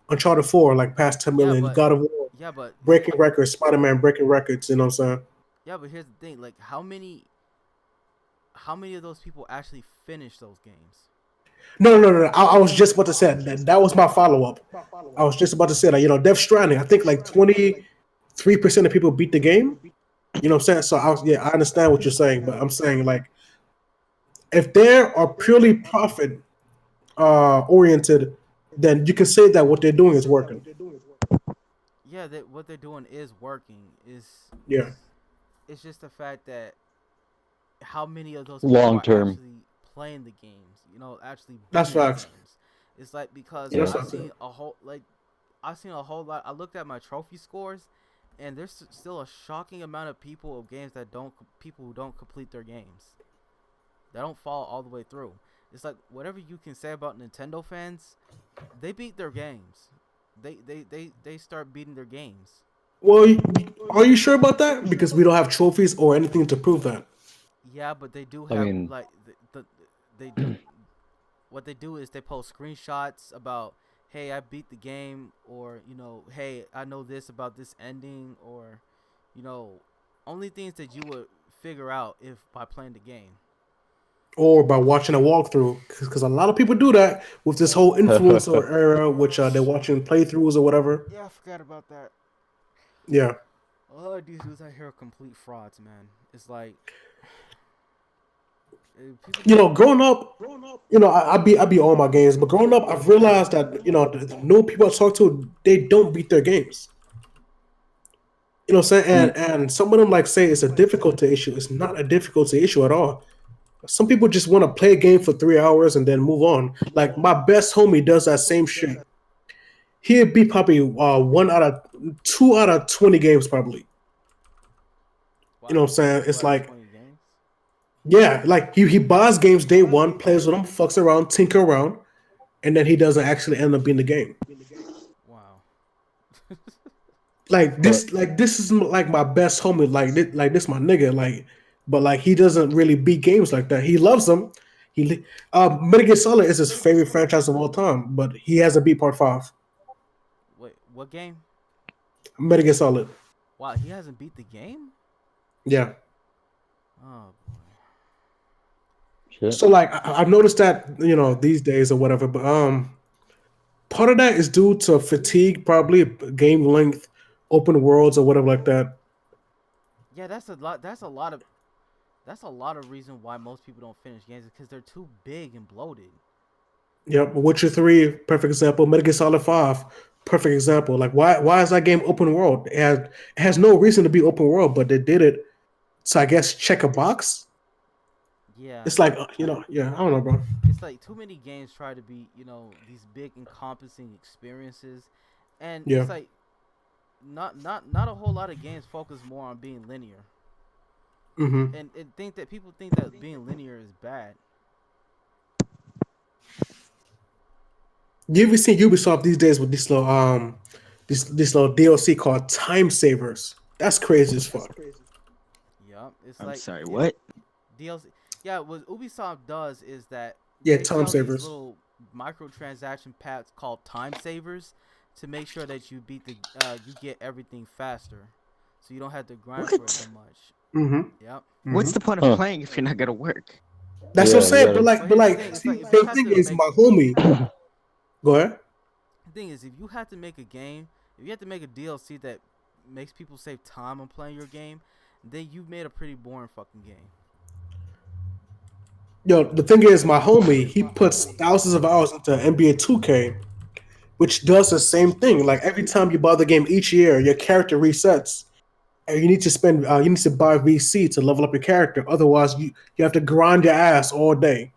Uncharted 4 like past 10 yeah, million. but God of War yeah, but breaking records. Spider-Man breaking records. You know what I'm saying? yeah, but here's the thing: like, how many of those people actually finish those games? No. I was just about to say that was my follow-up. I was just about to say that Death Stranding. I think like 23% of people beat the game. You know what I'm saying? So I understand what you're saying, but I'm saying like if they are purely profit oriented, then you can say that what they're doing is working. Yeah, that what they're doing is working. Yeah, It's just the fact that how many of those people Long are term. actually playing the games, actually that's beating the facts. games. It's like because Yeah. I've seen a whole lot. I looked at my trophy scores, and there's still a shocking amount of people who don't complete their games. They don't follow all the way through. It's like whatever you can say about Nintendo fans, they beat their games. They start beating their games. Well, are you sure about that? Because we don't have trophies or anything to prove that. Yeah, but they do I have mean, like they do what they do is they post screenshots about, hey, I beat the game, or hey, I know this about this ending, or you know only things that you would figure out if by playing the game. Or by watching a walkthrough, because a lot of people do that with this whole influencer era, which they're watching playthroughs or whatever. Yeah, I forgot about that. Yeah, A lot of these dudes out here are complete frauds, man. It's like people. growing up, I be all my games, but growing up, I've realized that the new people I talk to, they don't beat their games. You know what I'm saying? And some of them like say it's a difficulty issue. It's not a difficulty issue at all. Some people just want to play a game for 3 hours and then move on. Like my best homie does that same shit. He'd be probably 2 out of 20 games probably. You know what I'm saying? Two It's out of like 20 games. yeah, like he buys games day one, plays with them, fucks around, tinker around, and then he doesn't actually end up being the game. Wow. like this is like my best homie. Like this my nigga. But like he doesn't really beat games like that. He loves them. Metal Gear Solid is his favorite franchise of all time, but he hasn't beat Part 5. Wait, what game? Metal Gear Solid. Wow, he hasn't beat the game. Yeah. Oh boy. Shit. So like I've noticed that these days or whatever, but part of that is due to fatigue, probably game length, open worlds or whatever like that. Yeah, that's a lot. That's a lot of reason why most people don't finish games because they're too big and bloated. Yep, Witcher 3, perfect example. Metal Gear Solid 5, perfect example. Like why is that game open world? It has no reason to be open world, but they did it. So I guess check a box. Yeah. It's like yeah, I don't know, bro. It's like too many games try to be, these big encompassing experiences, and Yeah. it's like not a whole lot of games focus more on being linear, Mm-hmm. and people think that being linear is bad. You ever seen Ubisoft these days with this little DLC called Time Savers? That's crazy as fuck. Yup, it's I'm like sorry, it's what? DLC. Yeah, what Ubisoft does is that Yeah, they time sell savers. these little microtransaction packs called time savers to make sure that you you get everything faster, so you don't have to grind for it What? so much. Mm-hmm. Yep. What's the point of playing if you're not gonna work? That's Yeah, what I'm saying. yeah. But But here's the like, thing: it's see, like if you the have thing to is, make my homie. Go ahead. the thing is, if you have to make a game, if you have to make a DLC that makes people save time on playing your game, then you've made a pretty boring fucking game. Yo, the thing is, my homie, he puts thousands of hours into NBA 2K, which does the same thing. Like every time you buy the game each year, your character resets, and you need to buy VC to level up your character. Otherwise, you have to grind your ass all day.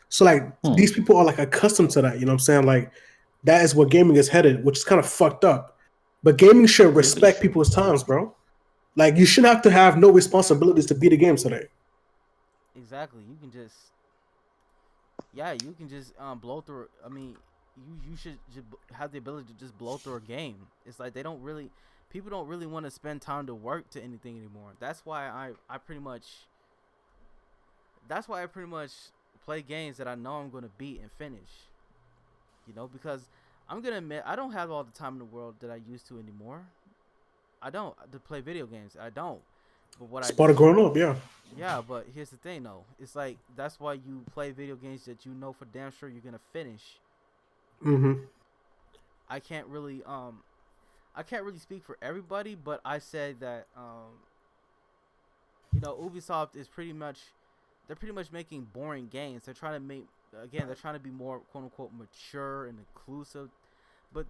So like these people are like accustomed to that. You know what I'm saying? Like that is where gaming is headed, which is kind of fucked up. But gaming should respect people's times, bro. Like you shouldn't have to have no responsibilities to beat a game today. Exactly. You can just blow through. I mean, you should just have the ability to just blow through a game. It's like people don't really want to spend time to work to anything anymore. That's why I pretty much play games that I know I'm gonna beat and finish. Because I'm gonna admit I don't have all the time in the world that I used to anymore. I don't to play video games. I don't. But what It's I part of growing up, yeah. Yeah, but here's the thing though. It's like that's why you play video games that you know for damn sure you're gonna finish. Mm-hmm. I can't really speak for everybody, but I say that Ubisoft is pretty much making boring games. They're trying to be more quote unquote mature and inclusive, but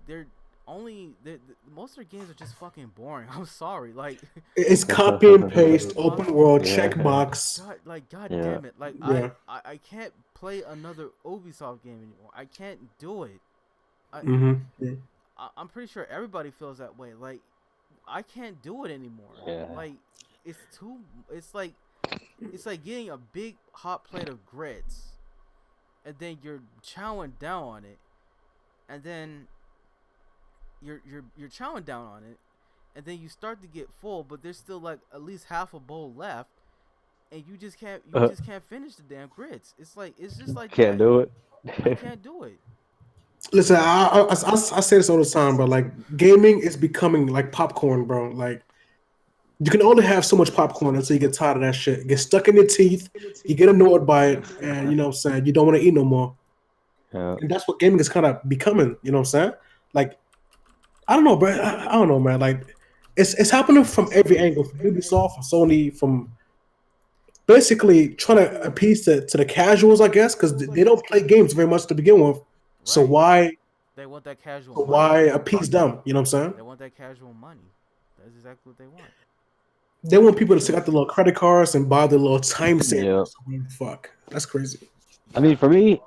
most of their games are just fucking boring. I'm sorry, like It's copy and paste, open world, checkbox. God Yeah. damn it, like Yeah. I can't play another Ubisoft game anymore. I can't do it. Mm-hmm. I'm pretty sure everybody feels that way. Like I can't do it anymore. Yeah. Like it's like getting a big hot plate of grits and then you're chowing down on it and then you're chowing down on it and then you start to get full, but there's still like at least half a bowl left and you just can't finish the damn grits. It's just like Can't do it. I can't do it. Listen, I say this all the time, bro. Like gaming is becoming like popcorn, bro. Like you can only have so much popcorn until you get tired of that shit. It gets stuck in your teeth, you get annoyed by it, and you know what I'm saying, you don't want to eat no more. Yeah. And that's what gaming is kind of becoming, you know what I'm saying? Like, I don't know, bro. I don't know, man. Like, it's happening from every angle, from Ubisoft, from Sony, from basically trying to appease to the casuals, I guess, because they don't play games very much to begin with. So Right. They want that casual money. why appease them? You know what I'm saying? They want that casual money. That's exactly what they want. They want people to take out the little credit cards and buy the little time savers. Yeah. Fuck, that's crazy. I mean, for me,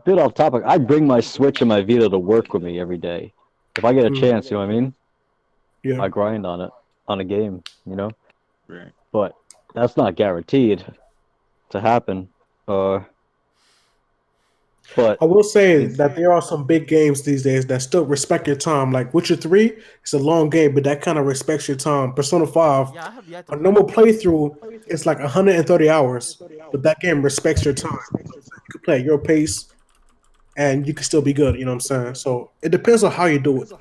bit off topic. I bring my Switch and my Vita to work with me every day. If I get a chance, you know what I mean? Yeah. I grind on it, on a game, you know? Right. But that's not guaranteed to happen. But I will say that there are some big games these days that still respect your time. Like Witcher 3, it's a long game, but that kind of respects your time. Persona 5, Yeah, I have yet to a play normal it. playthrough, it's like 130 hours, but that game respects your time. You can play at your pace, and you can still be good. You know what I'm saying? So it depends on how you do it.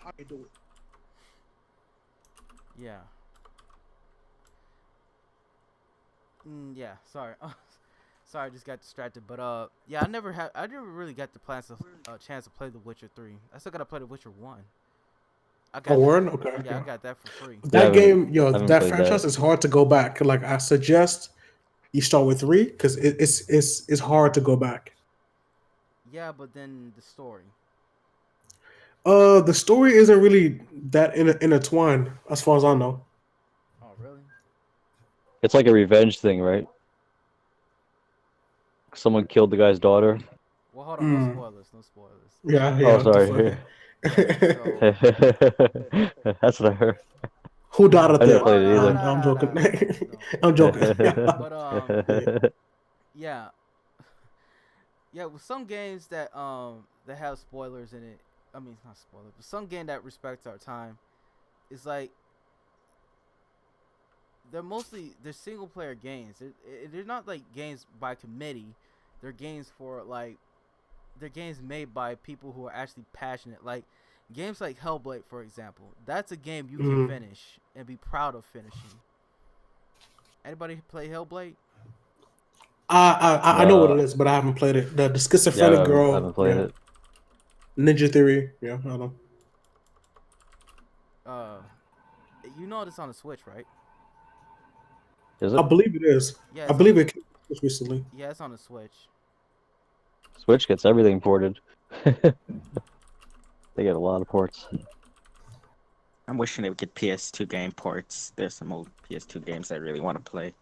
Yeah. Yeah. Sorry. Sorry, I just got distracted. But yeah, I never really got the chance to play The Witcher 3. I still gotta play The Witcher 1. I Oh, got that. word? Okay. Yeah, I Okay. got that for free. yeah, That game, I haven't that played franchise that. is hard to go back. Like I suggest you start with 3 because it's hard to go back. Yeah, but then the story. The story isn't really that intertwined as far as I know. Oh, really? It's like a revenge thing, right? Someone killed the guy's daughter. Well, hold on. No Mm. spoilers. No spoilers. Yeah, Oh, yeah. sorry. So, That's what I heard. Who died at I never that? played well, it no, either. no, I'm no, joking. no, no, no. I'm joking. But yeah, yeah. With some games that have spoilers in it. I mean, not spoilers, but some game that respects our time. It's like they're single player games. They're not like games by committee. They're games for like they're games made by people who are actually passionate. Like games like Hellblade, for example. That's a game you can finish and be proud of finishing. Anybody play Hellblade? I know what it is, but I haven't played it. The Yeah, schizophrenic I haven't girl, played yeah. it. Ninja Theory, yeah, I know. Uh, you know this on the Switch, right? Is I it? believe it is. Yeah, I it's believe it came out recently. Yeah, it's on the Switch. Switch gets everything ported. They get a lot of ports. I'm wishing they would get PS2 game ports. There's some old PS2 games I really want to play.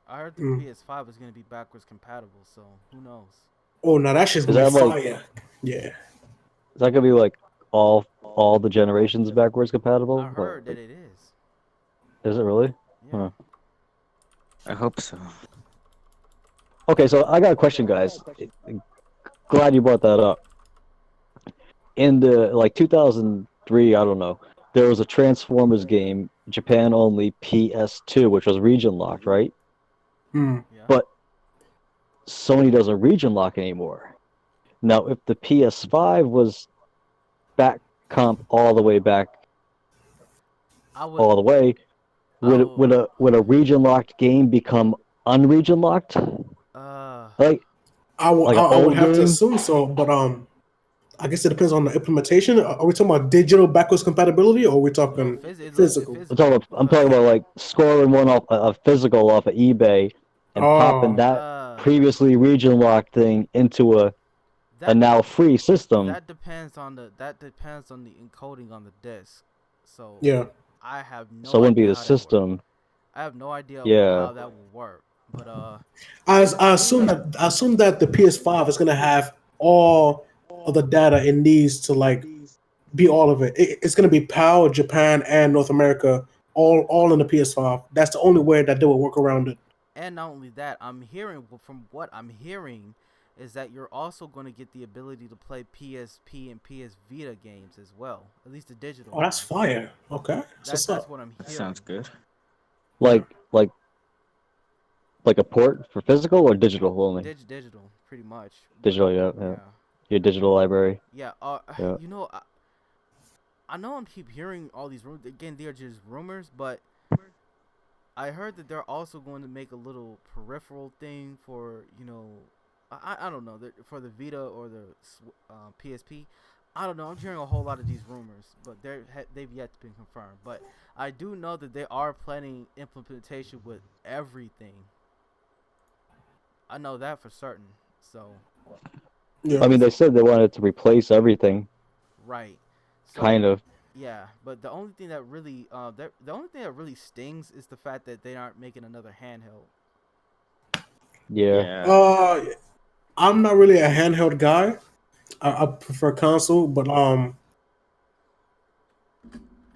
I heard the PS5 is gonna be backwards compatible, so who knows? Oh, now that shit's Is gonna be that like- fire. Yeah. Is that gonna be like all the generations backwards compatible? I heard that it is. Is it really? Yeah. Huh. I hope so. Okay, so I got a question, guys. Glad you brought that up. In the like 2003, I don't know, there was a Transformers game, Japan only, PS2, which was region locked, right? Mm. Yeah. But Sony doesn't region lock anymore. Now, if the PS5 was back comp all the way back, I would. all the way, would a region locked game become unregion locked? Like I would Like an old have to game? assume so, but I guess it depends on the implementation. Are we talking about digital backwards compatibility, or are we talking physical? I'm talking about like scoring one off a physical off of eBay and popping that previously region locked thing into a now free system. That depends on the encoding on the disc. So Yeah. I have no. So it wouldn't be idea the how that works. system. I have no idea Yeah. how that will work, but I assume that the PS5 is gonna have all of the data it needs to like be all of it. It's gonna be PAL, Japan, and North America all in the PS5. That's the only way that they will work around it. and not only that, from what I'm hearing is that you're also going to get the ability to play PSP and PS Vita games as well, at least the digital. Oh, that's ones. fire. Okay, That's what I'm hearing. That sounds good. Like a port for physical or digital only? Digital, pretty much. Digital, yeah. Your digital library. Yeah. Yeah. You know, I know I keep hearing all these rumors. Again, they're just rumors, but I heard that they're also going to make a little peripheral thing for, I don't know, for the Vita or the PSP. I don't know. I'm hearing a whole lot of these rumors, but they've yet to be confirmed. But I do know that they are planning implementation with everything. I know that for certain. So. Yeah. I mean, they said they wanted to replace everything. Right. So, Kind of. Yeah, but the only thing that really stings is the fact that they aren't making another handheld. Yeah. I'm not really a handheld guy. I prefer console, but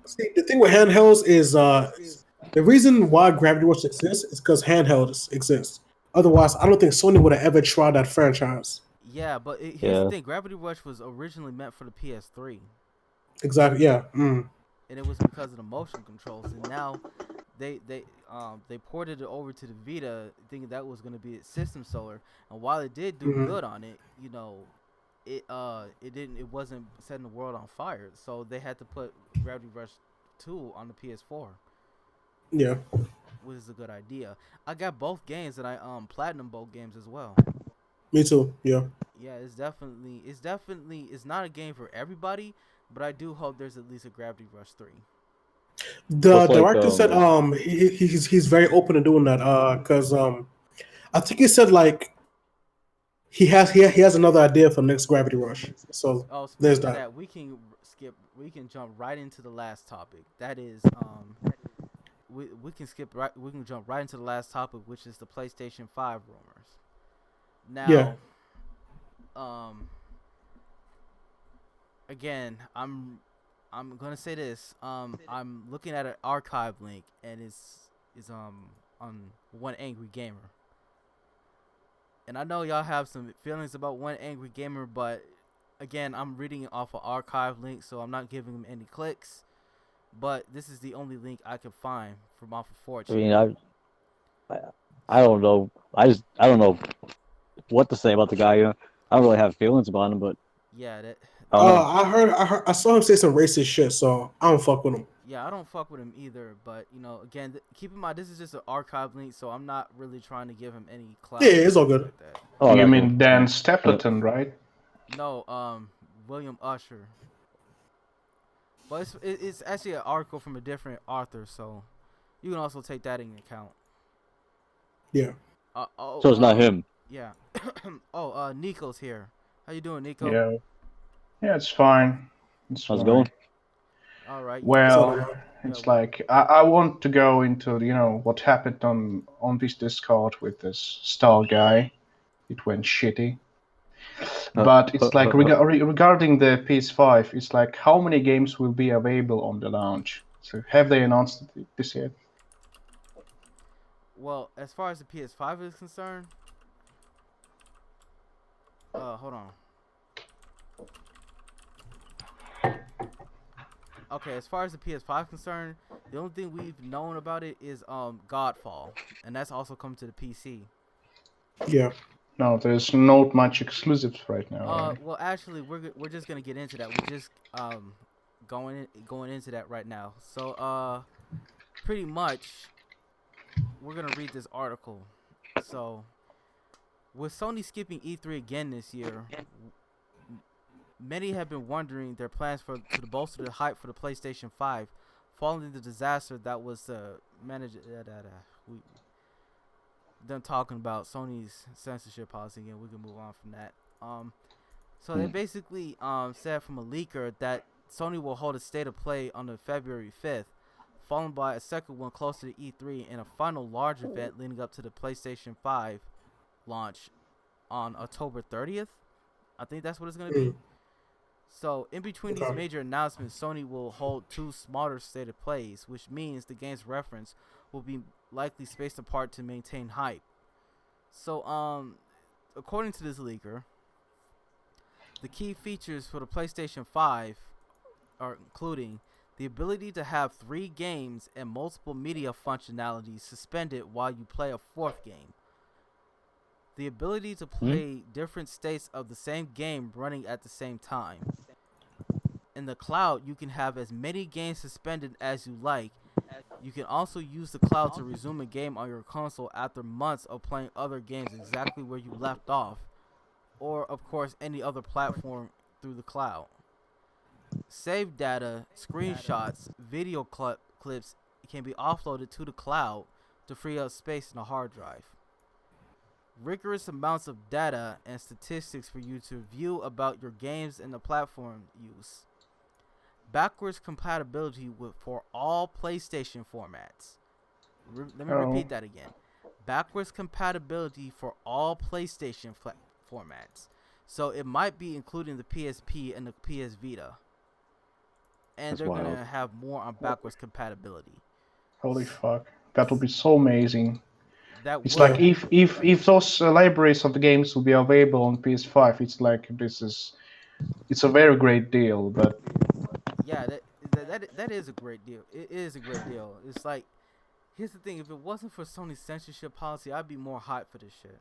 see, the thing with handhelds is the reason why Gravity Rush exists is because handhelds exist. Otherwise, I don't think Sony would have ever tried that franchise. Yeah, but here's the Yeah. thing: Gravity Rush was originally meant for the PS3, Exactly. Yeah. and it was because of the motion controls. And now they ported it over to the Vita, thinking that was going to be its system seller. And while it did do Mm-hmm. good on it, it wasn't setting the world on fire. So they had to put Gravity Rush 2 on the PS4, Yeah. which is a good idea. I got both games, and I platinum both games as well. Me too. Yeah. Yeah, it's not a game for everybody, but I do hope there's at least a Gravity Rush 3. The What's like director said he's very open to doing that because I think he said like he has another idea for next Gravity Rush. So Oh, there's speaking of that. that, we can jump right into the last topic. That is we can jump right into the last topic, which is the PlayStation 5 rumors. Yeah. Now, again, I'm gonna say this. I'm looking at an archive link, and it's on One Angry Gamer. And I know y'all have some feelings about One Angry Gamer, but again, I'm reading it off an archive link, so I'm not giving him any clicks. But this is the only link I could find from off of 4chan. I mean, I don't know. I don't know what to say about the guy. You know, I don't really have feelings about him, but Yeah, I don't know. I saw him say some racist shit, so I don't fuck with him. yeah, I don't fuck with him either. But again, keep in mind this is just an archive link, so I'm not really trying to give him any clout. Yeah, it's all good. Like that. Oh, You that's mean cool. Dan Stapleton, right? No, William Usher. But it's actually an article from a different author, so you can also take that into account. Yeah. So it's not him. Yeah. Nico's here. How you doing, Nico? Yeah. Yeah, it's fine. It's How's it fine. going? All right. Well, So, it's like I want to go into what happened on this Discord with this Star guy. It went shitty. But it's like regarding the PS5, it's like how many games will be available on the launch? So have they announced this yet? Well, as far as the PS5 is concerned, hold on. Okay, as far as the PS5 is concerned, the only thing we've known about it is Godfall, and that's also come to the PC. yeah. No, there's not much exclusives right now. Right? Well, actually, we're just gonna get into that. We're just going into that right now. So pretty much, we're gonna read this article. So, with Sony skipping E3 again this year, many have been wondering their plans to bolster the hype for the PlayStation 5, following the disaster that was managed. We them talking about Sony's censorship policy again. We can move on from that. So they basically said from a leaker that Sony will hold a state of play on the February 5th, followed by a second one closer to E3 and a final large event leading up to the PlayStation 5 launch on October 30th. I think that's what it's going to be. So in between these major announcements, Sony will hold two smaller state of plays, which means the game's reference will be likely spaced apart to maintain hype. So according to this leaker, the key features for the PlayStation 5 are including the ability to have 3 games and multiple media functionalities suspended while you play a 4th game. The ability to play different states of the same game running at the same time. In the cloud, you can have as many games suspended as you like. You can also use the cloud to resume a game on your console after months of playing other games exactly where you left off, or of course any other platform through the cloud. Save data, screenshots, video clips can be offloaded to the cloud to free up space in a hard drive. Rigorous amounts of data and statistics for you to view about your games and the platform use. Backwards compatibility for all PlayStation formats. Let me repeat that again. Backwards compatibility for all PlayStation formats. So it might be including the PSP and the PS Vita. And they're going to have more on backwards compatibility. Holy fuck. That would be so amazing. It's would. like if those libraries of the games will be available on PS5, it's like it's a very great deal. But Yeah, that is a great deal. It is a great deal. It's like, here's the thing: if it wasn't for Sony's censorship policy, I'd be more hyped for this shit.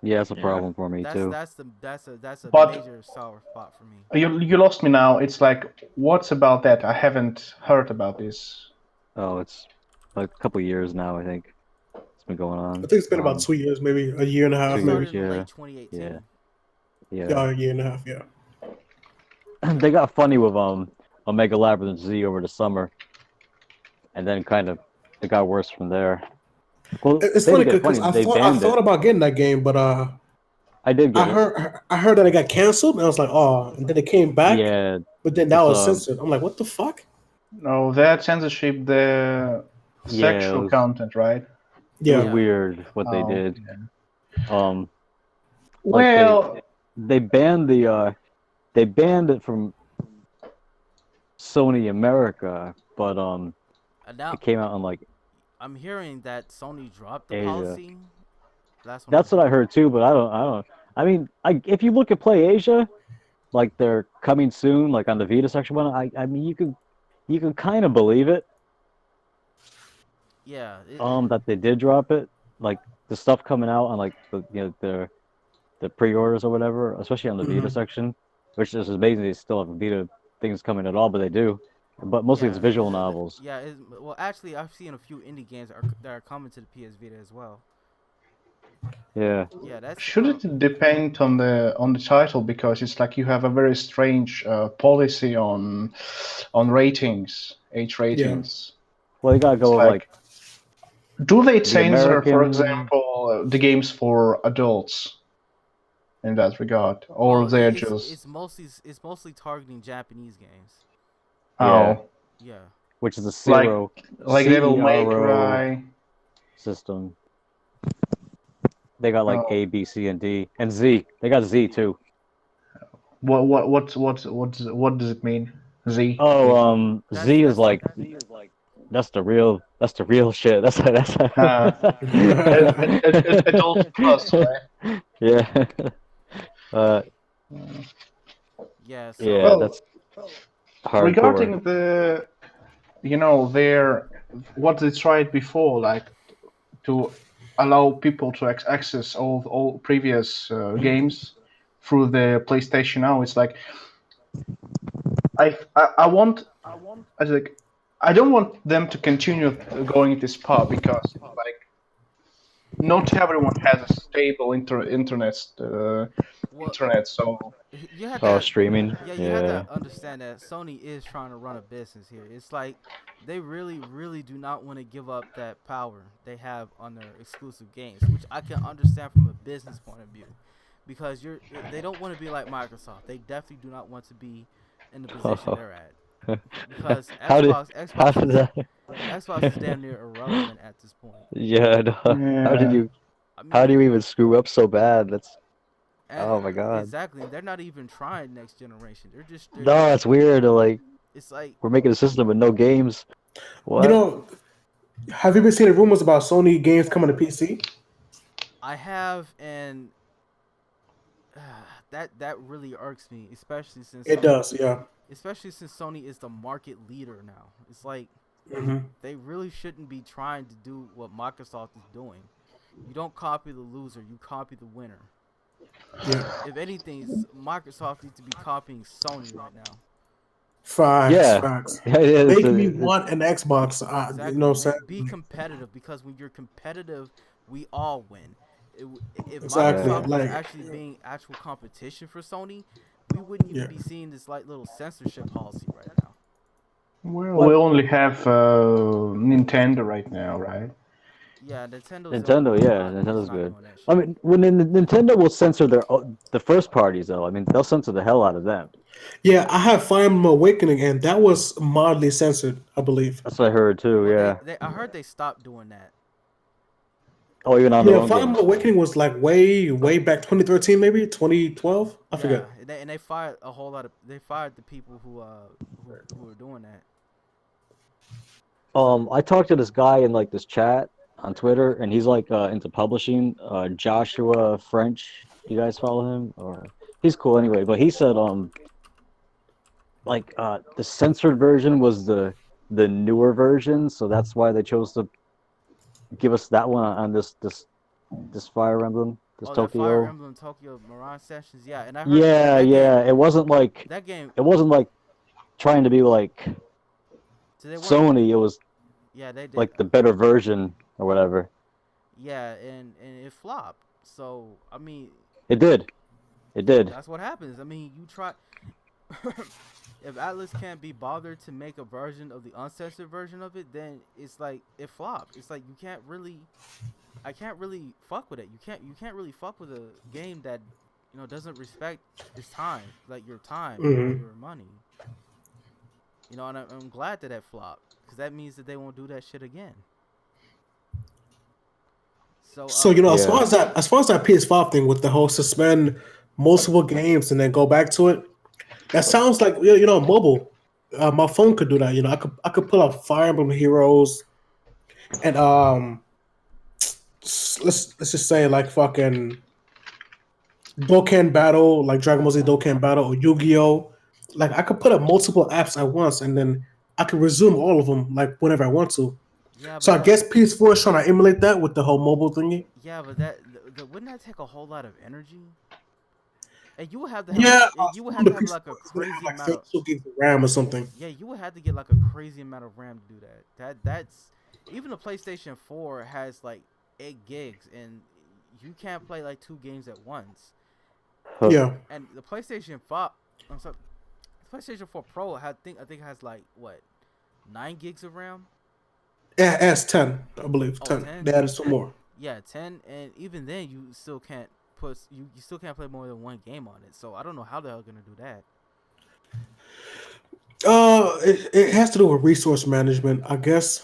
Yeah, it's a Yeah. problem for me too. That's a But- major sour spot for me. you lost me now. It's like, what's about that? I haven't heard about this. Oh, it's like a couple years now, I think. It's been going on. I think it's been about 2 years, maybe a year and a half, It 2 maybe. years. started in yeah. late 2018. Yeah. Yeah, Yeah. a year and a half. Yeah. They got funny with Omega Labyrinth Z over the summer, and then kind of it got worse from there. Well, It's they funny didn't get because they I banned thought it. about getting that game, but I did get I heard that it got canceled, and I was like, oh, and then it came it. back, Yeah, but then now it's, it's censored. I'm like, what the fuck? No, that censorship, the Yeah, it sexual was- content, right? it Yeah, was weird what they Oh, did. yeah. Like Well, they banned they banned it from Sony America, but And now it came out on like I'm hearing that Sony dropped the Asia. policy. That's that's what I heard too, but I don't. I mean, if you look at Play Asia, like they're coming soon, like on the Vita section one. I mean, you can kind of believe it. Yeah. That they did drop it, like the stuff coming out on like the pre-orders or whatever, especially on the Vita Mhm. section, which is amazing. They still have Vita things coming at all, but they do. But mostly it's Yeah, visual novels. Yeah. Well, actually, I've seen a few indie games that are coming to the PS Vita as well. Yeah. Yeah, that's. should it depend on the title, because it's like you have a very strange policy on ratings, age ratings. Well, you gotta go It's with like do they censor, for American- example, the games for adults in that regard, or Well, they're it's, just it's mostly targeting Japanese games. Yeah. Yeah. which is a Like- zero like Devil May CERO Cry? system. They got like Oh. A, B, C, and D, and Z. They got Z too. What does it mean? Z. Oh, That's- Z that's is like that's the real shit. That's Adult plus, right? yeah. Yeah. So, Yeah, Well, that's hardcore. Regarding their what they tried before, like to allow people to access all previous games through the PlayStation Now, it's like I want I don't want them to continue going this path, because like not everyone has a stable internet. well, Internet, so you had Oh, that. streaming. Yeah, you have to understand that Sony is trying to run a business here. It's like they really, really do not want to give up that power they have on their exclusive games, which I can understand from a business point of view, because they don't want to be like Microsoft. They definitely do not want to be in the position they're at, because How did Xbox that? is damn near irrelevant at this point. Yeah, no. How Yeah. did you? I mean, How do you even screw up so bad? That's and- oh my God. Exactly, and they're not even trying next generation. They're no, it's weird. Like It's like we're making a system with no games. What? You know, have you been seeing the rumors about Sony games coming to PC? I have, and that really irks me, especially since It does, yeah. Especially since Sony is the market leader now. It's like Hmm. they really shouldn't be trying to do what Microsoft is doing. You don't copy the loser, you copy the winner. Yeah. If anything, Microsoft needs to be copying Sony right now. Facts, Yeah. facts. Yeah, it is. Make me want an Xbox. Exactly. You know what I'm saying? Be competitive, because when you're competitive, we all win. If Exactly, Microsoft like- was actually being actual competition for Sony, we wouldn't even Yeah. be seeing this like little censorship policy right now. Well, we only have Nintendo right now, right? Yeah, Nintendo's Nintendo, yeah, not Nintendo's good. doing that shit. I mean, when Nintendo will censor the first parties though. I mean, they'll censor the hell out of them. Yeah, I have Fire Emblem Awakening, and that was mildly censored, I believe. That's what I heard too. Well, Yeah. I heard they stopped doing that. Oh, even on their Yeah, own Fire games. Emblem Awakening was like way back 2013, maybe 2012. I forget. Yeah, and they fired a whole lot of. They fired the people who were doing that. I talked to this guy in like this chat, on Twitter, and he's like into publishing. Joshua French, you guys follow him? Or he's cool anyway. But he said like the censored version was the newer version, so that's why they chose to give us that one on this Fire Emblem, this Oh, that Fire Tokyo. Emblem Tokyo Mirage Sessions. Yeah, and I heard Yeah, that yeah. game. It wasn't like That game. trying to be like So they weren't. Sony. It was Yeah, they did. like the better version or whatever. Yeah, and it flopped. So I mean, It did. It did. that's what happens. I mean, you try. If Atlas can't be bothered to make a version of the uncensored version of it, then it's like it flopped. It's like you can't really, I can't really fuck with it. You can't really fuck with a game that, doesn't respect its time, like your time, your money. And I'm glad that flopped because that means that they won't do that shit again. So as far as that PS5 thing with the whole suspend multiple games and then go back to it, that sounds like mobile. My phone could do that. I could pull up Fire Emblem Heroes, and let's just say like fucking Dokkan Battle, like Dragon Ball Z Dokkan Battle or Yu-Gi-Oh. Like I could put up multiple apps at once, and then I could resume all of them like whenever I want to. yeah, So I guess PS4 is trying to emulate that with the whole mobile thingy. yeah, but wouldn't that take a whole lot of energy? And you would have to you would have to have like a crazy like amount of 32 gigs of RAM or something. yeah, you would have to get like a crazy amount of RAM to do that. That's even the PlayStation 4 has like 8 gigs, and you can't play like 2 games at once. Yeah. And the PlayStation 5, I'm sorry, the PlayStation 4 Pro I think has like what 9 gigs of RAM. Yeah, as 10, I believe. 10. 10? They added some more. Yeah, 10, and even then you still can't you still can't play more than 1 game on it. So I don't know how the hell they're gonna do that. It has to do with resource management, I guess.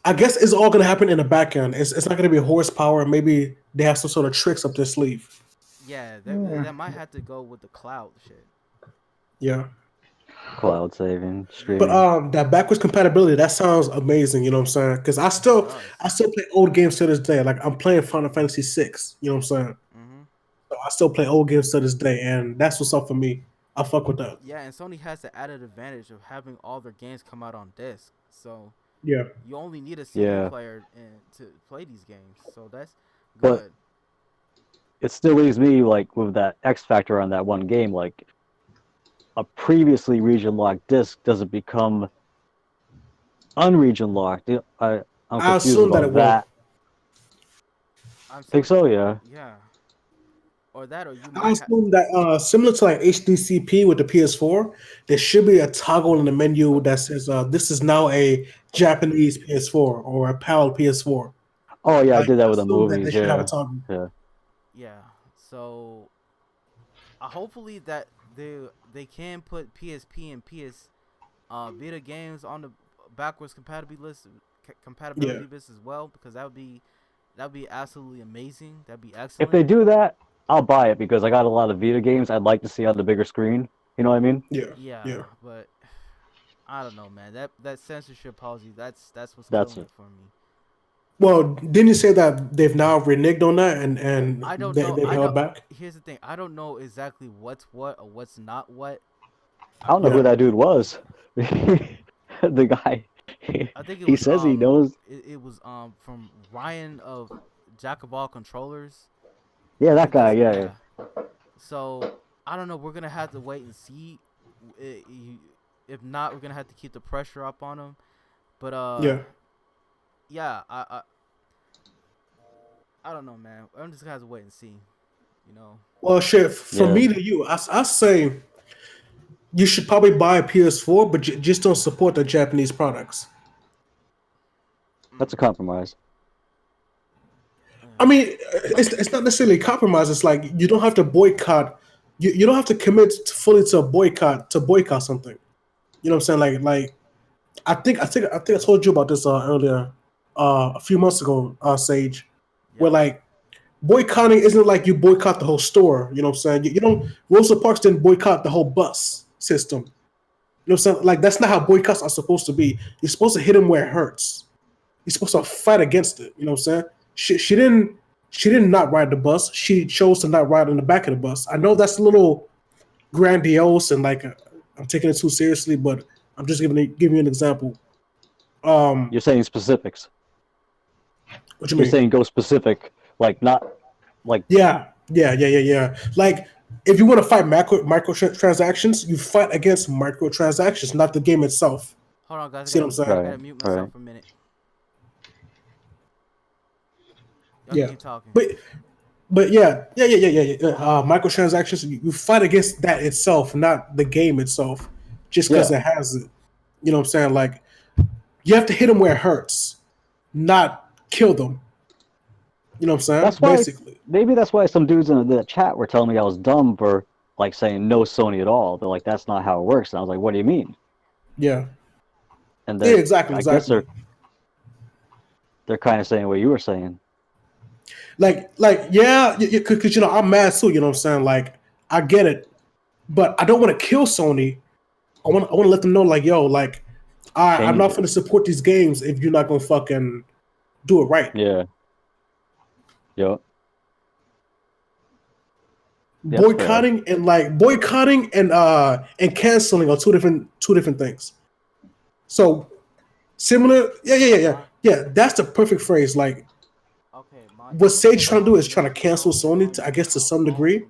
I guess it's all gonna happen in the back end. It's not gonna be horsepower. Maybe they have some sort of tricks up their sleeve. Yeah, that might have to go with the cloud shit. Yeah. Cloud saving, streaming. But that backwards compatibility, that sounds amazing, you know what I'm saying? Because I still play old games to this day. Like I'm playing Final Fantasy VI, you know what I'm saying? So I still play old games to this day, and that's what's up for me. I fuck with that. Yeah, and Sony has the added advantage of having all their games come out on disc. So yeah, you only need a CD player to play these games. So that's good. But it still leaves me like with that X factor on that one game, like a previously region locked disc doesn't become unregion locked. I'm confused assume that about it that. I Think so, yeah. Yeah. Or that, or you I assume that similar to like HDCP with the PS4, there should be a toggle in the menu that says this is now a Japanese PS4 or a PAL PS4. Oh yeah, I did that with the movies. They should have a toggle. Yeah. So hopefully that they can put PSP and PS Vita games on the backwards compatibility list as well, because that would be absolutely amazing. That'd be excellent. If they do that, I'll buy it because I got a lot of Vita games I'd like to see on the bigger screen. You know what I mean? Yeah. But I don't know, man. That censorship policy, that's what's killing it for me. Well, didn't you say that they've now reneged on that and I don't know. they've held back? Here's the thing. I don't know exactly what's what or what's not what. I don't know who that dude was. The guy. I think he says he knows. It was from Ryan of Jack of All Controllers. Yeah, that guy. Yeah. So I don't know. We're gonna have to wait and see. If not, we're gonna have to keep the pressure up on him. But yeah. I don't know, man. I'm just gonna have to wait and see. Well, shit. From me to you, I say you should probably buy a PS4, but just don't support the Japanese products. That's a compromise. I mean, it's not necessarily a compromise. It's like you don't have to boycott. You don't have to commit fully to a boycott something. You know what I'm saying? Like I think I told you about this earlier, a few months ago, Sage, where like boycotting isn't like you boycott the whole store. You know what I'm saying? You don't. Rosa Parks didn't boycott the whole bus system. You know what I'm saying? Like that's not how boycotts are supposed to be. You're supposed to hit them where it hurts. you're supposed to fight against it. You know what I'm saying? She didn't not ride the bus. She chose to not ride in the back of the bus. I know that's a little grandiose and like I'm taking it too seriously, but I'm just giving you an example. You're saying specifics. What you You're mean? saying go specific, like not like Yeah. Like if you want to fight microtransactions, you fight against microtransactions, not the game itself. Hold on, guys. See what I'm saying? I gotta mute myself for a minute. Y'all Yeah. keep talking. But yeah. Microtransactions, you fight against that itself, not the game itself, just because it has it. You know what I'm saying? Like you have to hit them where it hurts, not kill them. You know what I'm saying? That's why, basically. Maybe that's why some dudes in the chat were telling me I was dumb for like saying no Sony at all. They're like, that's not how it works. And I was like, what do you mean? Yeah. And Yeah, exactly. I guess they're kind of saying what you were saying. Like yeah, because I'm mad too. You know what I'm saying? Like I get it, but I don't want to kill Sony. I want to let them know, like, yo, like I'm not going to support these games if you're not going to fucking do it right. Yeah. Yep. Boycotting and canceling are two different things. So similar, yeah. That's the perfect phrase. Like, what Sage trying to do is trying to cancel Sony, to some degree,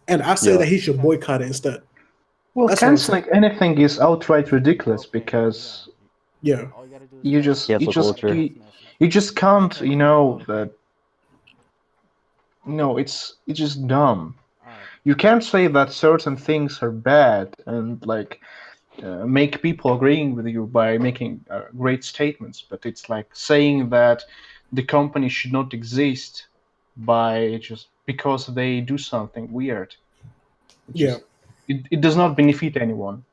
and I say that he should boycott it instead. Well, canceling anything is outright ridiculous because you just can't, that. No, it's just dumb. You can't say that certain things are bad and like make people agreeing with you by making great statements, but it's like saying that the company should not exist by just because they do something weird. It does not benefit anyone.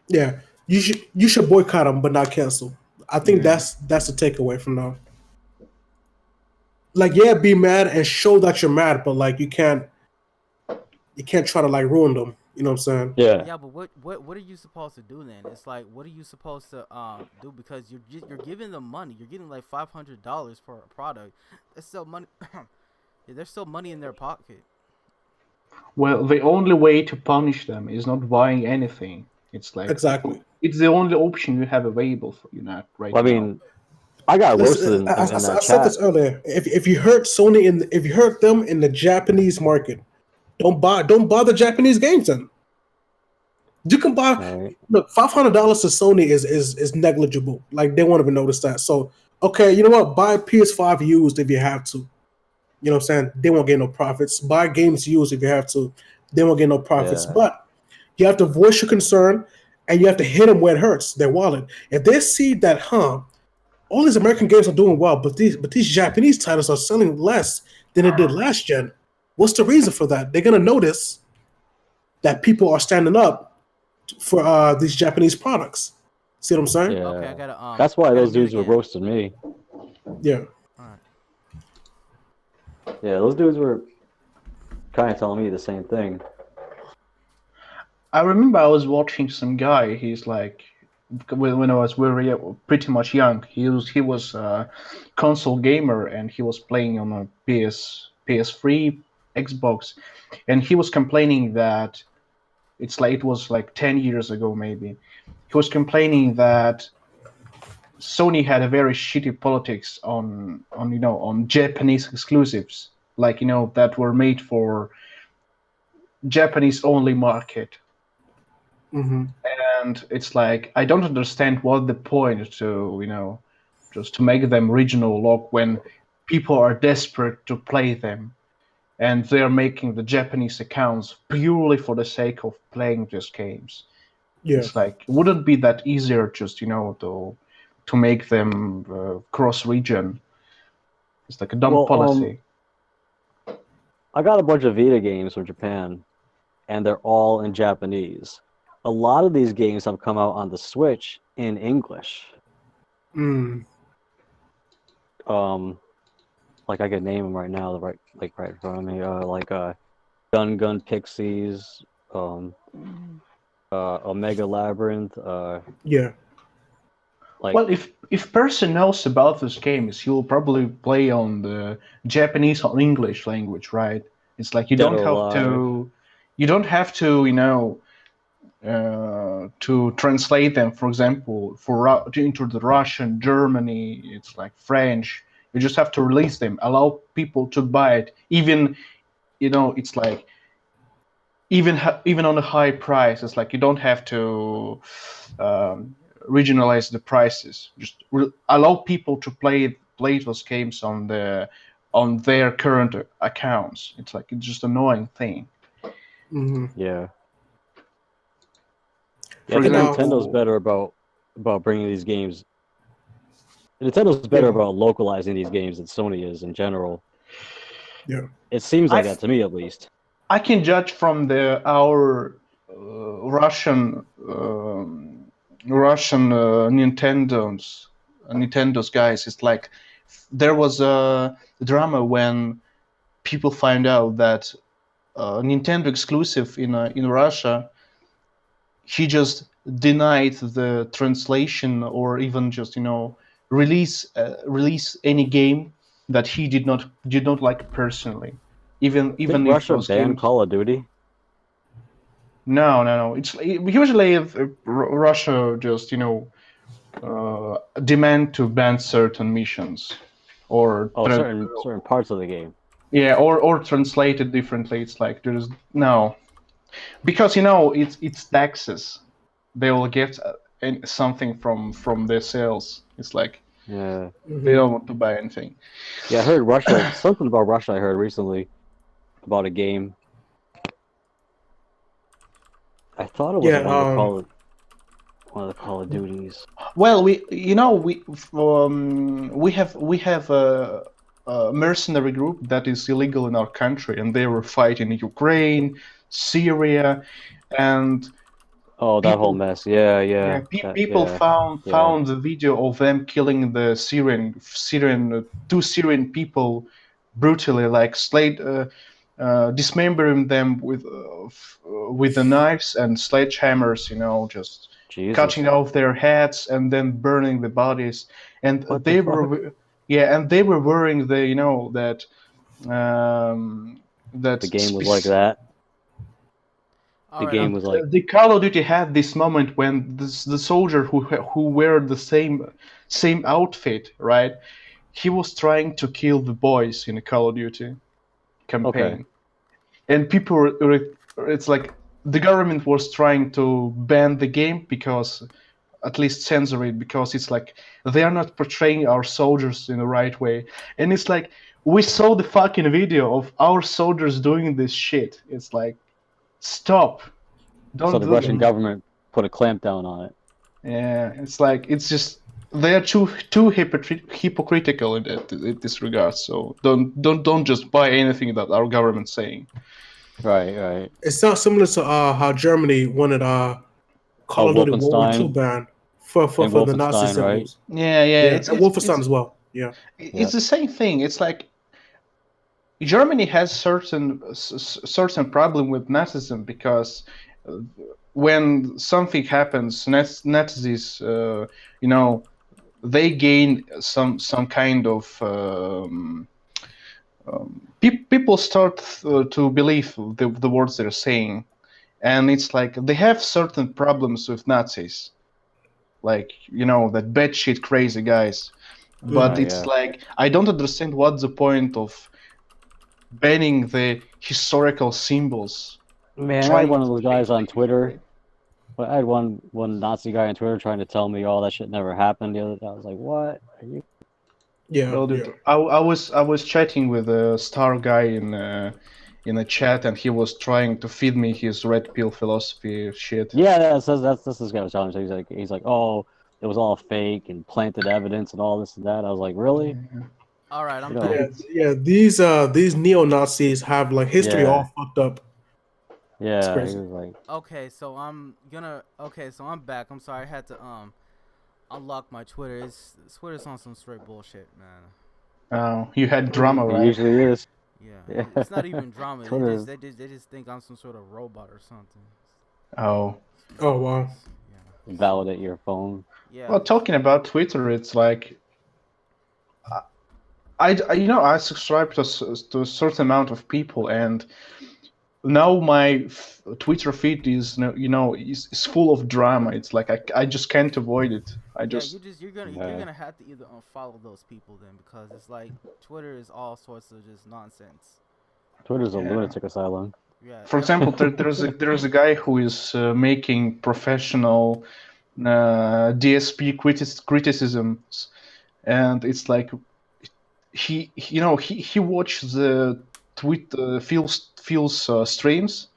Yeah, you should boycott them, but not cancel. I think that's the takeaway from now. Like, yeah, be mad and show that you're mad, but like you can't try to like ruin them. You know what I'm saying? Yeah, but what are you supposed to do then? It's like, what are you supposed to do, because you're giving them money. You're getting like $500 for a product. That's still money. There's still money in their pocket. Well, the only way to punish them is not buying anything. It's like exactly. It's the only option you have available for you now, right? I mean, I got roasted in that I chat. said this earlier. If you hurt Sony if you hurt them in the Japanese market, don't buy the Japanese games then. You can buy look, $500 to Sony is negligible. Like they won't even notice that. So okay, you know what? Buy PS5 used if you have to. You know what I'm saying? They won't get no profits. Buy games used if you have to. They won't get no profits. Yeah. But you have to voice your concern and you have to hit them where it hurts, their wallet. If they see that, all these American games are doing well, but these Japanese titles are selling less than it did last gen. What's the reason for that? They're gonna notice that people are standing up for these Japanese products. See what I'm saying? Yeah. Okay, I gotta. That's why those dudes were roasting me. Yeah. Yeah, those dudes were kind of telling me the same thing. I remember I was watching some guy. He's like, when I was pretty much young, he was a console gamer and he was playing on a PS3, Xbox, and he was complaining that it was like 10 years ago maybe. He was complaining that Sony had a very shitty politics on Japanese exclusives, like that were made for Japanese only market. Mm-hmm. And it's like, I don't understand what the point to just to make them regional lock when people are desperate to play them, and they're making the Japanese accounts purely for the sake of playing these games. Yeah. It's like, wouldn't it be that easier just to make them cross-region? It's like a dumb policy. I got a bunch of Vita games from Japan, and they're all in Japanese. A lot of these games have come out on the Switch in English. Mm. Like I could name them right now, right in front of me. Gun Pixies, Omega Labyrinth. Yeah. Like, Well, if person knows about these games, he'll probably play on the Japanese or English language, right? It's like Dead or Alive. you don't have to, to translate them. For example, into the Russian, Germany, it's like French. You just have to release them, allow people to buy it. Even, it's like even on a high price, it's like you don't have to regionalize the prices. Just allow people to play those games on their current accounts. It's just annoying thing. Mm-hmm. Yeah. For I think example, Nintendo's better about bringing these games. Nintendo's better about localizing these games than Sony is in general. Yeah. It seems like that to me, at least. I can judge from our Russian Nintendo's guys. It's like there was a drama when people find out that Nintendo exclusive in Russia, he just denied the translation or even just release any game that he did not like personally. Even Did if Russia those ban games. Call of Duty? No. It's usually Russia just demand to ban certain missions, or certain parts of the game. yeah, or translate it differently. It's like there's no, because it's taxes. They will get something from their sales. It's like Yeah. they don't want to buy anything. Yeah, I heard Russia. Something about Russia I heard recently about a game. I thought it was one of the Call of Duties. Well, we have a mercenary group that is illegal in our country, and they were fighting in Ukraine, Syria, and Oh, that whole mess. Yeah. people found the video of them killing the two Syrian people brutally, like dismembering them with the knives and sledgehammers, just Jesus. cutting off their heads and then burning the bodies. And What they the fuck? were wearing that The game was like that. All The right, game was like the Call of Duty had this moment when the soldier who wear the same outfit, right? He was trying to kill the boys in the Call of Duty campaign, and people it's like the government was trying to ban the game, because at least censor it, because it's like they are not portraying our soldiers in the right way. And it's like, we saw the fucking video of our soldiers doing this shit. It's like, stop. Don't so the do Russian that. government put a clamp down on it. Yeah, it's like, it's just, they are too hypocritical in this regard. So don't just buy anything that our government's saying. Right. It sounds similar to how Germany wanted Call of Duty World War II Wolfenstein. ban for the Nazi Wolfenstein, right? symbols. Yeah. And Wolfenstein as well. Yeah. It's the same thing. It's like Germany has certain problem with Nazism, because when something happens, Nazis, they gain some kind of people start to believe the words they're saying, and it's like they have certain problems with Nazis, like that batshit crazy guys. But it's like, I don't understand what's the point of banning the historical symbols. Man, I had one of those guys on Twitter. I had one Nazi guy on Twitter trying to tell me, "Oh, that shit never happened." The other day, I was like, "What? Are you?" Yeah. Well, dude, I was chatting with a star guy in a chat, and he was trying to feed me his red pill philosophy shit. Yeah, that's this guy was telling me. So he's like, "Oh, it was all fake and planted evidence and all this and that." I was like, "Really?" all right, I'm back. Yeah. These neo Nazis have like history all fucked up. Yeah, It's crazy. he was like, Okay, so I'm back. I'm sorry, I had to unlock my Twitter. Twitter's on some straight bullshit, man. Oh, you had drama, it right? usually is. Yeah, it's not even drama. Twitter. They just think I'm some sort of robot or something. Oh. Oh wow. Yeah. Validate your phone. Yeah. Well, talking about Twitter, it's like I subscribe to a certain amount of people, and now my Twitter feed is is full of drama. It's like I just can't avoid it. I Yeah, just you're Yeah. gonna have to either unfollow those people then, because it's like Twitter is all sorts of just nonsense. Twitter's a yeah. lunatic asylum. Yeah. For example, there's a guy who is making professional criticisms, and it's like he watches the feels streams,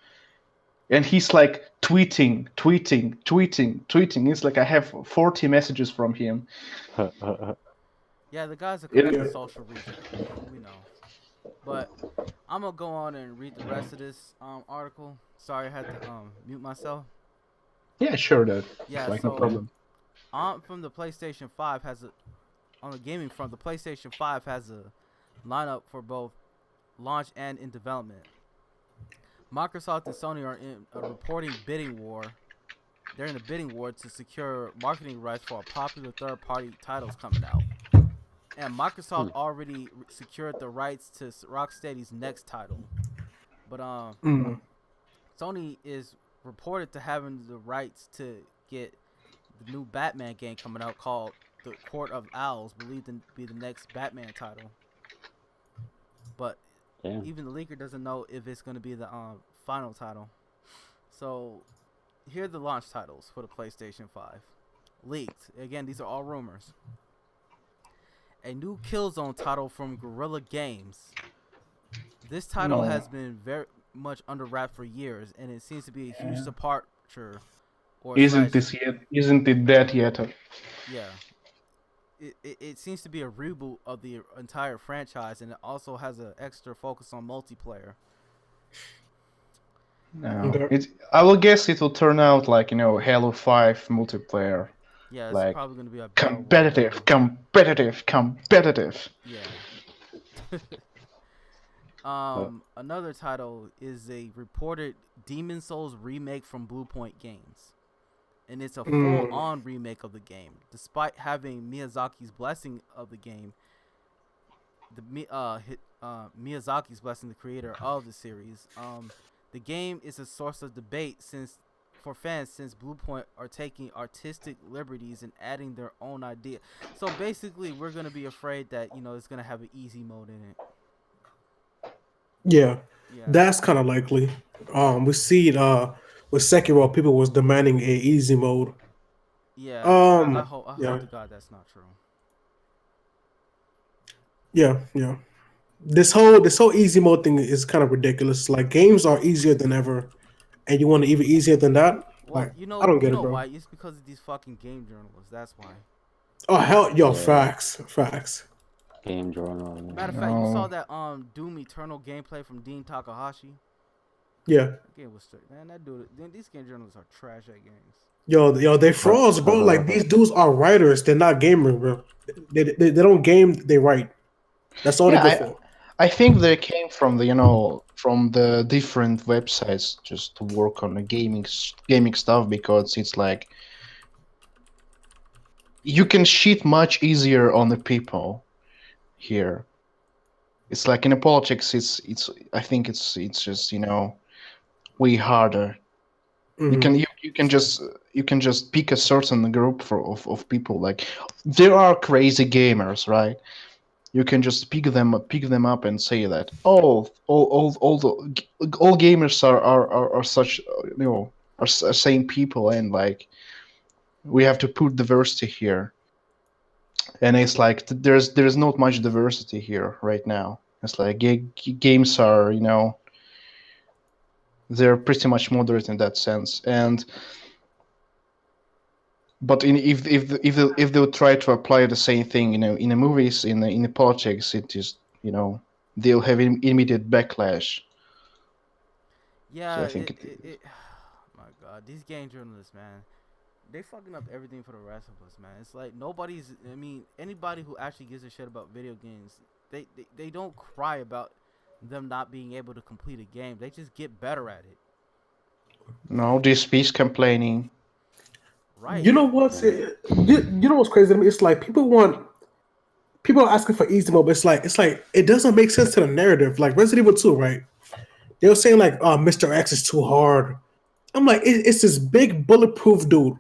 and he's like tweeting. It's like I have 40 messages from him. Yeah, the guy's a It, complete social reject. We know. But I'm gonna go on and read the rest of this article. Sorry, I had to mute myself. yeah, sure, that it's Yeah, like no so problem. from the PlayStation 5 has a on the gaming front, the PlayStation 5 has a lineup for both launch and in development. Microsoft and Sony are in a reporting bidding war. They're in a bidding war to secure marketing rights for popular third-party titles coming out. And Microsoft already secured the rights to Rocksteady's next title. But Sony is reported to having the rights to get the new Batman game coming out called The Court of Owls, believed to be the next Batman title. But Damn. even the leaker doesn't know if it's going to be the final title. So here are the launch titles for the PlayStation 5. Leaked. Again, these are all rumors. A new Killzone title from Guerrilla Games. This title has been very much under wrap for years, and it seems to be a huge departure. Or Isn't it that yet? Yeah. It seems to be a reboot of the entire franchise, and it also has an extra focus on multiplayer. No, I will guess it will turn out like Halo 5 multiplayer. Yeah, it's like probably going to be a competitive. Yeah. Another title is a reported Demon Souls remake from Blue Point Games. And it's a full-on remake of the game. Despite having Miyazaki's blessing of the game, Miyazaki's blessing, the creator of the series, the game is a source of debate for fans since Blue Point are taking artistic liberties and adding their own idea. So basically, we're gonna be afraid that it's gonna have an easy mode in it. Yeah, that's kind of likely. We see it with Sekiro, people was demanding a easy mode. Yeah, I hope to God that's not true. Yeah. This whole easy mode thing is kind of ridiculous. Like games are easier than ever, and you want it even easier than that? Well, like I don't get it, bro. Why? It's because of these fucking game journalists. That's why. Oh hell, facts. Game journal. Matter of fact, you saw that Doom Eternal gameplay from Dean Takahashi. Yeah. That game was straight. Man, these game journalists are trash at games. Yo, they frauds, bro. Like these dudes are writers. They're not gamers, bro. They don't game. They write. That's all they go for. I think they came from the different websites just to work on the gaming stuff, because it's like you can shit much easier on the people here. It's like in the politics, I think it's just way harder. Mm-hmm. You can just pick a certain group of people. Like there are crazy gamers, right? You can just pick them up and say that all gamers are such are same people, and like we have to put diversity here. And it's like there's not much diversity here right now. It's like games are they're pretty much moderate in that sense. But if they would try to apply the same thing, in the movies, in the politics, it is, they'll have immediate backlash. Yeah, so I think my God, these game journalists, man, they fucking up everything for the rest of us, man. It's like anybody who actually gives a shit about video games, they don't cry about them not being able to complete a game. They just get better at it. No, this piece complaining. Right. You know what's you know what's crazy to me? It's like people are asking for easy mode, but it's like it doesn't make sense to the narrative. Like Resident Evil 2, right? They were saying like, "Oh, Mr. X is too hard." I'm like, it's this big bulletproof dude.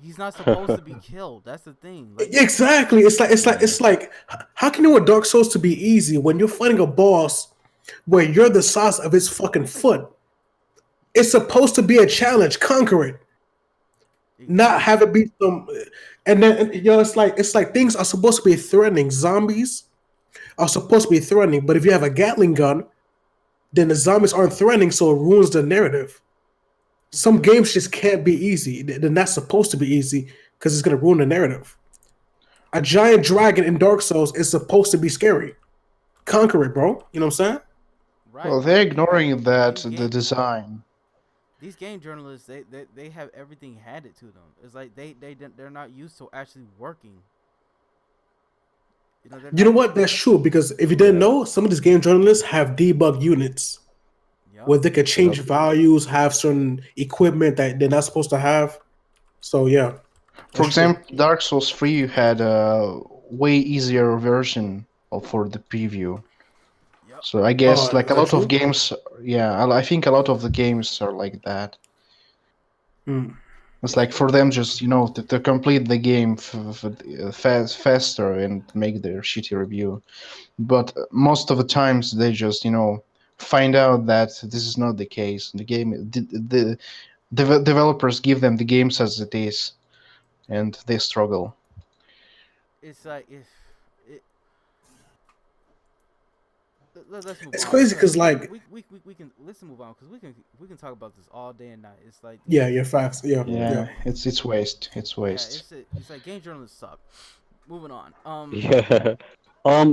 He's not supposed to be killed. That's the thing. Like, Exactly. It's like how can you want Dark Souls to be easy when you're fighting a boss where you're the size of his fucking foot? It's supposed to be a challenge. Conquer it, not have it be some. And then it's like things are supposed to be threatening. Zombies are supposed to be threatening, but if you have a Gatling gun, then the zombies aren't threatening, so it ruins the narrative. Some games just can't be easy. They're not supposed to be easy because it's gonna ruin the narrative. A giant dragon in Dark Souls is supposed to be scary. Conquer it, bro. You know what I'm saying? right, Well, they're right. ignoring that These the game design. these game journalists, they have everything handed to them. It's like they're not used to actually working. You know, they're You know not. what? That's true because if you didn't know, some of these game journalists have debug units Yep. where they could change values, have certain equipment that they're not supposed to have. So yeah, For that's true. example, Dark Souls 3 had a way easier version for the preview. Yep. So I guess like Is a that lot of true? games, yeah, I think a lot of the games are like that. Hmm. It's like for them just to complete the game faster and make their shitty review. But most of the times they just find out that this is not the case. The game, the developers give them the games as it is, and they struggle. It's like if it. Let's move It's on crazy because because like we can let's move on because we can talk about this all day and night. It's like yeah, yeah, facts. Yeah, Yeah, yeah. it's waste. It's yeah, waste. it's like game journalists suck. Moving on. Yeah.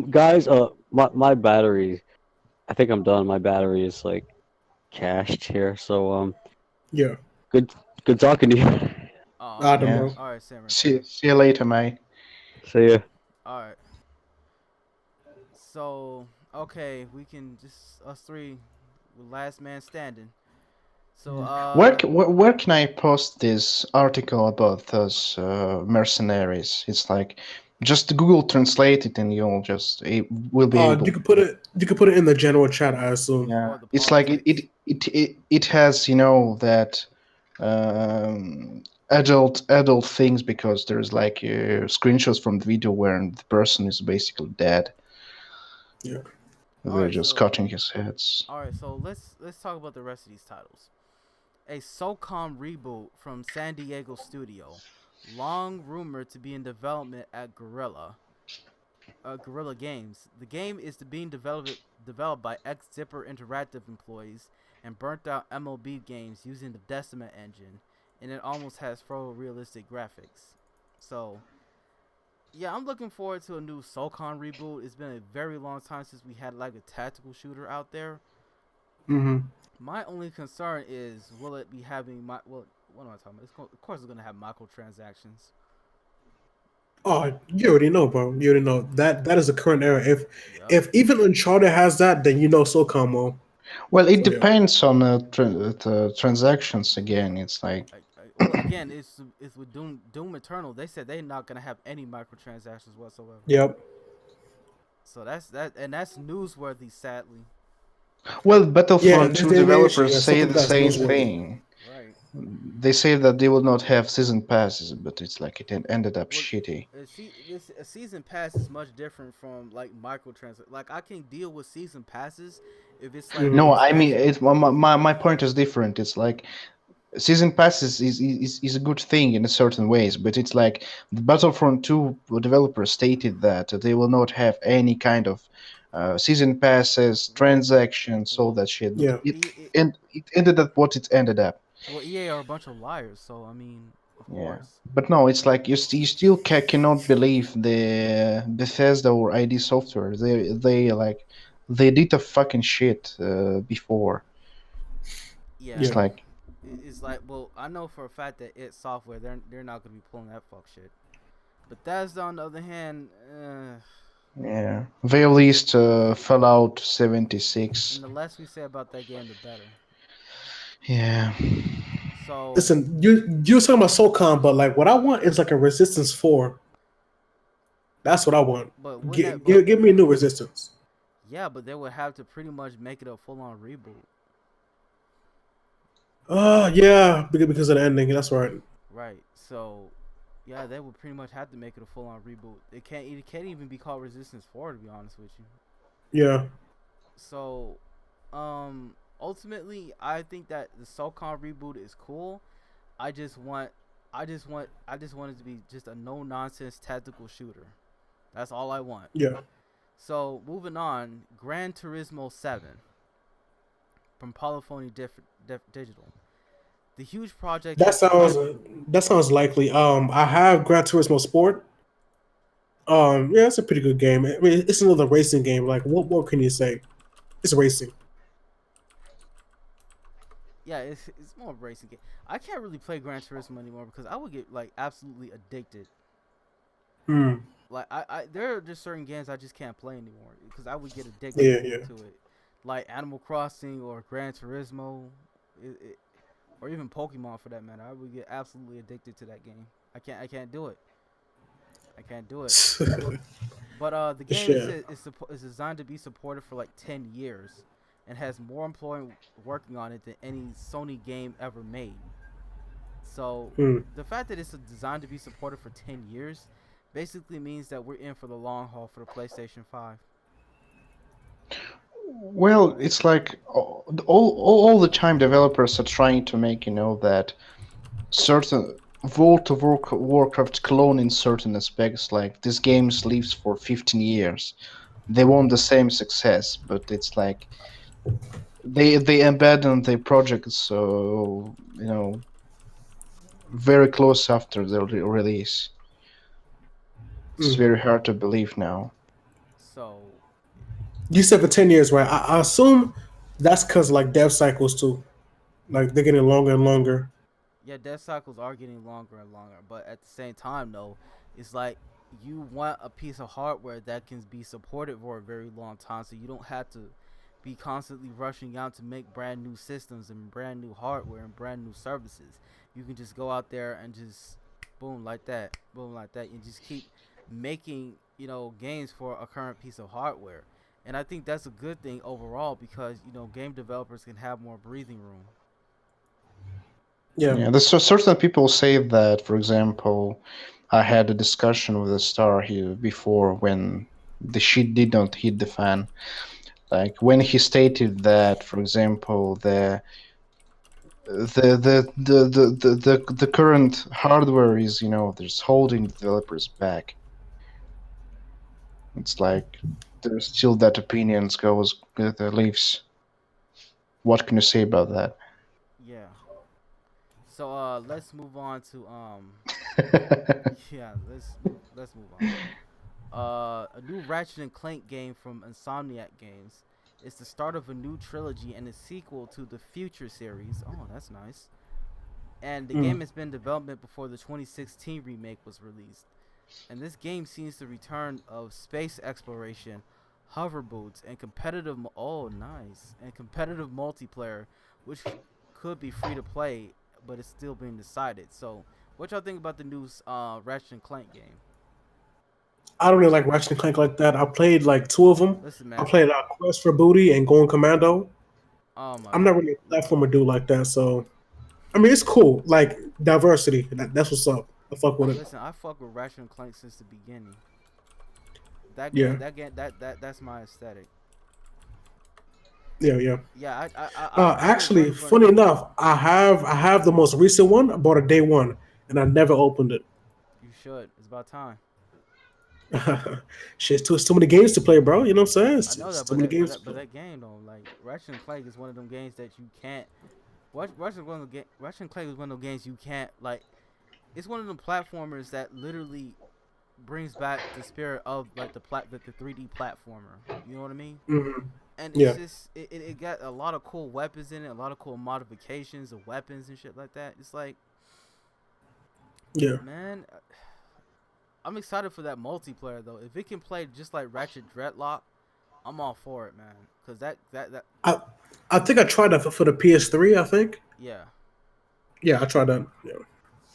Guys, my battery. I think I'm done. My battery is like cached here. So Yeah. good good talking to you. Adam, Yeah. bro. All right, Samurai. See you later, mate. See ya. All right. So okay, we can just us three, last man standing. So Where can I post this article about those mercenaries? It's like just Google Translate it and you'll just will be You able. could put it. You could put it in the general chat, I assume. Yeah, or the it's like politics. it has that adult things because there's like screenshots from the video where the person is basically dead. Yeah. All They're right, just so cutting his heads. let's talk about the rest of these titles. A SOCOM reboot from San Diego studio, long rumored to be in development at Guerrilla Games. The game is being developed by ex-Zipper Interactive employees and burnt out MLB games using the Decima engine, and it almost has photorealistic graphics. So, yeah, I'm looking forward to a new SOCOM reboot. It's been a very long time since we had like a tactical shooter out there. Mm-hmm. My only concern is, will it be having what am I talking about? Of course, it's gonna have microtransactions. Oh, you already know, bro. You already know that is the current era. If Yep. if even Uncharted has that, then you know SOCOM will. Well, it So yeah. depends on the transactions again. It's like Well, again, it's with Doom Eternal. They said they're not gonna have any microtransactions whatsoever. Yep. So that's newsworthy, sadly. well, Yeah, in Battlefront this 2 day and age, developers yeah, say something the that's same newsworthy. thing. Right. They say that they will not have season passes, but it's like it ended up Well, shitty. a season pass is much different from like microtransactions. Like I can deal with season passes if it's like an Mhm. No, I mean expansion. my point is different. It's like season passes is a good thing in a certain ways, but it's like the Battlefront 2 developers stated that they will not have any kind of season passes, Well, transactions, all well, that shit. But Yeah. it ended up what it ended up. well, EA are a bunch of liars. So I mean, of Yeah, course. but no, it's like you still cannot believe the Bethesda or ID Software. They did a fucking shit before. Yeah. It's Yeah. like It's like, well, I know for a fact that It Software, they're not gonna be pulling that fuck shit. But Bethesda, on the other hand, yeah, they released Fallout 76. and the less we say about that game, the better. Yeah, So Listen, you're talking about SOCOM, but like what I want is like a Resistance 4. That's what I want. but wouldn't that? Give me a new Resistance. Yeah, but they would have to pretty much make it a full-on reboot. Yeah, because of the ending. That's right. Right. So, yeah, they would pretty much have to make it a full-on reboot. It can't even be called Resistance 4, to be honest with you. Yeah. So, ultimately, I think that the SOCOM reboot is cool. I just want it to be just a no-nonsense tactical shooter. That's all I want. Yeah. So, moving on, Gran Turismo 7 from Polyphony Digital. The huge project. That sounds likely. I have Gran Turismo Sport. Yeah, it's a pretty good game. I mean, it's another racing game. Like, what more can you say? It's racing. Yeah, it's more of a racing game. I can't really play Gran Turismo anymore because I would get like absolutely addicted. Hmm. Like there are just certain games I just can't play anymore because I would get addicted to it. Like Animal Crossing or Gran Turismo, or even Pokemon for that matter. I would get absolutely addicted to that game. I can't do it. I can't do it. But the game is designed to be supported for like 10 years and has more employees working on it than any Sony game ever made. So the fact that it's designed to be supported for 10 years basically means that we're in for the long haul for the PlayStation 5. Well, it's like all the time developers are trying to make that certain World of Warcraft clone in certain aspects. Like this game lives for 15 years. They want the same success, but it's like they abandon their project, so very close after the release. It's very hard to believe now. So you said for 10 years, right? I assume that's because like dev cycles too, like they're getting longer and longer. Yeah, dev cycles are getting longer and longer, but at the same time though, it's like you want a piece of hardware that can be supported for a very long time, so you don't have to be constantly rushing out to make brand new systems and brand new hardware and brand new services. You can just go out there and just boom like that, and just keep making games for a current piece of hardware. And I think that's a good thing overall because game developers can have more breathing room. Yeah. There's certain people say that, for example, I had a discussion with a star here before when the shit did not hit the fan. Like when he stated that, for example, the current hardware is there's holding developers back. It's like there's still that opinions goes leaves. What can you say about that? Yeah. So let's move on to yeah, let's move on. A new Ratchet and Clank game from Insomniac Games. It's the start of a new trilogy and a sequel to the Future series. Oh, that's nice. And the game has been in development before the 2016 remake was released. And this game sees the return of space exploration, hover boots, and competitive competitive multiplayer, which could be free to play, but it's still being decided. So, what y'all think about the new Ratchet and Clank game? I don't really like Ratchet and Clank like that. I played like two of them. Listen, man. I played Quest for Booty and Going Commando. Oh my. I'm not really a platformer dude like that, so I mean it's cool. Like diversity. That's what's up. I fuck with it. Listen, I fuck with Ratchet and Clank since the beginning. That Yeah. game, that's my aesthetic. Yeah. Yeah, Actually, funny enough, I have the most recent one. I bought it day one, and I never opened it. You should. It's about time. Shit, it's too many games to play, bro. You know what I'm saying? I know that, too many games. but that game though, like Ratchet and Clank is one of them games that you can't. Ratchet and Clank is one of those games you can't like. It's one of them platformers that literally brings back the spirit of like the 3D platformer. You know what I mean? Mm-hmm. And it's just it got a lot of cool weapons in it, a lot of cool modifications of weapons and shit like that. It's like, yeah, man, I'm excited for that multiplayer though. If it can play just like Ratchet Dreadlock, I'm all for it, man. Cause that I think I tried that for the PS3. I think. Yeah. Yeah, I tried that. Yeah.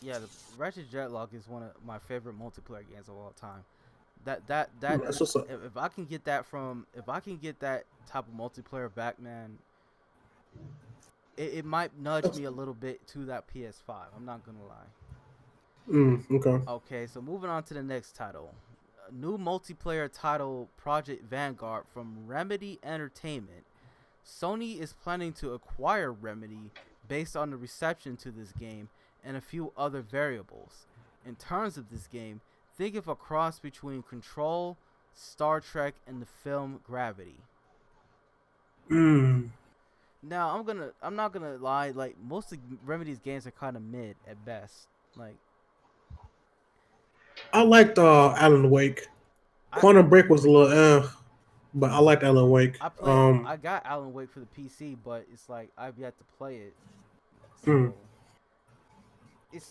Yeah, the Ratchet Jetlock is one of my favorite multiplayer games of all time. That That's what's up. if I can get that if I can get that type of multiplayer back, man, it might nudge That's, me a little bit to that PS5. I'm not gonna lie. okay. Okay, so moving on to the next title. A new multiplayer title, Project Vanguard from Remedy Entertainment. Sony is planning to acquire Remedy based on the reception to this game and a few other variables. In terms of this game, think of a cross between Control, Star Trek, and the film Gravity. Mm. Now, I'm not gonna lie, like most of Remedy's games are kind of mid at best. Like I liked Alan Wake. I Quantum Break was a little but I liked Alan Wake. I got Alan Wake for the PC, but it's like I've yet to play it. Mm. So it's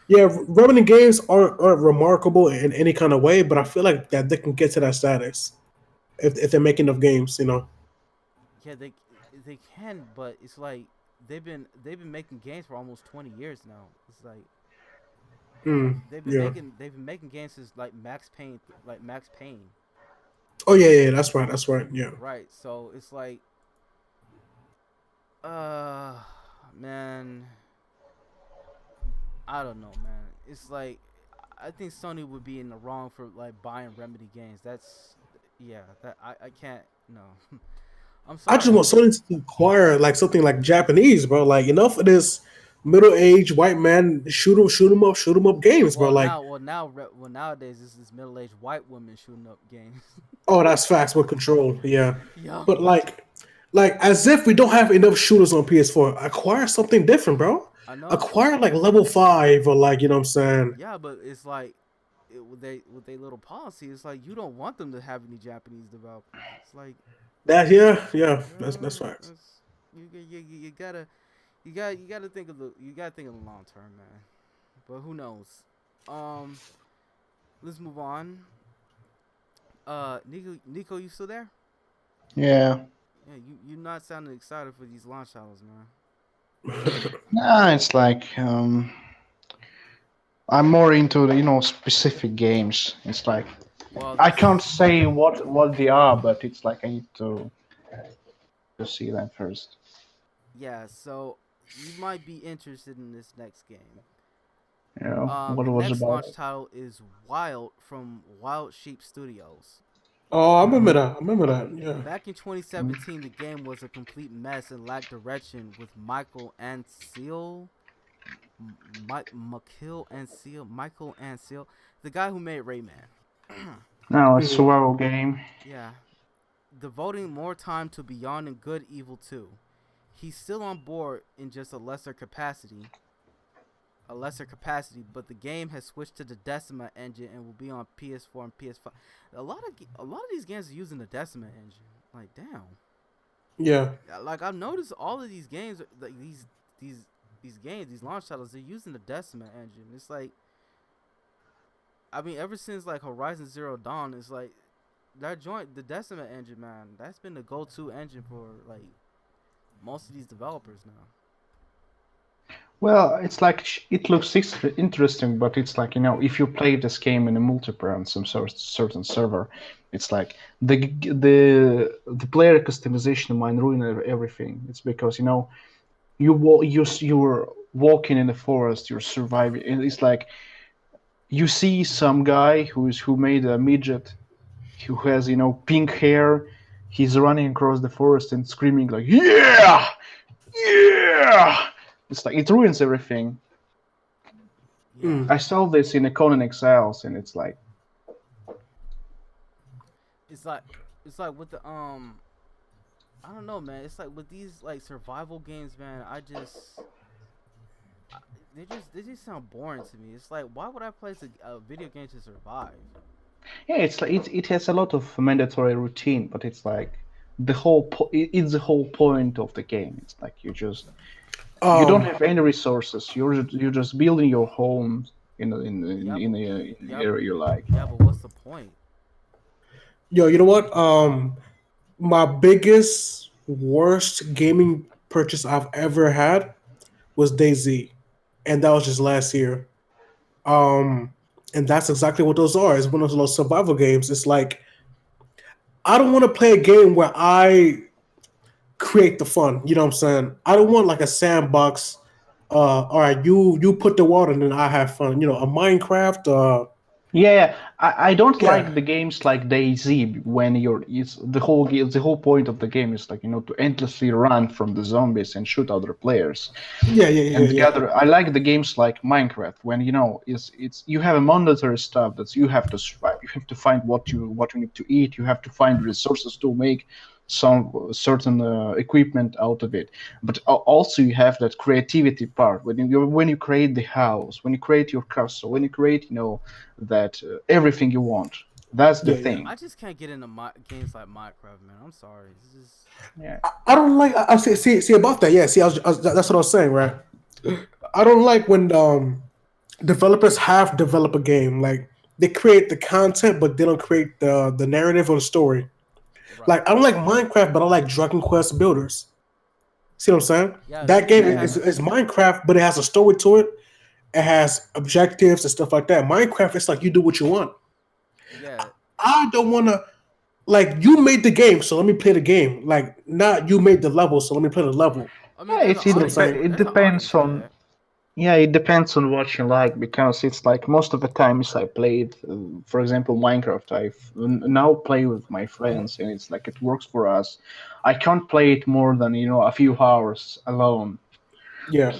Yeah, Remedy games aren't remarkable in any kind of way, but I feel like that they can get to that status if they make enough games, you know. yeah, they can, but it's like they've been making games for almost 20 years now. It's like Mm. Yeah. they've been making games since like Max Payne. Oh yeah, that's right. That's right. Yeah. Right. So it's like uh man, I don't know, man. It's like I think Sony would be in the wrong for like buying Remedy games. That's yeah, that I can't no. I'm I just sorry. want Sony to acquire like something like Japanese, bro. Like enough of this middle-aged white man shoot 'em up games, bro. Like, Well nowadays this is middle-aged white women shooting up games. oh, that's facts with Control, yeah. Yo. But like as if we don't have enough shooters on PS4. Acquire something different, bro. I know. Acquire like level 5 or like you know what I'm saying. Yeah, but it's like with they little policy, it's like you don't want them to have any Japanese developers. It's like That yeah, that's uh, facts. that's, you gotta think of the long term, man. But who knows? Um, let's move on. Nico, you still there? Yeah. Yeah, you not sounding excited for these launch titles, man. Nah, it's like I'm more into the, specific games. It's like Well, I this can't say what they are, but it's like I need to see them first. yeah. So you might be interested in this next game. What The it was next about. launch title is Wild from Wild Sheep Studios. Oh, I remember that. I remember that. Yeah. Back in 2017, the game was a complete mess and lacked direction with Michael Ancel, Michael Ancel, the guy who made Rayman. No, it's a survival game. Yeah, devoting more time to Beyond and Good Evil 2. He's still on board in just a lesser capacity. But the game has switched to the Decima engine and will be on PS4 and PS5. A lot of these games are using the Decima engine. Like, damn. Yeah. Like, I've noticed all of these games, like these launch titles, they're using the Decima engine. It's like, I mean, ever since like Horizon Zero Dawn, it's like the Decima engine, man. That's been the go-to engine for like most of these developers now. Well, it's like it looks interesting, but it's like if you play this game in a multiplayer on some certain server, it's like the player customization might ruin everything. It's because you're walking in the forest, you're surviving, and it's like you see some guy who made a midget, who has pink hair, he's running across the forest and screaming like yeah, yeah. It's like it ruins everything. Yeah. I saw this in Conan Exiles, and it's like It's like with the I don't know, man. It's like with these like survival games, man. They just sound boring to me. It's like, why would I play a video game to survive? yeah, it's like it has a lot of mandatory routine, but it's like it's the whole point of the game. It's like you don't have any resources. You're just building your home in the area you like. Yeah, but what's the point? Yo, you know what? My biggest worst gaming purchase I've ever had was DayZ. and that was just last year. And that's exactly what those are. It's one of those survival games. It's like I don't want to play a game where I create the fun. You know what I'm saying? I don't want like a sandbox. All right, you put the water and then I have fun. You know, a Minecraft. Yeah, I don't Yeah, like the games like DayZ when it's the whole point of the game is like to endlessly run from the zombies and shoot other players and yeah. gather. I like the games like Minecraft when it's you have a mandatory stuff that you have to survive. You have to find what you need to eat. You have to find resources to make some certain equipment out of it. But also you have that creativity part when you create the house, when you create your castle, when you create that everything you want. That's the Yeah. thing. I just can't get into games like Minecraft, man. I'm sorry. It's just Yeah. I don't like. I see about that. Yeah, see, that's what I was saying, right? I don't like when developers half develop a game. Like they create the content, but they don't create the narrative or the story. right. Like I don't like Minecraft, but I like Dragon Quest Builders. See what I'm saying? Yeah, That game they Yeah. is Minecraft, but it has a story to it. It has objectives and stuff like that. Minecraft, it's like you do what you want. yeah. I don't want to. Like you made the game, so let me play the game. Like not you made the level, so let me play the level. I mean, Yeah, there's an See what I'm saying? it there's an audience depends for on that. yeah, it depends on what you like because it's like most of the times I played, for example, Minecraft. Now play with my friends, and it's like it works for us. I can't play it more than a few hours alone. Yeah,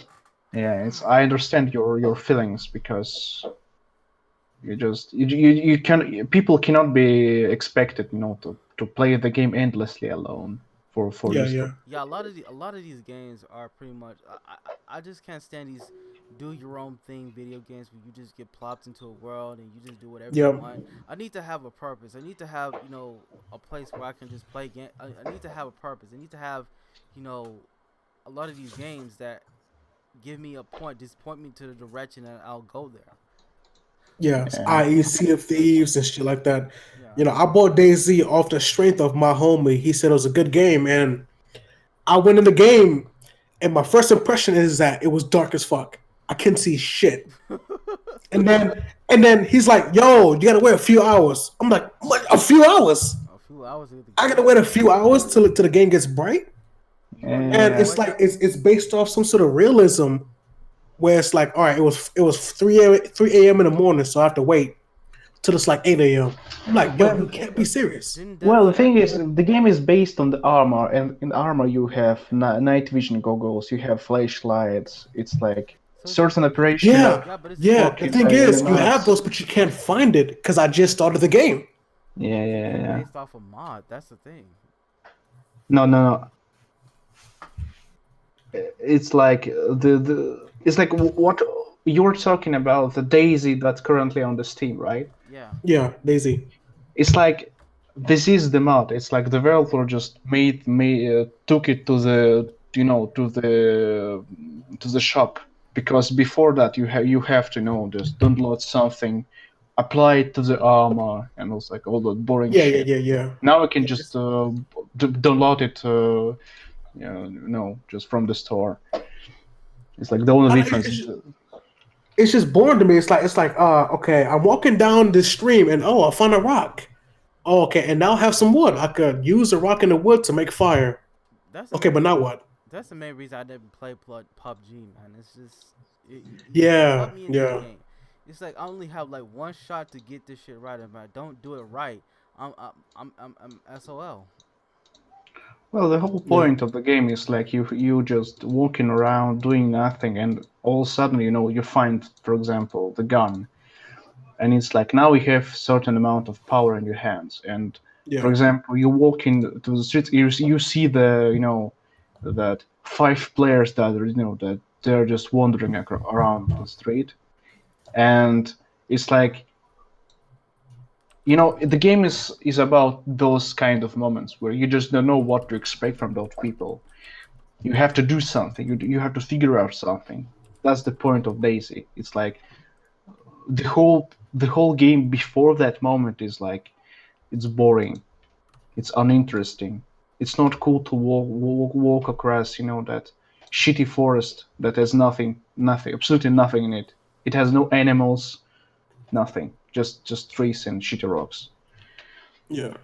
Yeah, I understand your feelings because you can people cannot be expected to play the game endlessly alone for yeah, this. yeah, Yeah, a lot of these games are pretty much. I just can't stand these do your own thing video games where you just get plopped into a world and you just do whatever you yeah, want. I need to have a purpose. I need to have a place where I can just play game. I need to have a purpose. I need to have you know a lot of these games that give me a point, just point me to the direction and I'll go there. yes. Yeah. I.e. Sea of Thieves and shit like that. Yeah. You know, I bought DayZ off the strength of my homie. He said it was a good game, and I went in the game, and my first impression is that it was dark as fuck. I couldn't see shit. And then he's like, "Yo, you gotta wait a few hours." I'm like, "What? A few hours? A few hours to get the I gotta game. wait a few hours till the game gets bright?" You already And know Yeah. it's what? like it's based off some sort of realism where it's like, all right, it was 3 a.m. in the morning, so I have to wait till it's like 8 a.m. I'm like, yo, you Well, can't be serious. Didn't well, the that thing is, the game is based on the armor, and in armor you have night vision goggles, you have flashlights. It's like so it's, certain operation. Yeah, yeah, but it's yeah. The Fucking thing like is, you have nuts. those, but you can't find it because I just started the game. Yeah, it's a yeah, game yeah. based off a mod. That's the thing. No, no, no. It's like it's like what you're talking about, the Daisy that's currently on the Steam, right? Yeah. Yeah, Daisy. It's like this is the mod. It's like the developer just made me took it to the to the shop because before that you have to just download something, apply it to the armor, and it's like all the boring Yeah, yeah, shit. yeah, yeah. Now I can Yeah, just download it, just from the store. It's like the only difference. it's just boring to me. It's like okay, I'm walking down this stream and I found a rock. Oh, okay, and now I have some wood. I could use the rock in the wood to make fire. That's the Okay, main, but now what? that's the main reason I didn't play PUBG, man. It's just you can't Yeah, put me into the yeah. game. It's like I only have like one shot to get this shit right. If I don't do it right, I'm SOL. Well, the whole Yeah. point of the game is like you just walking around doing nothing, and all of a sudden you find, for example, the gun, and it's like now you have certain amount of power in your hands, and for Yeah. example, you walk into the street, you see that five players that that they're just wandering around the street, and it's like the game is about those kind of moments where you just don't know what to expect from those people. You have to do something. You have to figure out something. That's the point of Daisy. It's like the whole game before that moment is like it's boring. It's uninteresting. It's not cool to walk across that shitty forest that has nothing, absolutely nothing in it. It has no animals, nothing, just trees and shitty rocks. Yeah.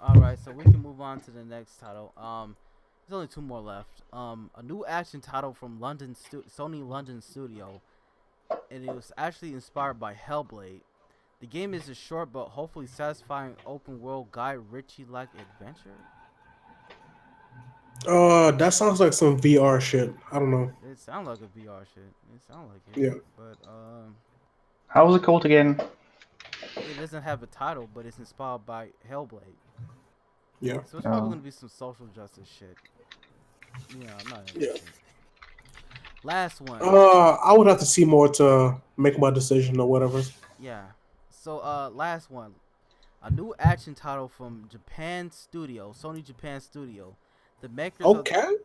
All right, so we can move on to the next title. There's only 2 more left. A new action title from Sony London studio, and it was actually inspired by Hellblade. The game is a short but hopefully satisfying open world Guy Ritchie-like adventure. That sounds like some VR shit. I don't know. It sounds like a VR shit. It sounds like it. Yeah. But How was it called again? it doesn't have a title, but it's inspired by Hellblade. Yeah. So it's probably gonna be some social justice shit. Yeah, I'm not Yeah. interested. Last one. I would have to see more to make my decision or whatever. Yeah. So last one. A new action title from Japan Studio, Sony Japan Studio. The makers Okay.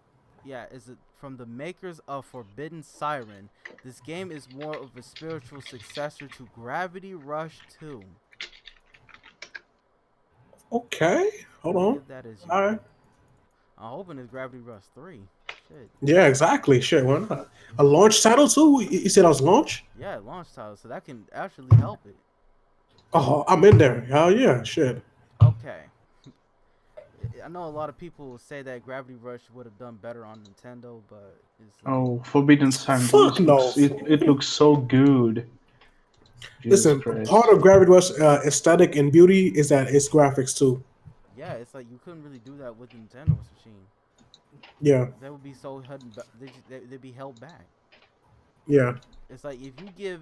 from the makers of Forbidden Siren. This game is more of a spiritual successor to Gravity Rush 2. Okay. Hold on. Give that as you. All right. I'm hoping it's Gravity Rush 3. Shit. Yeah, exactly. Shit, why not? A launch title too? You said I was launch? Yeah, launch title, so that can actually help it. Oh, I'm in there. Hell yeah, shit. Okay. I know a lot of people say that Gravity Rush would have done better on Nintendo, but it's like, Oh, Forbidden Siren. Fuck no. It looks so good. Jesus Listen, Christ. part of Gravity Rush aesthetic and beauty is that it's graphics too. yeah, it's like you couldn't really do that with the Nintendo's machine. Yeah, They would be so they'd be held back. yeah, It's like if you give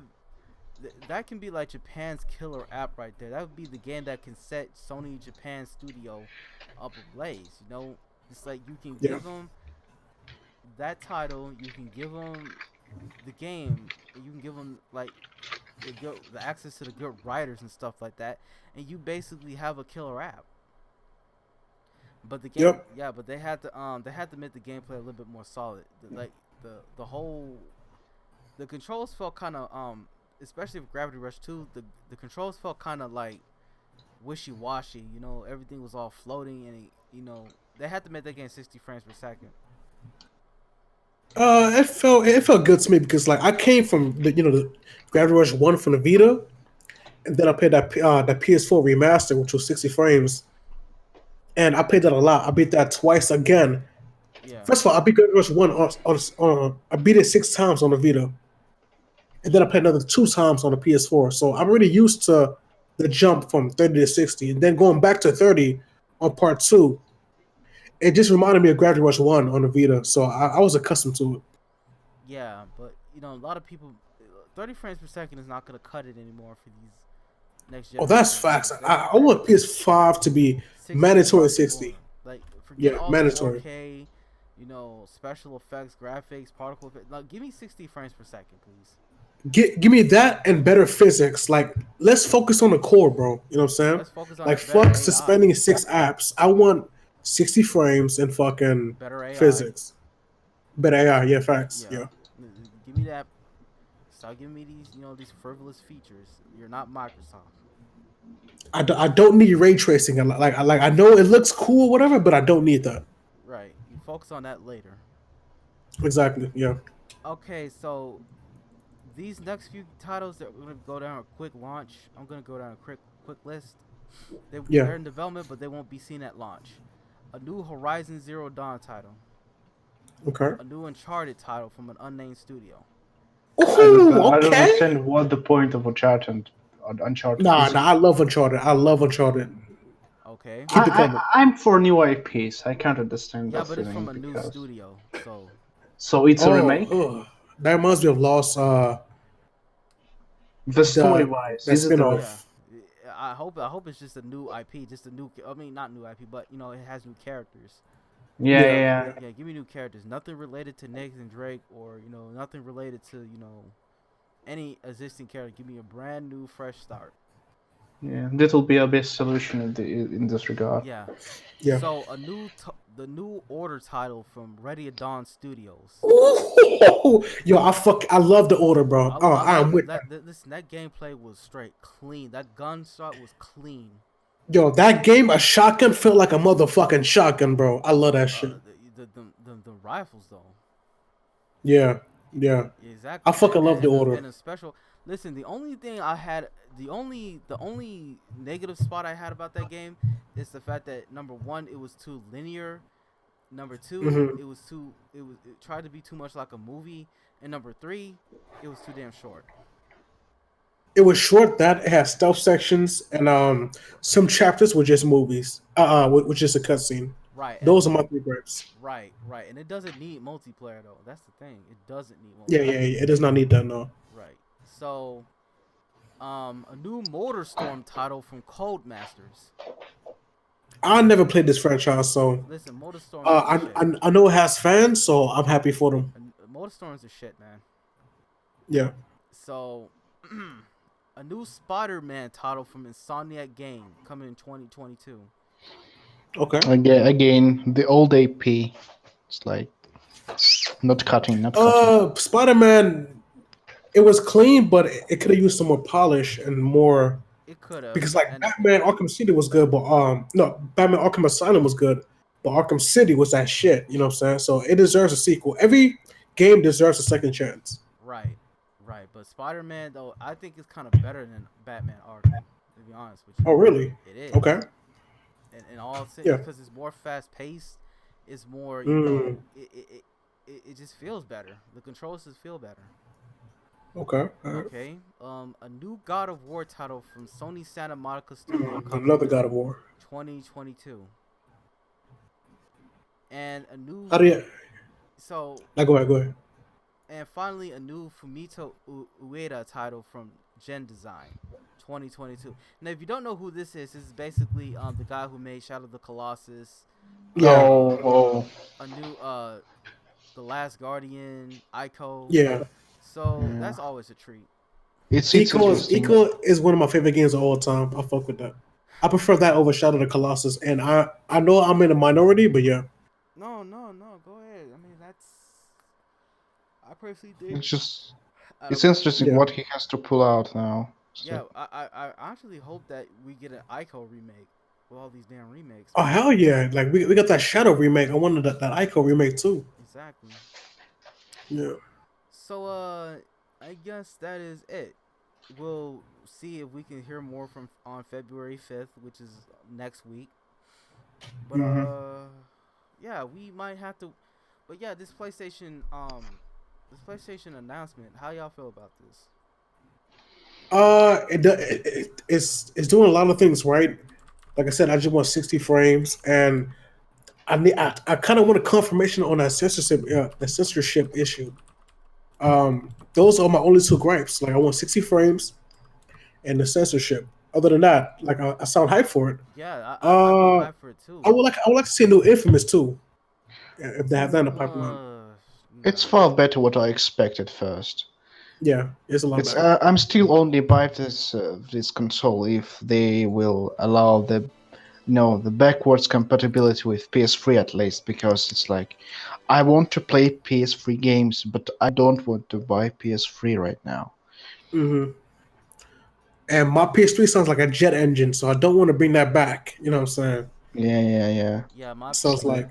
that can be like Japan's killer app right there. That would be the game that can set Sony Japan Studio up ablaze. You know, it's like you can Yeah. give them that title. You can give them the game. And you can give them like the access to the good writers and stuff like that, and you basically have a killer app. But the game, Yep. yeah, but they had to make the gameplay a little bit more solid. Like the whole, the controls felt kind of especially with Gravity Rush 2, the controls felt kind of like wishy-washy. You know, everything was all floating, and they had to make that game 60 frames per second. it felt good to me because like I came from the Gravity Rush 1 from the Vita, and then I played that PS4 remaster, which was 60 frames, and I played that a lot. I beat that twice again. Yeah. First of all, I beat Gravity Rush 1 I beat it 6 times on the Vita, and then I played another 2 times on the PS4. So I'm really used to the jump from 30 to 60, and then going back to 30 on part 2. It just reminded me of Gravity Rush 1 on the Vita, so I was accustomed to it. Yeah, but a lot of people, 30 frames per second is not gonna cut it anymore for these next Oh, generation. that's facts. I want PS5 to be 60 mandatory is 60. like forget Yeah, all mandatory. the 4K, special effects, graphics, particle effects. Like, give me 60 frames per second, please. Give me that and better physics. Like, let's focus on the core, bro. You know what I'm saying? Let's focus on Like, better fuck AI. suspending 6 apps. I want 60 frames and fucking Better AI. physics. Better AI, yeah, facts. Yeah. Give me that. Stop giving me these frivolous features. You're not Microsoft. I don't need ray tracing. I know it looks cool, whatever, but I don't need that. Right. You focus on that later. Exactly. Yeah. Okay, so these next few titles that we're gonna go down a quick launch. I'm gonna go down a quick list. They're in development, but they won't be seen at launch. A new Horizon Zero Dawn title. Okay. A new Uncharted title from an unnamed studio. Ooh, I don't okay. understand what the point of Uncharted Nah, is. I love Uncharted. I love Uncharted. Okay. Keep it coming. I'm for new IPs. I can't understand Yeah, that but it's feeling from a new because- studio, so So it's a remake? Ugh. That reminds me of Lost. The story-wise, the is it a spin-off. yeah. I hope it's just a new IP, just a new. I mean, not new IP, but it has new characters. Yeah. Yeah, give me new characters. Nothing related to Nathan Drake, or nothing related to any existing character. Give me a brand new, fresh start. Yeah, that will be a best solution in this regard. Yeah. Yeah. So the new Order title from Ready at Dawn Studios. Ooh, yo, I love the order, bro. I'm with that. That gameplay was straight clean. That gunshot was clean. Yo, that game, a shotgun felt like a motherfucking shotgun, bro. I love that shit. the rifles though. Yeah. Exactly. I fucking love the order. And a special. Listen, the only thing I had, the only negative spot I had about that game is the fact that number one, it was too linear. Number two, it tried to be too much like a movie, and number three, it was too damn short. It was short. That it had stealth sections, and some chapters were just movies. With just a cutscene. Right. Those are my 3 gripes. Right. And it doesn't need multiplayer though. That's the thing. It doesn't need Yeah. multiplayer. It does not need that, no. Right. So, a new MotorStorm title from Codemasters. I never played this franchise, so listen, MotorStorm. I know it has fans, so I'm happy for them. MotorStorm's a shit, man. Yeah. So, a new Spider-Man title from Insomniac Game coming in 2022. Okay. Again, the old AP. It's like not cutting. Spider-Man. It was clean, but it could have used some more polish and more. It could have, because Batman Arkham City was good, but Batman Arkham Asylum was good, but Arkham City was that shit. You know what I'm saying? So it deserves a sequel. Every game deserves a second chance. Right. But Spider-Man though, I think it's kind of better than Batman Arkham. To be honest with you. Oh really? It is. Okay. And all because it's more fast-paced. It's more. You know, it just feels better. The controls just feel better. Okay. Okay. A new God of War title from Sony Santa Monica Studio. Another God of War. 2022. And a new. So. Go ahead. And finally, a new Fumito Ueda title from Gen Design, 2022. Now, if you don't know who this is basically the guy who made Shadow of the Colossus. Yeah. A new The Last Guardian, Ico. Yeah. So that's always a treat. Ico is one of my favorite games of all time. I fuck with that. I prefer that over Shadow of the Colossus, and I know I'm in a minority, but yeah. No. Go ahead. I mean, I personally think it's interesting what he has to pull out now. So. Yeah, I actually hope that we get an Ico remake with all these damn remakes. Oh hell yeah! Like we got that Shadow remake. I wanted that Ico remake too. Exactly. Yeah. So I guess that is it. We'll see if we can hear more on February 5th, which is next week. But yeah, we might have to. But yeah, this PlayStation announcement. How y'all feel about this? It's doing a lot of things right. Like I said, I just want 60 frames, and I kind of want a confirmation on that censorship issue. Those are my only 2 gripes. Like I want 60 frames, and the censorship. Other than that, like I sound hyped for it. Yeah, I'm hyped for it too. I would like to see a new Infamous too, if they have that in the pipeline. It's far better what I expected first. Yeah, it's a lot better. I'm still only buy this console if they will allow the backwards compatibility with PS3 at least, because it's like I want to play PS3 games, but I don't want to buy PS3 right now. Mm-hmm. And my PS3 sounds like a jet engine, so I don't want to bring that back. You know what I'm saying? Yeah. Yeah, sounds like.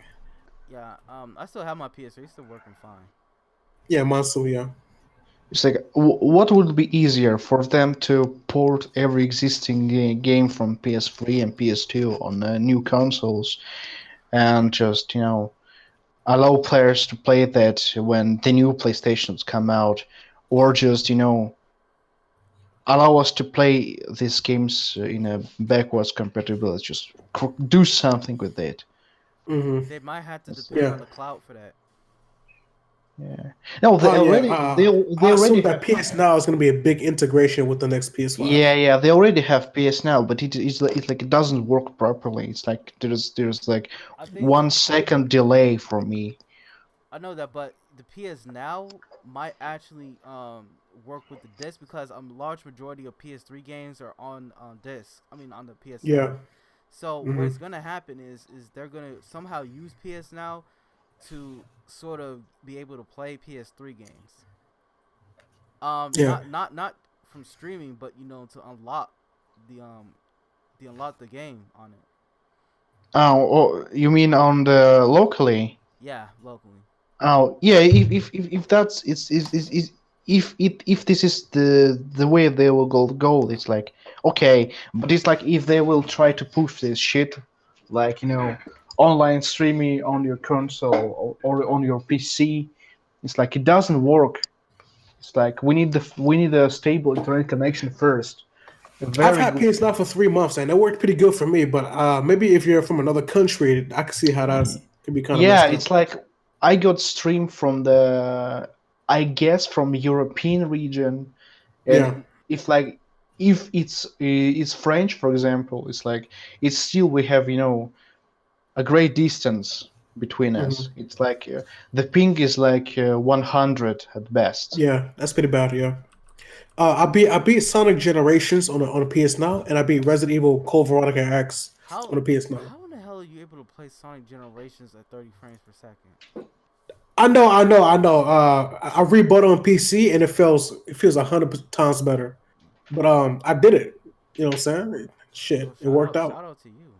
Yeah, I still have my PS3. It's still working fine. Yeah, mine still, yeah. It's like, what would be easier for them to port every existing game from PS3 and PS2 on new consoles, and just allow players to play that when the new PlayStations come out, or just allow us to play these games in a backwards compatibility? Just do something with it. Mm-hmm. They might have to depend on the cloud for that. Yeah. No, they already that PS Now is going to be a big integration with the next PS5. Yeah, they already have PS Now, but it's like it doesn't work properly. It's like there's like 1 second delay for me. I know that, but the PS Now might actually work with the disc, because a large majority of PS3 games are on disc. I mean, on the PS. Yeah. So what's gonna happen is they're gonna somehow use PS Now to sort of be able to play PS3 games. Not from streaming, but to unlock the game on it. Oh, you mean on the locally? Yeah, locally. Oh yeah, if that's it's if this is the way they will go, it's like okay, but it's like if they will try to push this shit, like online streaming on your console or on your PC, it's like it doesn't work. It's like we need a stable internet connection first. A I've very had good. PS Now for 3 months, and it worked pretty good for me. But maybe if you're from another country, I can see how that can be kind of Yeah, messed up. it's like I got stream from the I guess from European region, Yeah. and if like if it's French, for example, it's like it's still we have a great distance between us. Hmm. It's like the ping is like 100 at best. Yeah, that's pretty bad. Yeah. I beat Sonic Generations on a PS Now, and I beat Resident Evil Code Veronica X on How a PS Now. how in the hell are you able to play Sonic Generations at 30 frames per second? I know. I rebought on PC, and it feels 100 times better. But I did it. You know what I'm saying? Well, Shit, it worked shout out. out to you.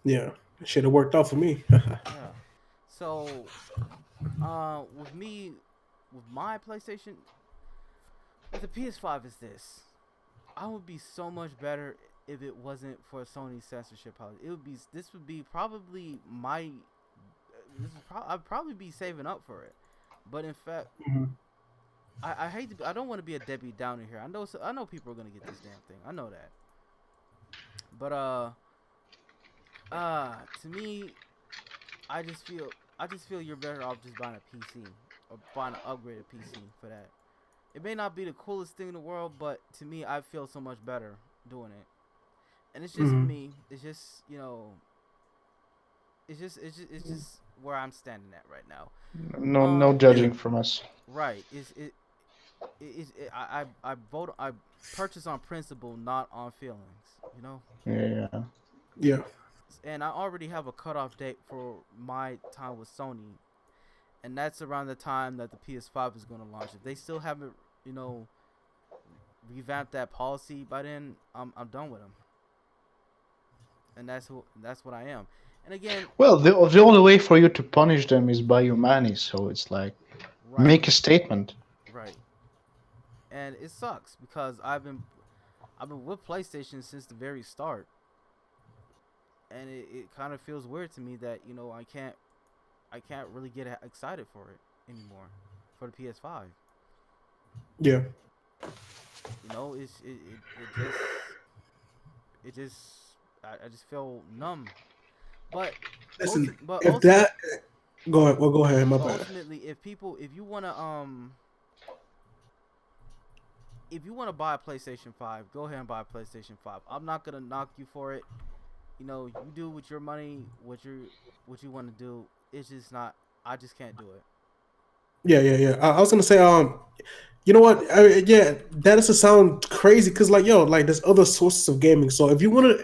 Yeah, shit, it worked out for me. Yeah. So, with me, with my PlayStation, with the PS5 is this. I would be so much better if it wasn't for Sony's censorship policy. This would be probably my I'd probably be saving up for it. But in fact, Mhm. I hate to I don't want to be a Debbie Downer here. I know people are gonna get this damn thing. I know that. But to me, I just feel you're better off just buying a PC or buying an upgraded PC for that. It may not be the coolest thing in the world, but to me, I feel so much better doing it. And it's just Mhm. me. It's just it's just where I'm standing at right now. No Yeah. judging from us. Right. I vote I purchase on principle, not on feelings. You know. Yeah. Yeah. And I already have a cutoff date for my time with Sony, and that's around the time that the PS5 is going to launch. If they still haven't, revamped that policy by then, I'm done with them, and that's what I am. And again, Well, the only way for you to punish them is by your money. So it's like right, make a statement. right, and it sucks because I've been with PlayStation since the very start, and it kind of feels weird to me that I can't really get excited for it anymore for the PS5. Yeah. It just I just feel numb. But Listen, but if that go ahead. Well, go ahead. My bad. ultimately, if you wanna buy a PlayStation 5, go ahead and buy a PlayStation 5. I'm not gonna knock you for it. You do with your money what you want to do. It's just not. I just can't do it. Yeah. I was gonna say, you know what? Yeah, that doesn't sound crazy because, like, yo, like, there's other sources of gaming. So if you want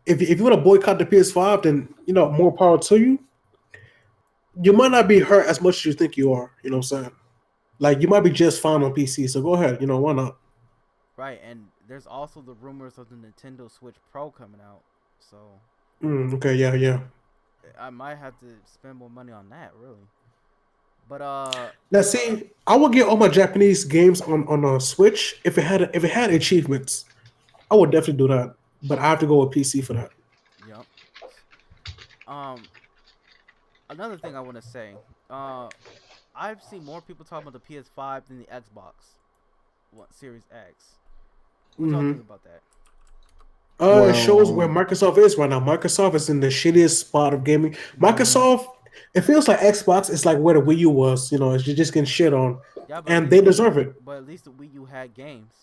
to boycott the PS5, then more power to you. You might not be hurt as much as you think you are. You know what I'm saying? Like, you might be just fine on PC. So go ahead. Why not? Right, and there's also the rumors of the Nintendo Switch Pro coming out. So Okay. Yeah. I might have to spend more money on that, really. But Now, see, I would get all my Japanese games on a Switch if it had achievements. I would definitely do that. But I have to go with PC for that. yep. Um, another thing I want to say, I've seen more people talking about the PS5 than the Xbox Series X. What y'all Hmm. think about that? It shows where Well, Microsoft is right now. Microsoft is in the shittiest spot of gaming. Mm-hmm. Microsoft, it feels like Xbox is like where the Wii U was. It's just getting shit on, Yeah, but and they deserve it. at least the Wii U had games.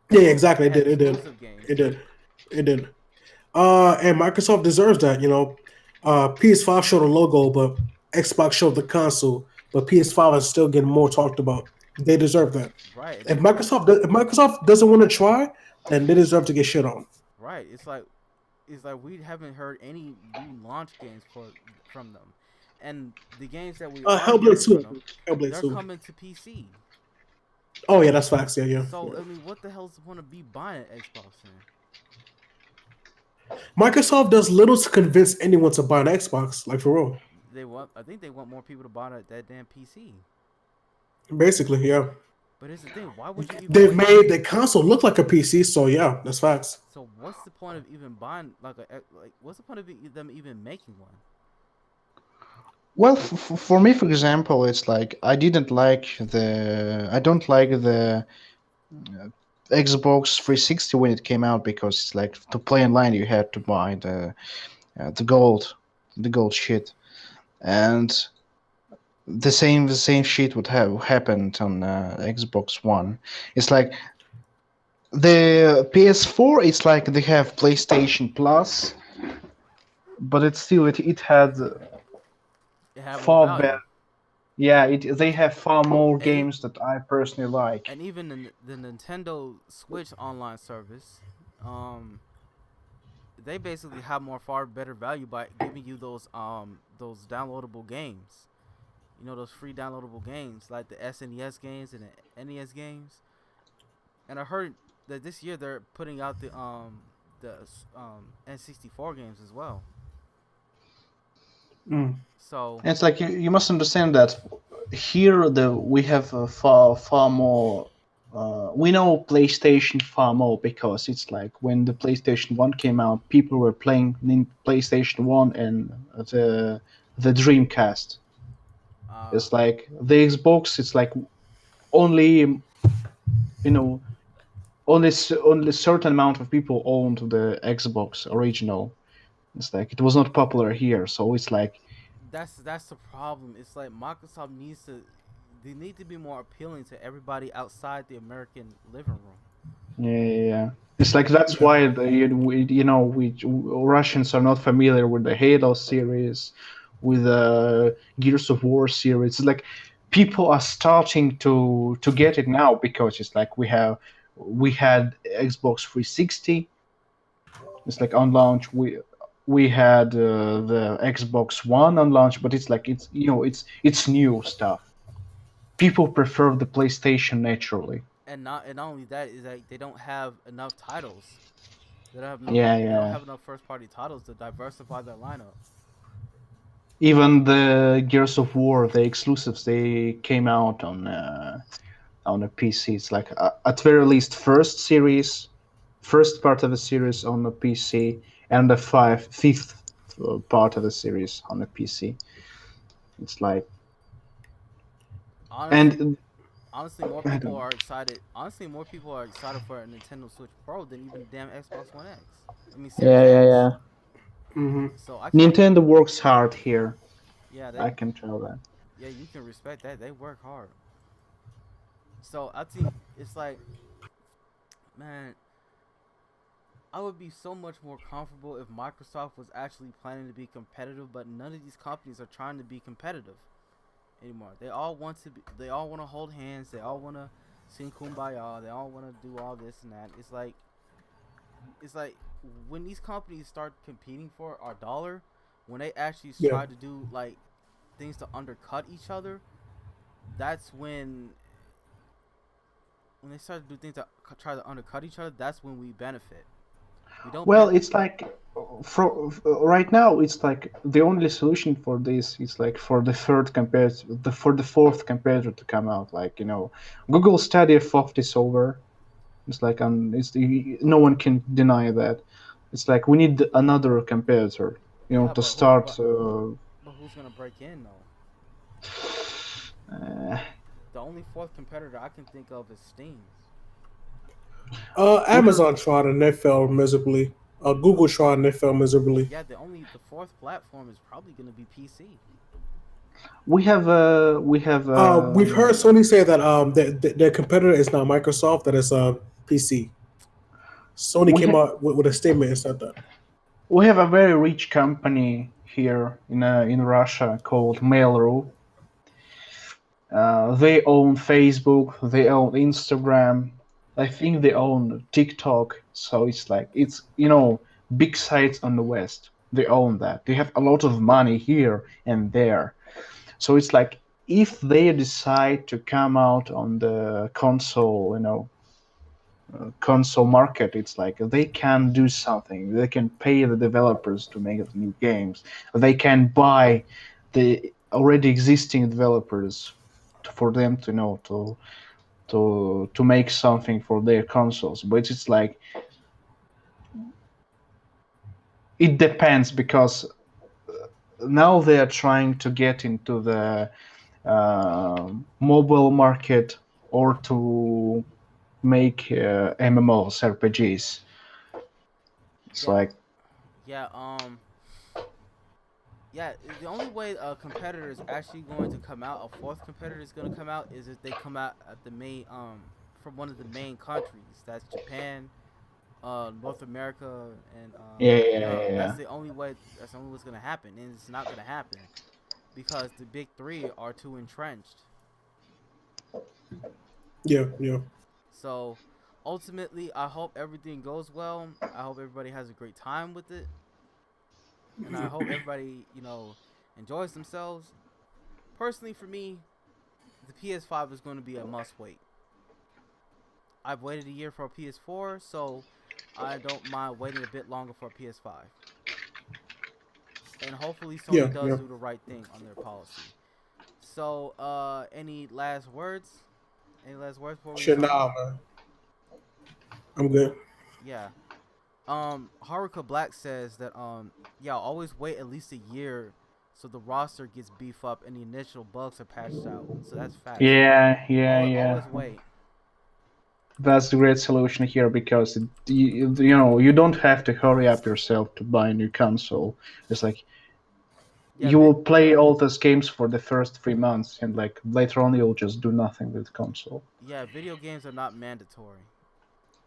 Yeah, exactly. It It had did. It did. exclusive games. It did. It did. And Microsoft deserves that. PS5 showed a logo, but Xbox showed the console. But PS5 is still getting more talked about. They deserve that. Right. If Microsoft doesn't want to try, then they deserve to get shit on. Right. It's like we haven't heard any new launch games from them, and the games that we are Hellblade hearing from 2. them, Hellblade they're 2. coming to PC. Oh yeah, that's facts. Yeah. So I mean, what the hell's the point of be buying an Xbox then? Microsoft does little to convince anyone to buy an Xbox, like for real. I think they want more people to buy that damn PC. Basically, yeah. But here's the thing: why would you even They've waste? made the console look like a PC, so yeah, that's facts. So what's the point of even buying what's the point of them even making one? Well, for me, for example, it's like I don't like the Xbox 360 when it came out because it's like to play online you had to buy the gold shit, and the same shit would have happened on Xbox One. It's like the PS4. It's like they have PlayStation Plus, but it had It had more far better. value. Yeah, they have far more And games that I personally like. and even the Nintendo Switch online service, they basically have far better value by giving you those downloadable games. You know, those free downloadable games like the SNES games and the NES games. And I heard that this year they're putting out the N64 games as well. Mm. So And it's like you must understand that here we have far more. We know PlayStation far more because it's like when the PlayStation 1 came out, people were playing in PlayStation 1 and the Dreamcast. It's like the Xbox. It's like only only certain amount of people owned the Xbox original. It's like it was not popular here, so it's like that's the problem. It's like Microsoft they need to be more appealing to everybody outside the American living room. yeah. It's like that's why we Russians are not familiar with the Halo series, with the Gears of War series. It's like people are starting to get it now because it's like we had Xbox 360. It's like on launch we had the Xbox One on launch, but it's like it's new stuff. People prefer the PlayStation naturally. And not only that is like they don't have enough titles. Yeah, They don't yeah. have enough first party titles to diversify their lineup. Even the Gears of War, the exclusives, they came out on a PC. It's like at very least first part of the series on a PC, and the fifth part of the series on a PC. It's like Honestly, and honestly, more I people don't. are excited. Honestly, more people are excited for a Nintendo Switch Pro than even the damn Xbox One X. I mean Series Yeah, yeah, X. yeah. Hmm. So I can't. Nintendo works hard here. Yeah, I can tell that. yeah, you can respect that. They work hard. So I think it's like, man, I would be so much more comfortable if Microsoft was actually planning to be competitive, but none of these companies are trying to be competitive anymore. They all want to be. They all want to hold hands. They all want to sing kumbaya. They all want to do all this and that. It's like when these companies start competing for our dollar, when they actually Yeah. try to do like things to undercut each other, that's when they start to do things to try to undercut each other. That's when we benefit. We don't Well, benefit. it's like right now it's like the only solution for this is like for the fourth competitor to come out. Like Google Stadia fucked this over. It's like no one can deny that. It's like we need another competitor, Yeah, to start. but who's gonna break in though? Uh, The only fourth competitor I can think of is Steam. Amazon tried and they failed miserably. Google tried and they failed miserably. Yeah, the fourth platform is probably gonna be PC. We've heard Sony say that their competitor is not Microsoft, that it's PC. Sony we came have out with a statement and said that. we have a very rich company here in Russia called Mail.ru. They own Facebook, they own Instagram, I think they own TikTok. So it's like big sites on the West. They own that. They have a lot of money here and there. So it's like if they decide to come out on the console market, it's like they can do something. They can pay the developers to make new games. They can buy the already existing developers for them to know to make something for their consoles. But it's like it depends, because now they are trying to get into the mobile market, or to make MMOs, RPGs. It's Yeah, like, yeah. Yeah. The only way a competitor is actually going to come out, a fourth competitor is going to come out, is if they come out at the main from one of the main countries. That's Japan, North America, and yeah, yeah, Europe. yeah, That's yeah. the only way. That's the only what's gonna happen, and it's not gonna happen because the big three are too entrenched. Yeah, yeah. So ultimately, I hope everything goes well. I hope everybody has a great time with it, and I hope everybody enjoys themselves. Personally, for me, the PS5 is going to be a must wait. I've waited a year for a PS4, so I don't mind waiting a bit longer for a PS5. And hopefully Sony Yeah, does yeah. do the right thing on their policy. So, any last words? Any last words before we Shit, sign nah, off? man. I'm good. Yeah. Haruka Black says that yeah, always wait at least a year so the roster gets beef up and the initial bugs are patched out. So that's facts. Yeah, yeah, yeah. Always wait. That's the great solution here, because you don't have to hurry up yourself to buy a new console. It's like Yeah, you will play all those games for the first 3 months, and like later on you'll just do nothing with the console. yeah, video games are not mandatory.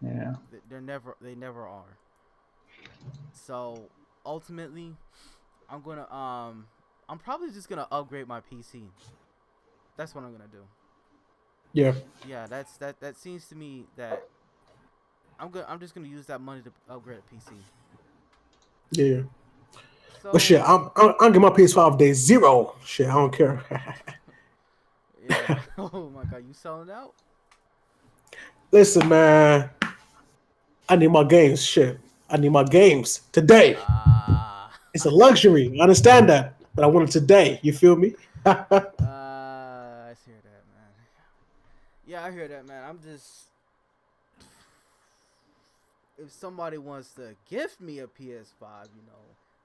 Yeah. They never are. So ultimately, I'm probably just gonna upgrade my PC. That's what I'm gonna do. Yeah. Yeah, that seems to me that I'm just gonna use that money to upgrade a PC. Yeah. So But shit, I'm getting my PS5 day zero. Shit, I don't care. yeah. Oh my god, you selling out? Listen, man. I need my games. Shit. I need my games today. Ah. It's a luxury. I understand that. But I want it today. You feel me? I hear that, man. Yeah, I hear that, man. I'm just, if somebody wants to gift me a PS5,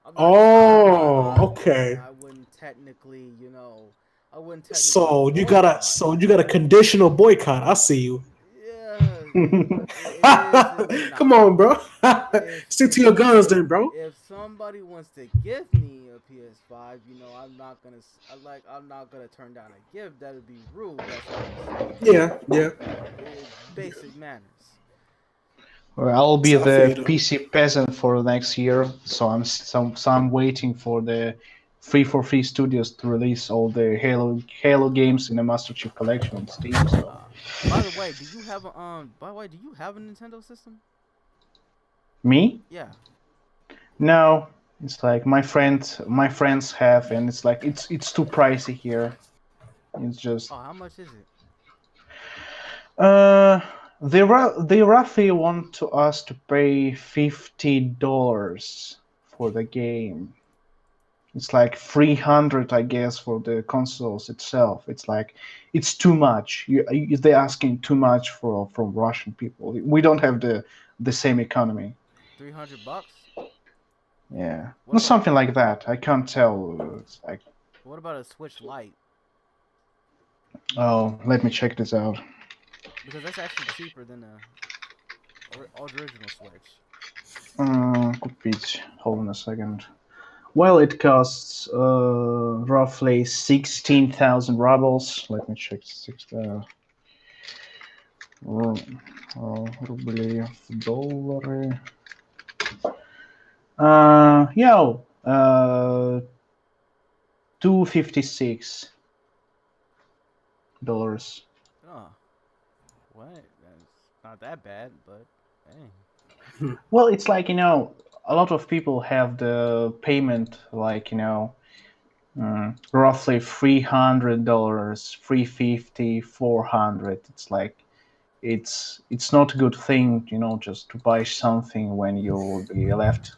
I'm not. Oh, okay. I wouldn't technically, I wouldn't technically. So you got a conditional boycott. I see you. Yeah, it is and it's Come not. on, bro. Stick to your guns, then, bro. If somebody wants to give me a PS5, I'm not gonna turn down a gift. That would be rude. That's all I'm saying. Yeah, yeah. It's basic manners. Well, I'll be I feel the you, though. PC peasant for next year, so I'm waiting for the 343 Studios to release all the Halo games in the Master Chief Collection on Steam. So By the way, do you have a Nintendo system? me? Yeah. No, it's like my friends have, and it's like it's too pricey here. It's just Oh, how much is it? they roughly want us to pay $50 for the game. It's like 300, I guess, for the consoles itself. It's like it's too much. They're asking too much from Russian people. We don't have the same economy. $300. Yeah, What about something like that. I can't tell. It's like, what about a Switch Lite? oh, let me check this out. Because that's actually cheaper than the original Switch. Купить. Hold on a second. Well, it costs roughly 16,000 rubles. Let me check. Рубли в доллары. $256. Oh, what? That's not that bad, but dang. Well, it's like, a lot of people have the payment, like, roughly $300, 350, 400. It's like it's not a good thing, just to buy something when you will be left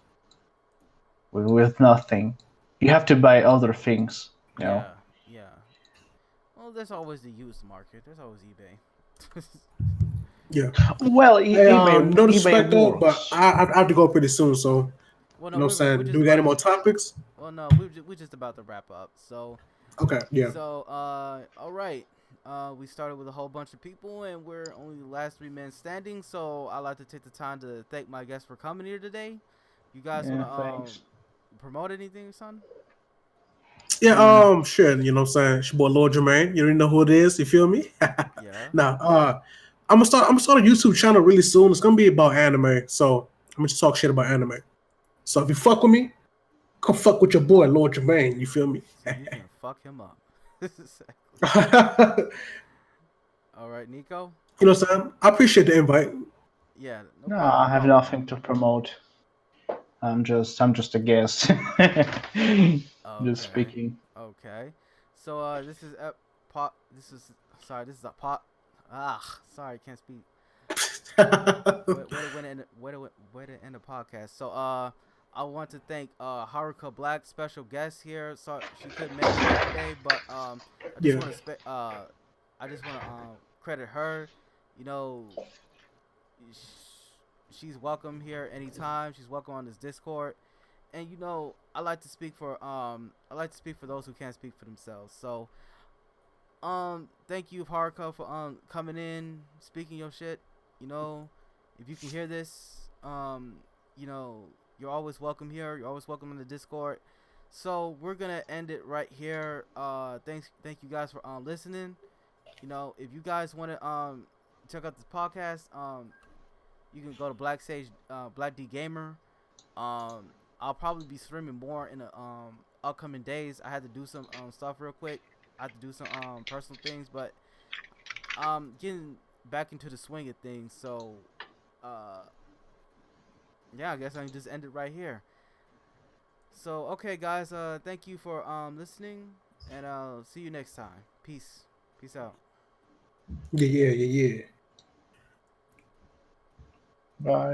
with nothing. You have to buy other things. You know? Yeah. Well, there's always the used market. There's always eBay. Yeah. Well, Hey, eBay, no eBay disrespect though, but works. I have to go pretty soon. So, Well, you no, know what I'm we're saying? Do just we got about any to. more topics? Well, no, we're just about to wrap up. So, Okay. Yeah. all right. We started with a whole bunch of people, and we're only the last 3 men standing. So, I'd like to take the time to thank my guests for coming here today. You guys Yeah, wanna thanks. promote anything, son? Yeah. Mm. Sure. You know what I'm saying? It's your boy Lord Jermaine. You already know who it is. You feel me? Yeah. Nah. I'm gonna start a YouTube channel really soon. It's gonna be about anime. So I'm gonna just talk shit about anime. So if you fuck with me, come fuck with your boy Lord Jermaine. You feel me? So you can fuck him up. All right, Nico. You know what I'm saying? I appreciate the invite. Yeah, no No, problem. No I have problem. nothing to promote. I'm just a guest. Just Okay. speaking. Okay. So this is This is sorry. This is a pot. Sorry, can't speak. Way to end the podcast. So I want to thank Haruka Black, special guest here. So she couldn't make it here today, but I just Yeah. want to credit her. You know, she's welcome here anytime. She's welcome on this Discord. And you know, I like to speak for those who can't speak for themselves. So thank you Haruka for coming in, speaking your shit. You know, if you can hear this, you know, you're always welcome here. You're always welcome in the Discord. So we're gonna end it right here. Thank you guys for listening. You know, if you guys want to check out this podcast, you can go to Black D Gamer. I'll probably be streaming more in the upcoming days. I had to do some stuff real quick. I had to do some personal things, but getting back into the swing of things. So yeah, I guess I can just end it right here. So okay, guys, thank you for listening, and I'll see you next time. Peace out. Yeah. Bye.